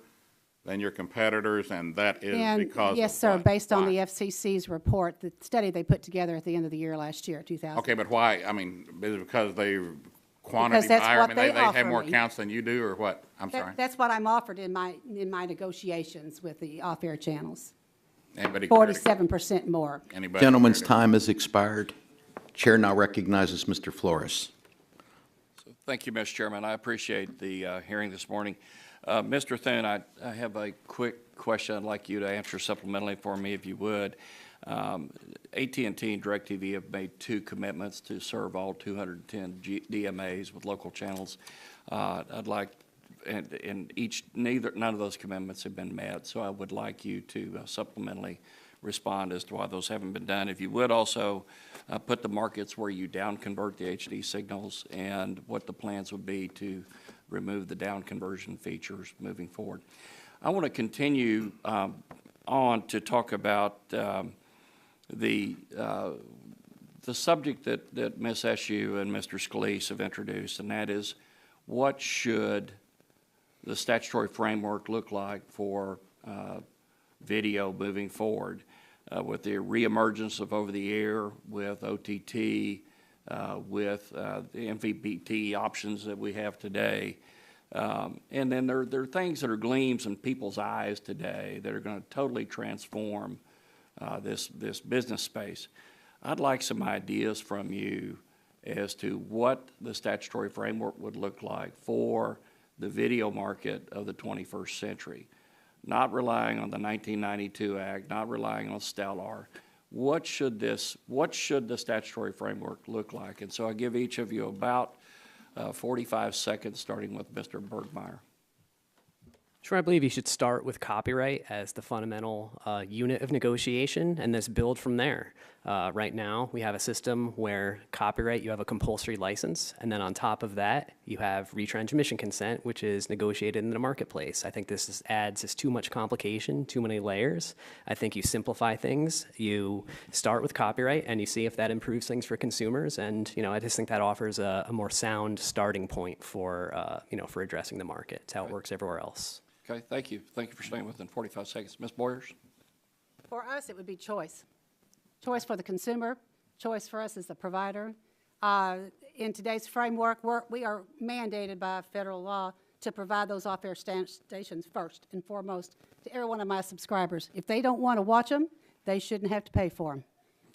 than your competitors, and that is because yes, of sir, what? based on Why? the FCC's report, the study they put together at the end of the year last year, 2000. Okay, but why? I mean, is it because they quantity that's buyer? what I mean, they offer have more me. counts than you do, or what? I'm sorry. That's what I'm offered in my negotiations with the off-air channels. Anybody 47% more. Gentleman's time has expired. Chair now recognizes Mr. Flores. Thank you, Mr. Chairman. I appreciate the hearing this morning. Mr. Thune, I have a quick question I'd like you to answer supplementally for me, if you would. AT&T and DirecTV have made 2 commitments to serve all 210 DMAs with local channels. I'd like, and none of those commitments have been met, so I would like you to supplementally respond as to why those haven't been done. If you would also put the markets where you down convert the HD signals and what the plans would be to remove the down conversion features moving forward. I want to continue on to talk about the subject that Ms. Eshue and Mr. Scalise have introduced, and that is what should the statutory framework look like for video moving forward. with the reemergence of over-the-air, with OTT, with the MVPT options that we have today. And then there are things that are gleams in people's eyes today that are going to totally transform this business space. I'd like some ideas from you as to what the statutory framework would look like for the video market of the 21st century. Not relying on the 1992 Act, not relying on STELAR. What should the statutory framework look like? And so I give each of you about 45 seconds, starting with Mr. Bergmeyer. Sure, I believe you should start with copyright as the fundamental unit of negotiation and this build from there. Right now, we have a system where copyright, you have a compulsory license, and then on top of that, you have retransmission consent, which is negotiated in the marketplace. I think this adds too much complication, too many layers. I think you simplify things, you start with copyright, and you see if that improves things for consumers, and I just think that offers a more sound starting point for, for addressing the market. It's how it works everywhere else. Okay, thank you. Thank you for staying within 45 seconds. Ms. Boyers? For us, it would be choice. Choice for the consumer, choice for us as the provider. In today's framework, we are mandated by federal law to provide those off-air stations first and foremost to every one of my subscribers. If they don't want to watch them, they shouldn't have to pay for them.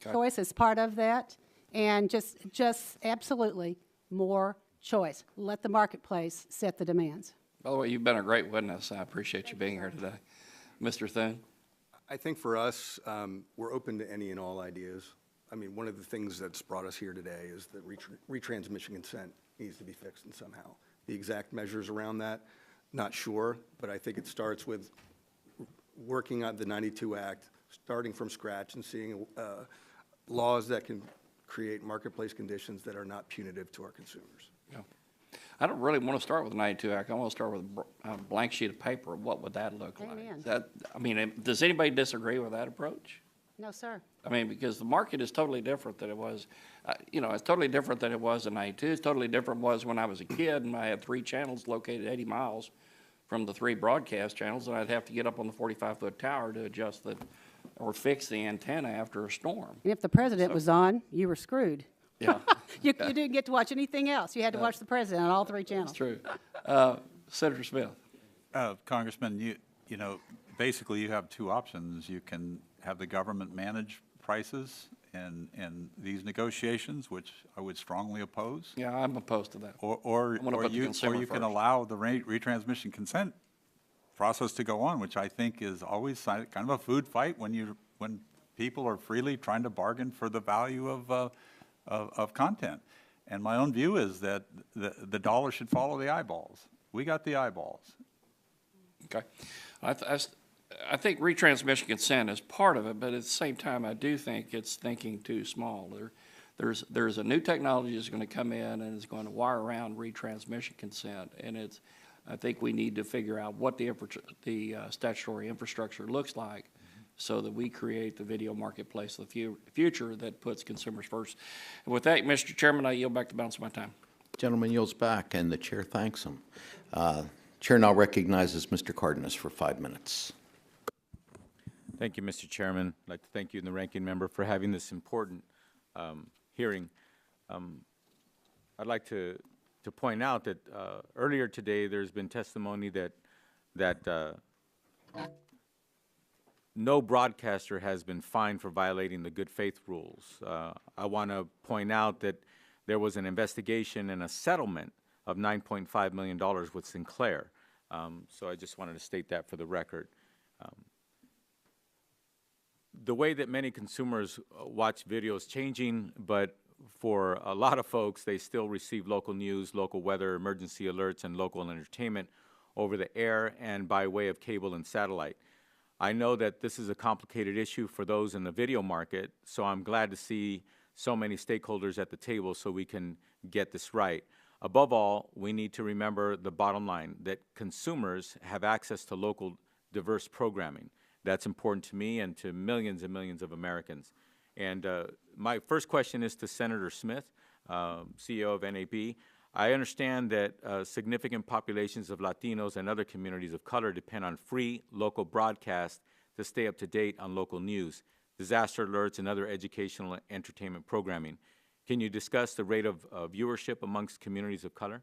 Okay. Choice is part of that, and just absolutely more choice. Let the marketplace set the demands. By the way, you've been a great witness. I appreciate you being here today. Mr. Thune? I think for us, we're open to any and all ideas. I mean, one of the things that's brought us here today is that retransmission consent needs to be fixed in somehow. The exact measures around that, not sure, but I think it starts with working on the 92 Act, starting from scratch and seeing laws that can create marketplace conditions that are not punitive to our consumers. Yeah. I don't really want to start with the 92 Act. I want to start with a blank sheet of paper. What would that look like? Does anybody disagree with that approach? No, sir. I mean, because the market is totally different than it was, it's totally different than it was in 92. It's totally different was when I was a kid and I had 3 channels located 80 miles from the 3 broadcast channels, and I'd have to get up on the 45-foot tower to adjust or fix the antenna after a storm. And if the president was on, you were screwed. Yeah. You didn't get to watch anything else. You had to watch the president on all 3 channels. That's true. Senator Smith. Congressman, basically you have 2 options. You can have the government manage prices in these negotiations, which I would strongly oppose. Yeah, I'm opposed to that. Or you can allow the retransmission consent process to go on, which I think is always kind of a food fight when people are freely trying to bargain for the value of content. And my own view is that the dollar should follow the eyeballs. We got the eyeballs. Okay. I think retransmission consent is part of it, but at the same time, I do think it's thinking too small. There's a new technology that's going to come in and is going to wire around retransmission consent, and I think we need to figure out what the statutory infrastructure looks like so that we create the video marketplace of the future that puts consumers first. And with that, Mr. Chairman, I yield back the balance of my time. Gentleman yields back, and the chair thanks him. Chair now recognizes Mr. Cardenas for 5 minutes. Thank you, Mr. Chairman. I'd like to thank you and the ranking member for having this important hearing. I'd like to point out that earlier today there's been testimony that no broadcaster has been fined for violating the good faith rules. I want to point out that there was an investigation and a settlement of $9.5 million with Sinclair. So I just wanted to state that for the record. The way that many consumers watch video is changing, but for a lot of folks, they still receive local news, local weather, emergency alerts, and local entertainment over the air and by way of cable and satellite. I know that this is a complicated issue for those in the video market, so I'm glad to see so many stakeholders at the table so we can get this right. Above all, we need to remember the bottom line, that consumers have access to local, diverse programming. That's important to me and to millions and millions of Americans. And my first question is to Senator Smith, CEO of NAB. I understand that significant populations of Latinos and other communities of color depend on free local broadcast to stay up to date on local news. disaster alerts, and other educational and entertainment programming. Can you discuss the rate of viewership amongst communities of color?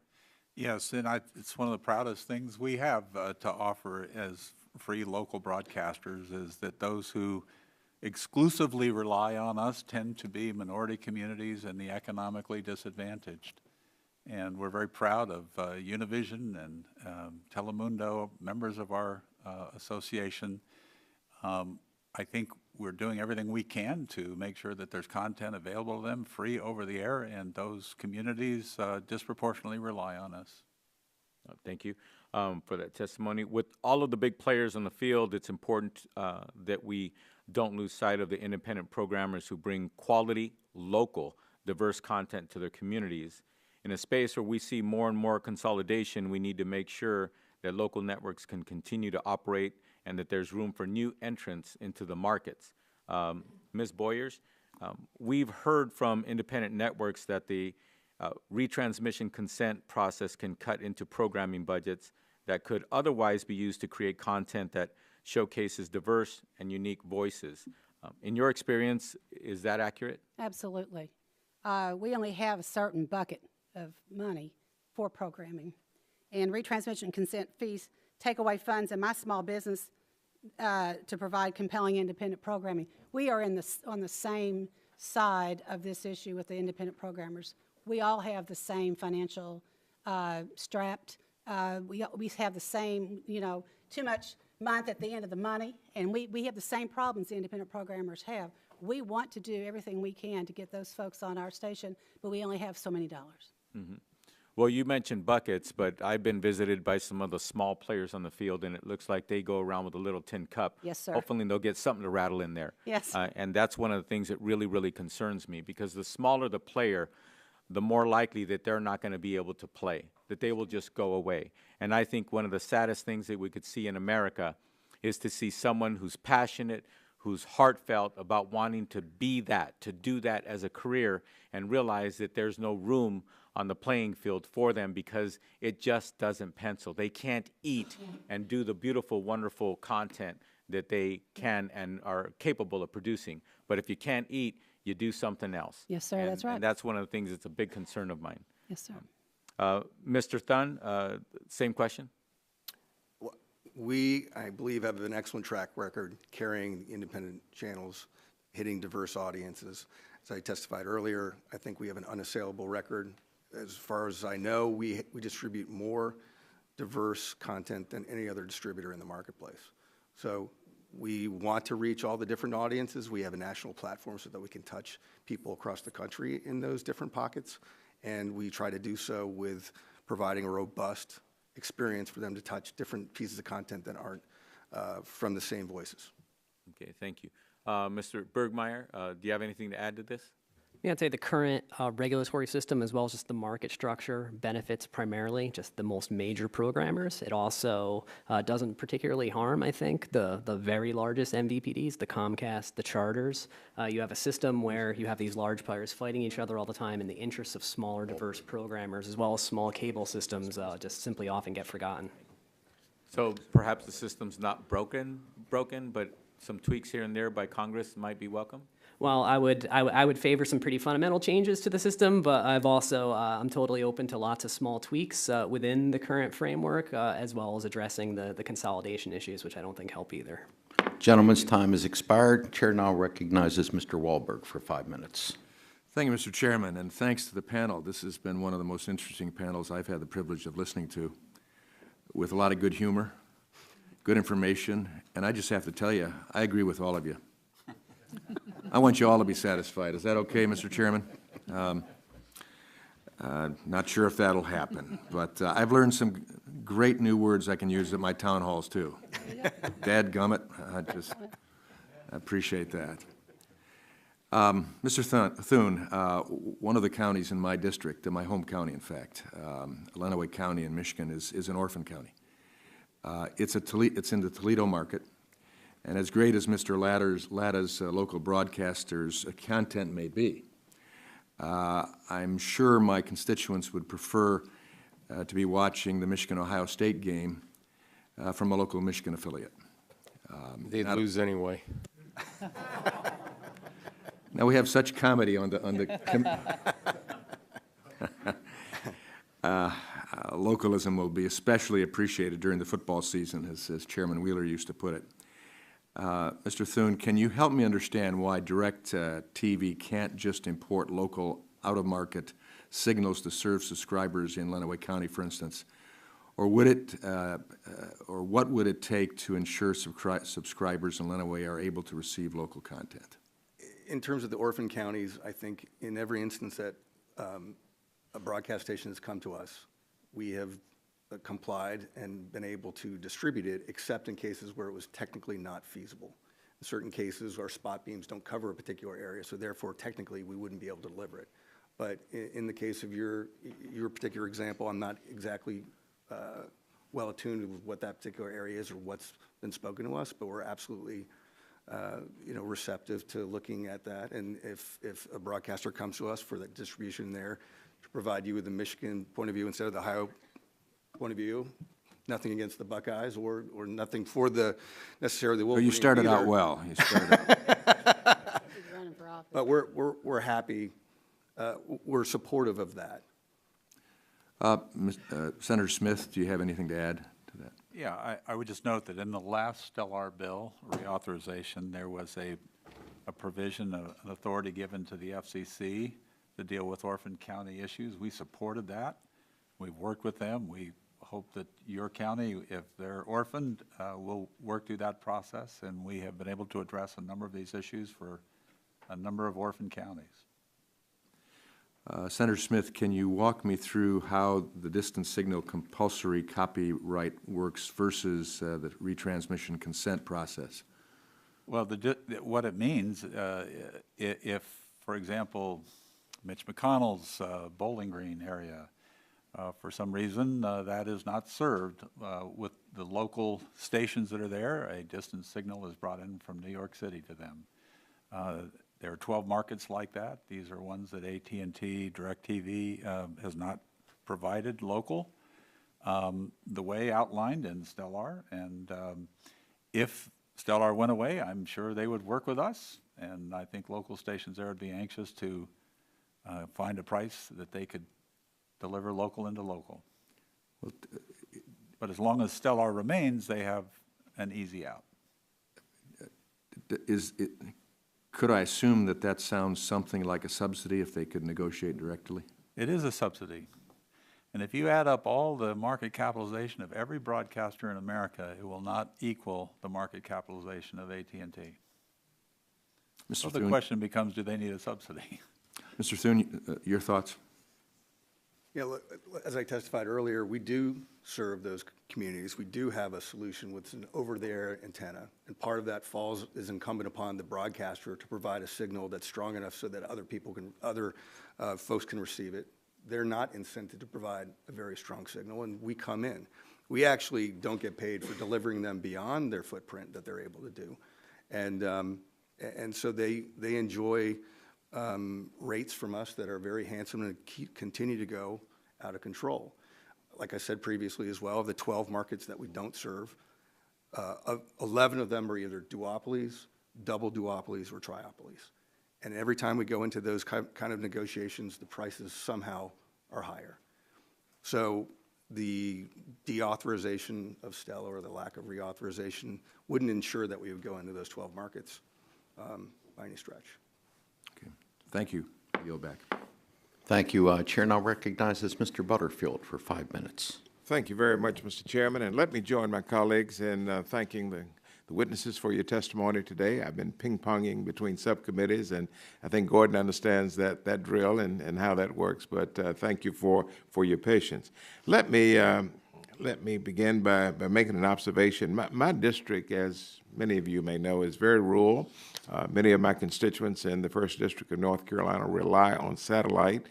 Yes, and it's one of the proudest things we have to offer as free local broadcasters is that those who exclusively rely on us tend to be minority communities and the economically disadvantaged. And we're very proud of Univision and Telemundo, members of our association. I think we're doing everything we can to make sure that there's content available to them free over the air, and those communities disproportionately rely on us. Thank you for that testimony. With all of the big players on the field, it's important that we don't lose sight of the independent programmers who bring quality, local, diverse content to their communities. In a space where we see more and more consolidation, we need to make sure that local networks can continue to operate and that there's room for new entrants into the markets. Ms. Boyers, we've heard from independent networks that the retransmission consent process can cut into programming budgets that could otherwise be used to create content that showcases diverse and unique voices. In your experience, is that accurate? Absolutely. We only have a certain bucket of money for programming, and retransmission consent fees take away funds in my small business to provide compelling independent programming. We are on the same side of this issue with the independent programmers. We all have the same financial strapped. We have the same, too much month at the end of the money, and we have the same problems the independent programmers have. We want to do everything we can to get those folks on our station, but we only have so many dollars. Mm-hmm. Well, you mentioned buckets, but I've been visited by some of the small players on the field, and it looks like they go around with a little tin cup. Yes, sir. Hopefully they'll get something to rattle in there. Yes. And that's one of the things that really, really concerns me, because the smaller the player, the more likely that they're not going to be able to play, that they will just go away. And I think one of the saddest things that we could see in America is to see someone who's passionate, who's heartfelt about wanting to be that, to do that as a career, and realize that there's no room on the playing field for them because it just doesn't pencil. They can't eat and do the beautiful, wonderful content that they can and are capable of producing. But if you can't eat, you do something else. Yes, sir, that's right. And that's one of the things that's a big concern of mine. Yes, sir. Mr. Thun, same question? We, I believe, have an excellent track record carrying independent channels, hitting diverse audiences. As I testified earlier, I think we have an unassailable record. As far as I know, we distribute more diverse content than any other distributor in the marketplace. So we want to reach all the different audiences. We have a national platform so that we can touch people across the country in those different pockets, and we try to do so with providing a robust experience for them to touch different pieces of content that aren't from the same voices. Okay, thank you. Mr. Bergmeyer, do you have anything to add to this? Yeah, I'd say the current regulatory system, as well as just the market structure, benefits primarily just the most major programmers. It also doesn't particularly harm, I think, the very largest MVPDs, the Comcast, the Charters. You have a system where you have these large players fighting each other all the time in the interests of smaller, diverse programmers, as well as small cable systems just simply often get forgotten. So perhaps the system's not broken, but some tweaks here and there by Congress might be welcome? Well, I would favor some pretty fundamental changes to the system, but I've also I'm totally open to lots of small tweaks within the current framework, as well as addressing the consolidation issues, which I don't think help either. Gentleman's time has expired. Chair now recognizes Mr. Wahlberg for 5 minutes. Thank you, Mr. Chairman, and thanks to the panel. This has been one of the most interesting panels I've had the privilege of listening to, with a lot of good humor, good information, and I just have to tell you, I agree with all of you. I want you all to be satisfied. Is that okay, Mr. Chairman? Not sure if that'll happen, but I've learned some great new words I can use at my town halls, too. Dadgummit, I appreciate that. Mr. Thune, one of the counties in my district, in my home county, in fact, Lenawee County in Michigan, is an orphan county. It's in the Toledo market. And as great as Mr. Latta's local broadcasters' content may be, I'm sure my constituents would prefer to be watching the Michigan-Ohio State game from a local Michigan affiliate. They'd lose anyway. Now we have such comedy on the localism will be especially appreciated during the football season, as Chairman Wheeler used to put it. Mr. Thune, can you help me understand why TV can't just import local out-of-market signals to serve subscribers in Lenawee County, for instance? Or would it, or what would it take to ensure subscribers in Lenawee are able to receive local content? In terms of the orphan counties, I think in every instance that a broadcast station has come to us, we have complied and been able to distribute it, except in cases where it was technically not feasible. In certain cases, our spot beams don't cover a particular area, so therefore, technically, we wouldn't be able to deliver it. But in the case of your particular example, I'm not exactly well attuned with what that particular area is or what's been spoken to us, but we're absolutely receptive to looking at that. And if a broadcaster comes to us for that distribution there, to provide you with the Michigan point of view instead of the Ohio point of view, nothing against the Buckeyes or nothing for the necessarily the Wolverines. You started out well. You started out. But we're happy. We're supportive of that. Senator Smith, do you have anything to add to that? Yeah, I would just note that in the last STELAR bill reauthorization, there was a provision, an authority given to the FCC to deal with orphan county issues. We supported that. We've worked with them. We hope that your county, if they're orphaned, will work through that process, and we have been able to address a number of these issues for a number of orphan counties. Senator Smith, can you walk me through how the distance signal compulsory copyright works versus the retransmission consent process? Well, what it means, if, for example, Mitch McConnell's Bowling Green area, for some reason, that is not served with the local stations that are there, a distance signal is brought in from New York City to them. There are 12 markets like that. These are ones that AT&T, DirecTV has not provided local, the way outlined in STELAR. And if STELAR went away, I'm sure they would work with us. And I think local stations there would be anxious to find a price that they could deliver local into local. But as long as STELAR remains, they have an easy out. Could I assume that that sounds something like a subsidy if they could negotiate directly? It is a subsidy. And if you add up all the market capitalization of every broadcaster in America, it will not equal the market capitalization of AT&T. So the question becomes, do they need a subsidy? Mr. Thune, your thoughts? Yeah, look, as I testified earlier, we do serve those communities. We do have a solution with an over-the-air antenna, and part of that is incumbent upon the broadcaster to provide a signal that's strong enough so that other folks can receive it. They're not incented to provide a very strong signal, and we come in. We actually don't get paid for delivering them beyond their footprint that they're able to do, and so they enjoy rates from us that are very handsome and continue to go out of control. Like I said previously as well, of the 12 markets that we don't serve, 11 of them are either duopolies, double duopolies, or triopolies. And every time we go into those kind of negotiations, the prices somehow are higher. So the deauthorization of STELAR or the lack of reauthorization wouldn't ensure that we would go into those 12 markets by any stretch. Okay. Thank you. I yield back. Thank you. Chair now recognizes Mr. Butterfield for 5 minutes. Thank you very much, Mr. Chairman, and let me join my colleagues in thanking the witnesses for your testimony today. I've been ping-ponging between subcommittees, and I think Gordon understands that drill and how that works, but thank you for your patience. Let me begin by making an observation. My district, as many of you may know, is very rural. Many of my constituents in the 1st District of North Carolina rely on satellite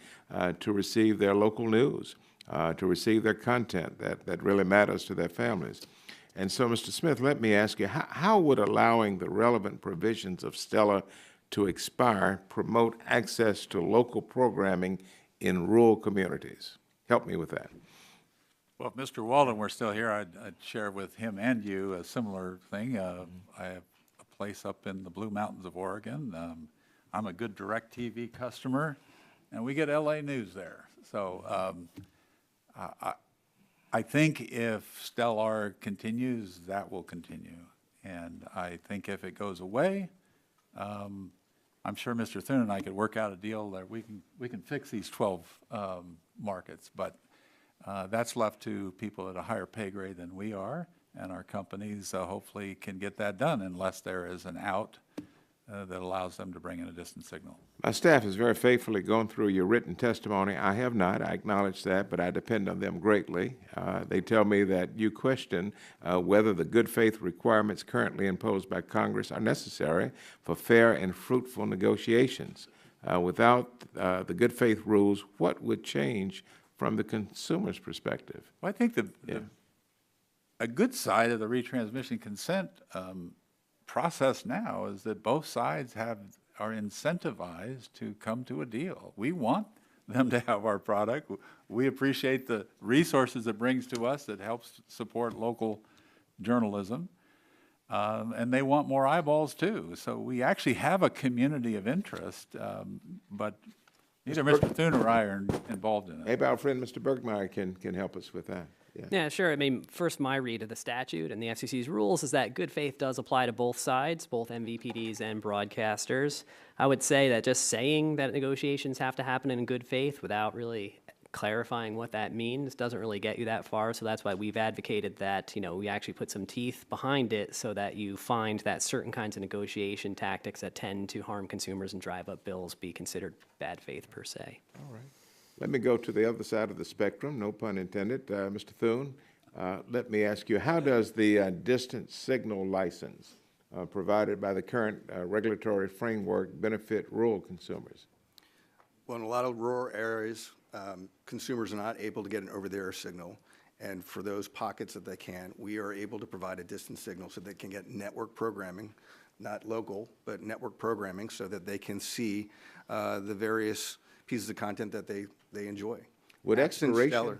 to receive their local news, to receive their content that really matters to their families. And so, Mr. Smith, let me ask you, how would allowing the relevant provisions of STELAR to expire promote access to local programming in rural communities? Help me with that. Well, if Mr. Walden were still here, I'd share with him and you a similar thing. I have a place up in the Blue Mountains of Oregon. I'm a good DirecTV customer, and we get LA News there. So I think if STELAR continues, that will continue. And I think if it goes away, I'm sure Mr. Thune and I could work out a deal that we can fix these 12 markets. But that's left to people at a higher pay grade than we are, and our companies hopefully can get that done unless there is an out that allows them to bring in a distant signal. My staff has very faithfully gone through your written testimony. I have not. I acknowledge that, but I depend on them greatly. They tell me that you question whether the good faith requirements currently imposed by Congress are necessary for fair and fruitful negotiations. Without the good faith rules, what would change from the consumer's perspective? Well, I think a good side of the retransmission consent process now is that both sides are incentivized to come to a deal. We want them to have our product. We appreciate the resources it brings to us that helps support local journalism. And they want more eyeballs too. So we actually have a community of interest, but neither Mr. Thune or I are involved in it. Maybe our friend Mr. Bergmeyer can help us with that. Yeah, sure. I mean, first, my read of the statute and the FCC's rules is that good faith does apply to both sides, both MVPDs and broadcasters. I would say that just saying that negotiations have to happen in good faith without really clarifying what that means doesn't really get you that far. So that's why we've advocated that, we actually put some teeth behind it so that you find that certain kinds of negotiation tactics that tend to harm consumers and drive up bills be considered bad faith per se. All right. Let me go to the other side of the spectrum, no pun intended. Mr. Thune, let me ask you, how does the distant signal license provided by the current regulatory framework benefit rural consumers? Well, in a lot of rural areas, consumers are not able to get an over-the-air signal. And for those pockets that they can, we are able to provide a distant signal so they can get network programming, not local, but network programming, so that they can see the various pieces of content that they enjoy. Would expiration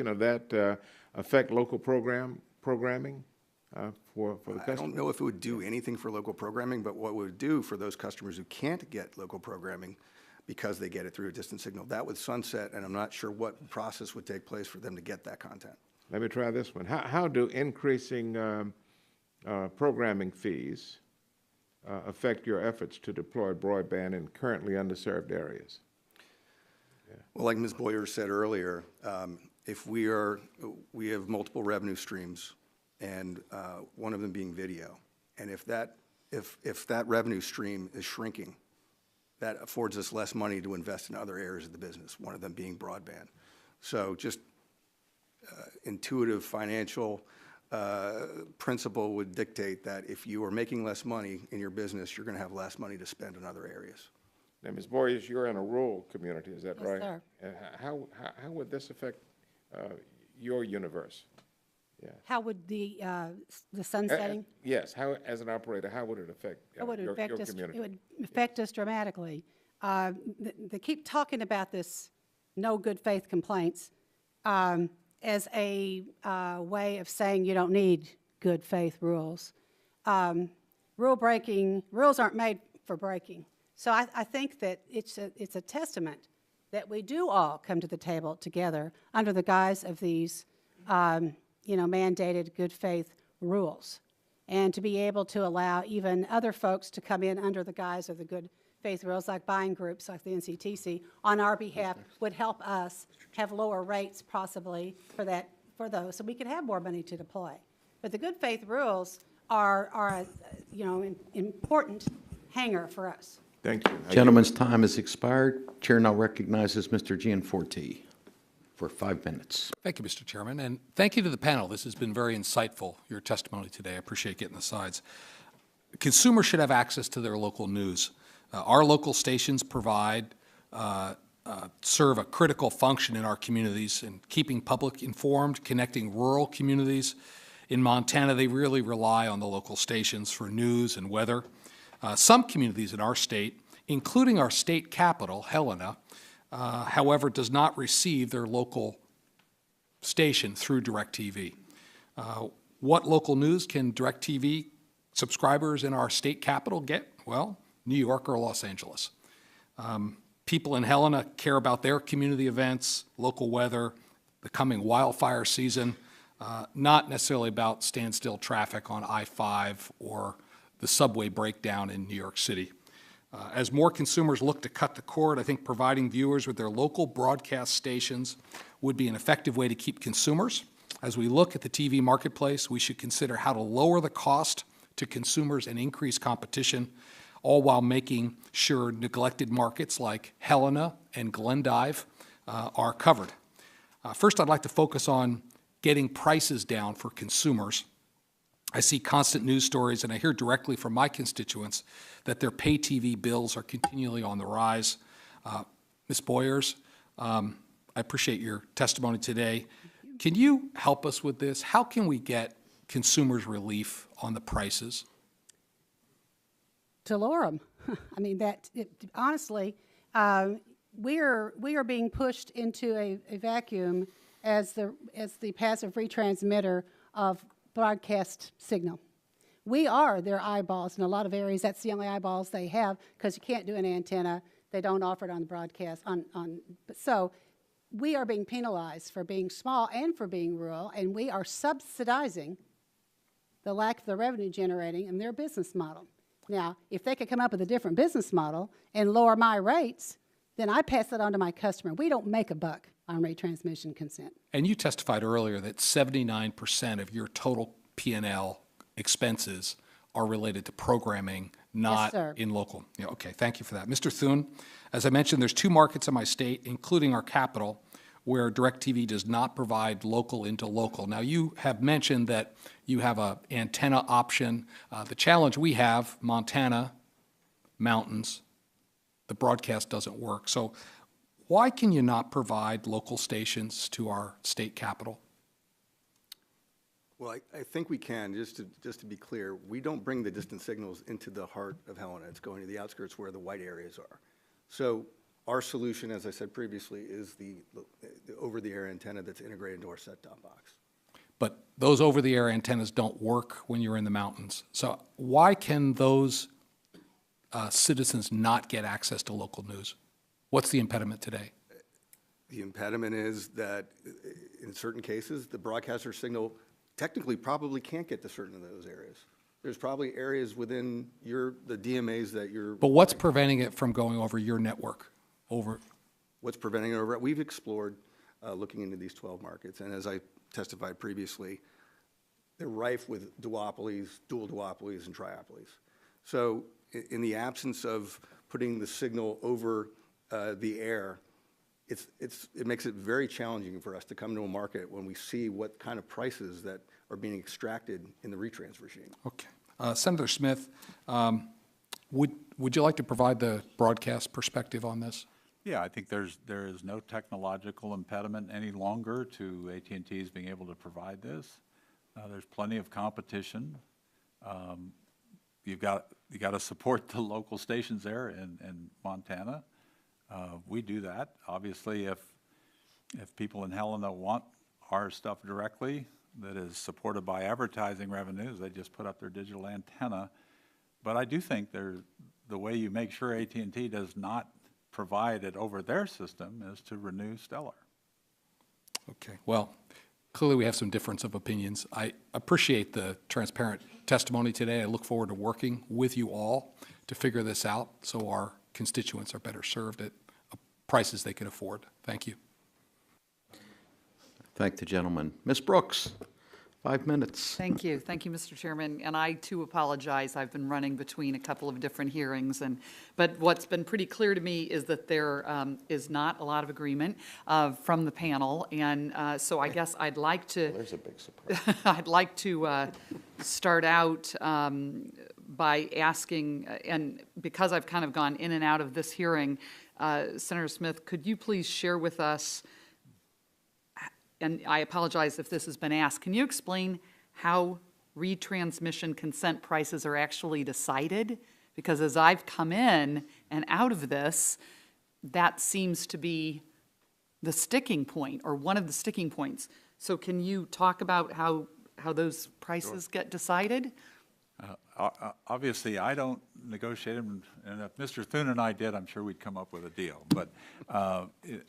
of that affect local programming for the customer? I don't know if it would do anything for local programming, but what it would do for those customers who can't get local programming because they get it through a distant signal, that would sunset, and I'm not sure what process would take place for them to get that content. Let me try this one. How do increasing programming fees affect your efforts to deploy broadband in currently underserved areas? Well, like Ms. Boyer said earlier, if we have multiple revenue streams, and one of them being video, and if that revenue stream is shrinking, that affords us less money to invest in other areas of the business, one of them being broadband. So just intuitive financial principle would dictate that if you are making less money in your business, you're going to have less money to spend in other areas. Now, Ms. Boyers, you're in a rural community, is that Yes, right? sir. And how would this affect your universe? Yeah. How would the sunsetting? Yes. How, as an operator, how would it affect It would your affect us. community? It would affect us dramatically. They keep talking about this no good faith complaints as a way of saying you don't need good faith rules. Rules aren't made for breaking. So I think that it's a testament that we do all come to the table together under the guise of these mandated good faith rules, and to be able to allow even other folks to come in under the guise of the good faith rules, like buying groups like the NCTC, on our behalf would help us have lower rates possibly for those, so we could have more money to deploy. But the good faith rules are an important hanger for us. Thank you. Gentleman's time has expired. Chair now recognizes Mr. Gianforte for 5 minutes. Thank you, Mr. Chairman, and thank you to the panel. This has been very insightful, your testimony today. I appreciate getting the sides. Consumers should have access to their local news. Our local stations serve a critical function in our communities in keeping public informed, connecting rural communities. In Montana, they really rely on the local stations for news and weather. Some communities in our state, including our state capital, Helena, however, does not receive their local station through DirecTV. What local news can DirecTV subscribers in our state capital get? Well, New York or Los Angeles. People in Helena care about their community events, local weather, the coming wildfire season, not necessarily about standstill traffic on I-5 or the subway breakdown in New York City. As more consumers look to cut the cord, I think providing viewers with their local broadcast stations would be an effective way to keep consumers. As we look at the TV marketplace, we should consider how to lower the cost to consumers and increase competition, all while making sure neglected markets like Helena and Glendive are covered. First, I'd like to focus on getting prices down for consumers. I see constant news stories, and I hear directly from my constituents that their pay TV bills are continually on the rise. Ms. Boyers, I appreciate your testimony today. Can you help us with this? How can we get consumers relief on the prices? To lower them. I mean, honestly, we are being pushed into a vacuum as the passive retransmitter of broadcast signal. We are their eyeballs in a lot of areas. That's the only eyeballs they have because you can't do an antenna. They don't offer it on the broadcast. So we are being penalized for being small and for being rural, and we are subsidizing the lack of the revenue generating in their business model. Now, if they could come up with a different business model and lower my rates, then I pass it on to my customer. We don't make a buck on retransmission consent. And you testified earlier that 79% of your total P&L expenses are related to programming, not in local. Yeah, okay, thank you for that. Mr. Thune, as I mentioned, there's 2 markets in my state, including our capital, where DirecTV does not provide local into local. Now, you have mentioned that you have an antenna option. The challenge we have, Montana, mountains, the broadcast doesn't work. So why can you not provide local stations to our state capital? Well, I think we can. Just to be clear, we don't bring the distant signals into the heart of Helena. It's going to the outskirts where the white areas are. So our solution, as I said previously, is the over-the-air antenna that's integrated into our set-top box. But those over-the-air antennas don't work when you're in the mountains. So why can those citizens not get access to local news? What's the impediment today? The impediment is that in certain cases, the broadcaster signal technically probably can't get to certain of those areas. There's probably areas within the DMAs that you're... But what's preventing it from going over your network? What's preventing it over? We've explored looking into these 12 markets, and as I testified previously, they're rife with duopolies, dual duopolies, and triopolies. So in the absence of putting the signal over the air, it makes it very challenging for us to come to a market when we see what kind of prices that are being extracted in the retrans regime. Okay. Senator Smith, would you like to provide the broadcast perspective on this? Yeah, I think there is no technological impediment any longer to AT&T's being able to provide this. There's plenty of competition. You got to support the local stations there in Montana. We do that. Obviously, if people in Helena want our stuff directly that is supported by advertising revenues, they just put up their digital antenna. But I do think the way you make sure AT&T does not provide it over their system is to renew STELAR. Okay. Well, clearly we have some difference of opinions. I appreciate the transparent testimony today. I look forward to working with you all to figure this out so our constituents are better served at prices they can afford. Thank you. Thank the gentleman. Ms. Brooks, 5 minutes. Thank you. Thank you, Mr. Chairman. And I, too, apologize. I've been running between a couple of different hearings. But what's been pretty clear to me is that there is not a lot of agreement from the panel. And so I guess I'd like to... Well, there's a big surprise. I'd like to start out by asking, and because I've kind of gone in and out of this hearing, Senator Smith, could you please share with us, and I apologize if this has been asked, can you explain how retransmission consent prices are actually decided? Because as I've come in and out of this, that seems to be the sticking point, or one of the sticking points. So can you talk about how those prices get decided? Obviously, I don't negotiate them, and if Mr. Thune and I did, I'm sure we'd come up with a deal. But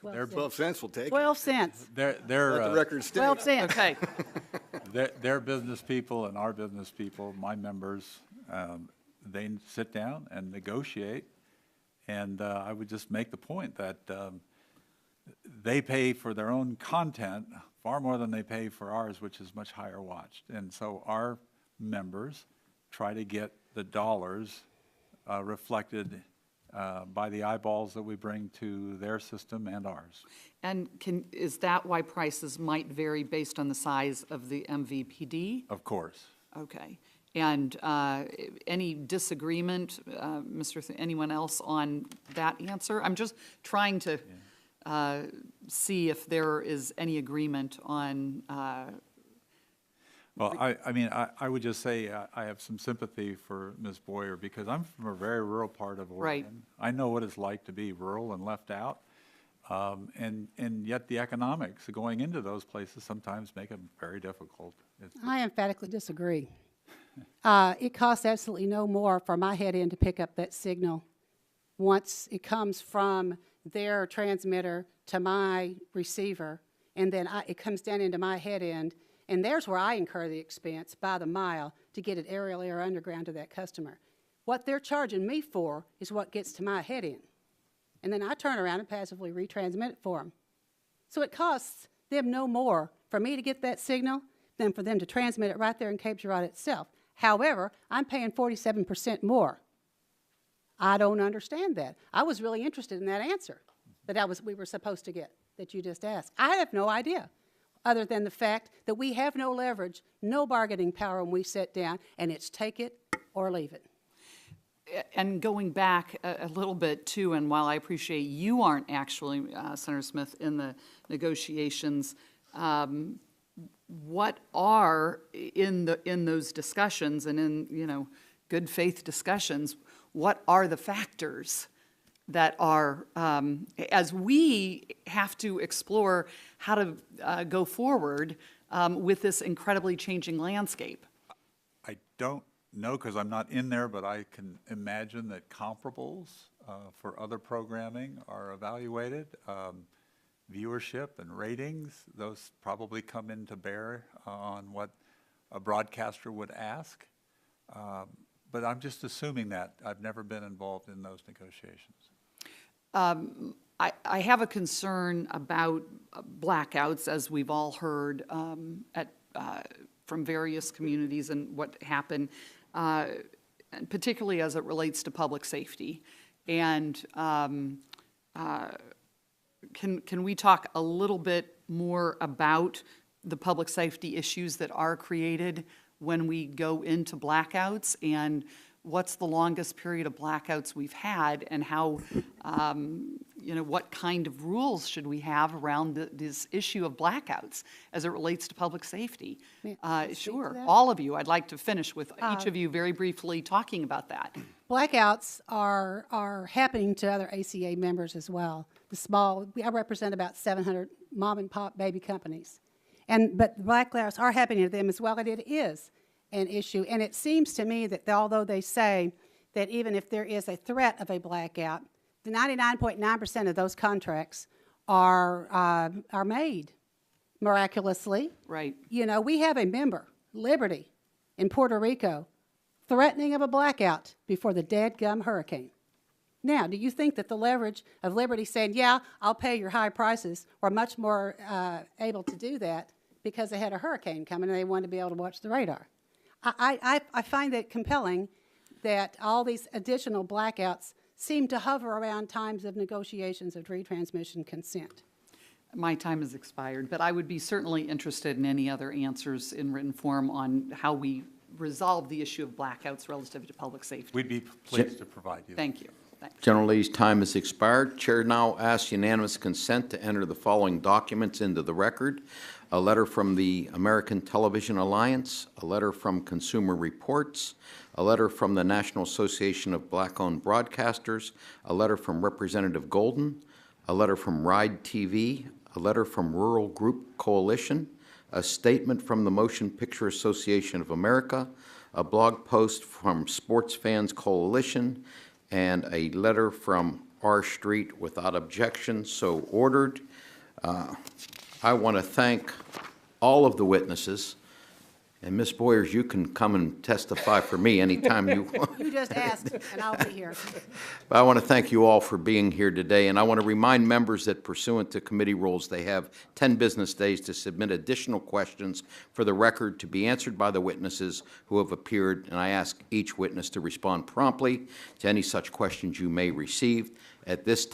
they're 12 cents will take it. 12 cents. They're Let the record state. 12 cents. Okay. They're business people and our business people, my members, they sit down and negotiate. And I would just make the point that they pay for their own content far more than they pay for ours, which is much higher watched. And so our members try to get the dollars reflected by the eyeballs that we bring to their system and ours. And is that why prices might vary based on the size of the MVPD? Of course. Okay. And any disagreement, anyone else on that answer? I'm just trying to see if there is any agreement on. Well, I would just say I have some sympathy for Ms. Boyer because I'm from a very rural part of Oregon. Right. I know what it's like to be rural and left out. And yet the economics going into those places sometimes make it very difficult. I emphatically disagree. It costs absolutely no more for my head end to pick up that signal once it comes from their transmitter to my receiver, and then it comes down into my head end, and there's where I incur the expense by the mile to get it aerially or underground to that customer. What they're charging me for is what gets to my head end, and then I turn around and passively retransmit it for them. So it costs them no more for me to get that signal than for them to transmit it right there in Cape Girardeau itself. However, I'm paying 47% more. I don't understand that. I was really interested in that answer that we were supposed to get, that you just asked. I have no idea, other than the fact that we have no leverage, no bargaining power when we sit down, and it's take it or leave it. And going back a little bit, too, and while I appreciate you aren't actually, Senator Smith, in the negotiations, what are in those discussions and in good faith discussions, what are the factors that are as we have to explore how to go forward with this incredibly changing landscape? I don't know because I'm not in there, but I can imagine that comparables for other programming are evaluated. Viewership and ratings, those probably come into bear on what a broadcaster would ask. But I'm just assuming that. I've never been involved in those negotiations. I have a concern about blackouts, as we've all heard from various communities and what happened, and particularly as it relates to public safety. And can we talk a little bit more about the public safety issues that are created when we go into blackouts, and what's the longest period of blackouts we've had, and how, what kind of rules should we have around this issue of blackouts as it relates to public safety? Sure, all of you. I'd like to finish with each of you very briefly talking about that. Blackouts are happening to other ACA members as well. I represent about 700 mom and pop baby companies. But blackouts are happening to them as well, and it is an issue. And it seems to me that although they say that even if there is a threat of a blackout, the 99.9% of those contracts are made miraculously. Right. We have a member, Liberty, in Puerto Rico, threatening of a blackout before the dadgum hurricane. Now, do you think that the leverage of Liberty saying, yeah, I'll pay your high prices, were much more able to do that because they had a hurricane coming and they wanted to be able to watch the radar? I find it compelling that all these additional blackouts seem to hover around times of negotiations of retransmission consent. My time has expired, but I would be certainly interested in any other answers in written form on how we resolve the issue of blackouts relative to public safety. We'd be pleased to provide you. Thank you. Thanks. Gentlelady's time has expired. Chair now asks unanimous consent to enter the following documents into the record: a letter from the American Television Alliance, a letter from Consumer Reports, a letter from the National Association of Black-Owned Broadcasters, a letter from Representative Golden, a letter from Ride TV, a letter from Rural Group Coalition, a statement from the Motion Picture Association of America, a blog post from Sports Fans Coalition, and a letter from R Street without objection, so ordered. I want to thank all of the witnesses. And Ms. Boyers, you can come and testify for me anytime you want. You just asked, and I'll be here. But I want to thank you all for being here today, and I want to remind members that pursuant to committee rules, they have 10 business days to submit additional questions for the record to be answered by the witnesses who have appeared, and I ask each witness to respond promptly to any such questions you may receive. At this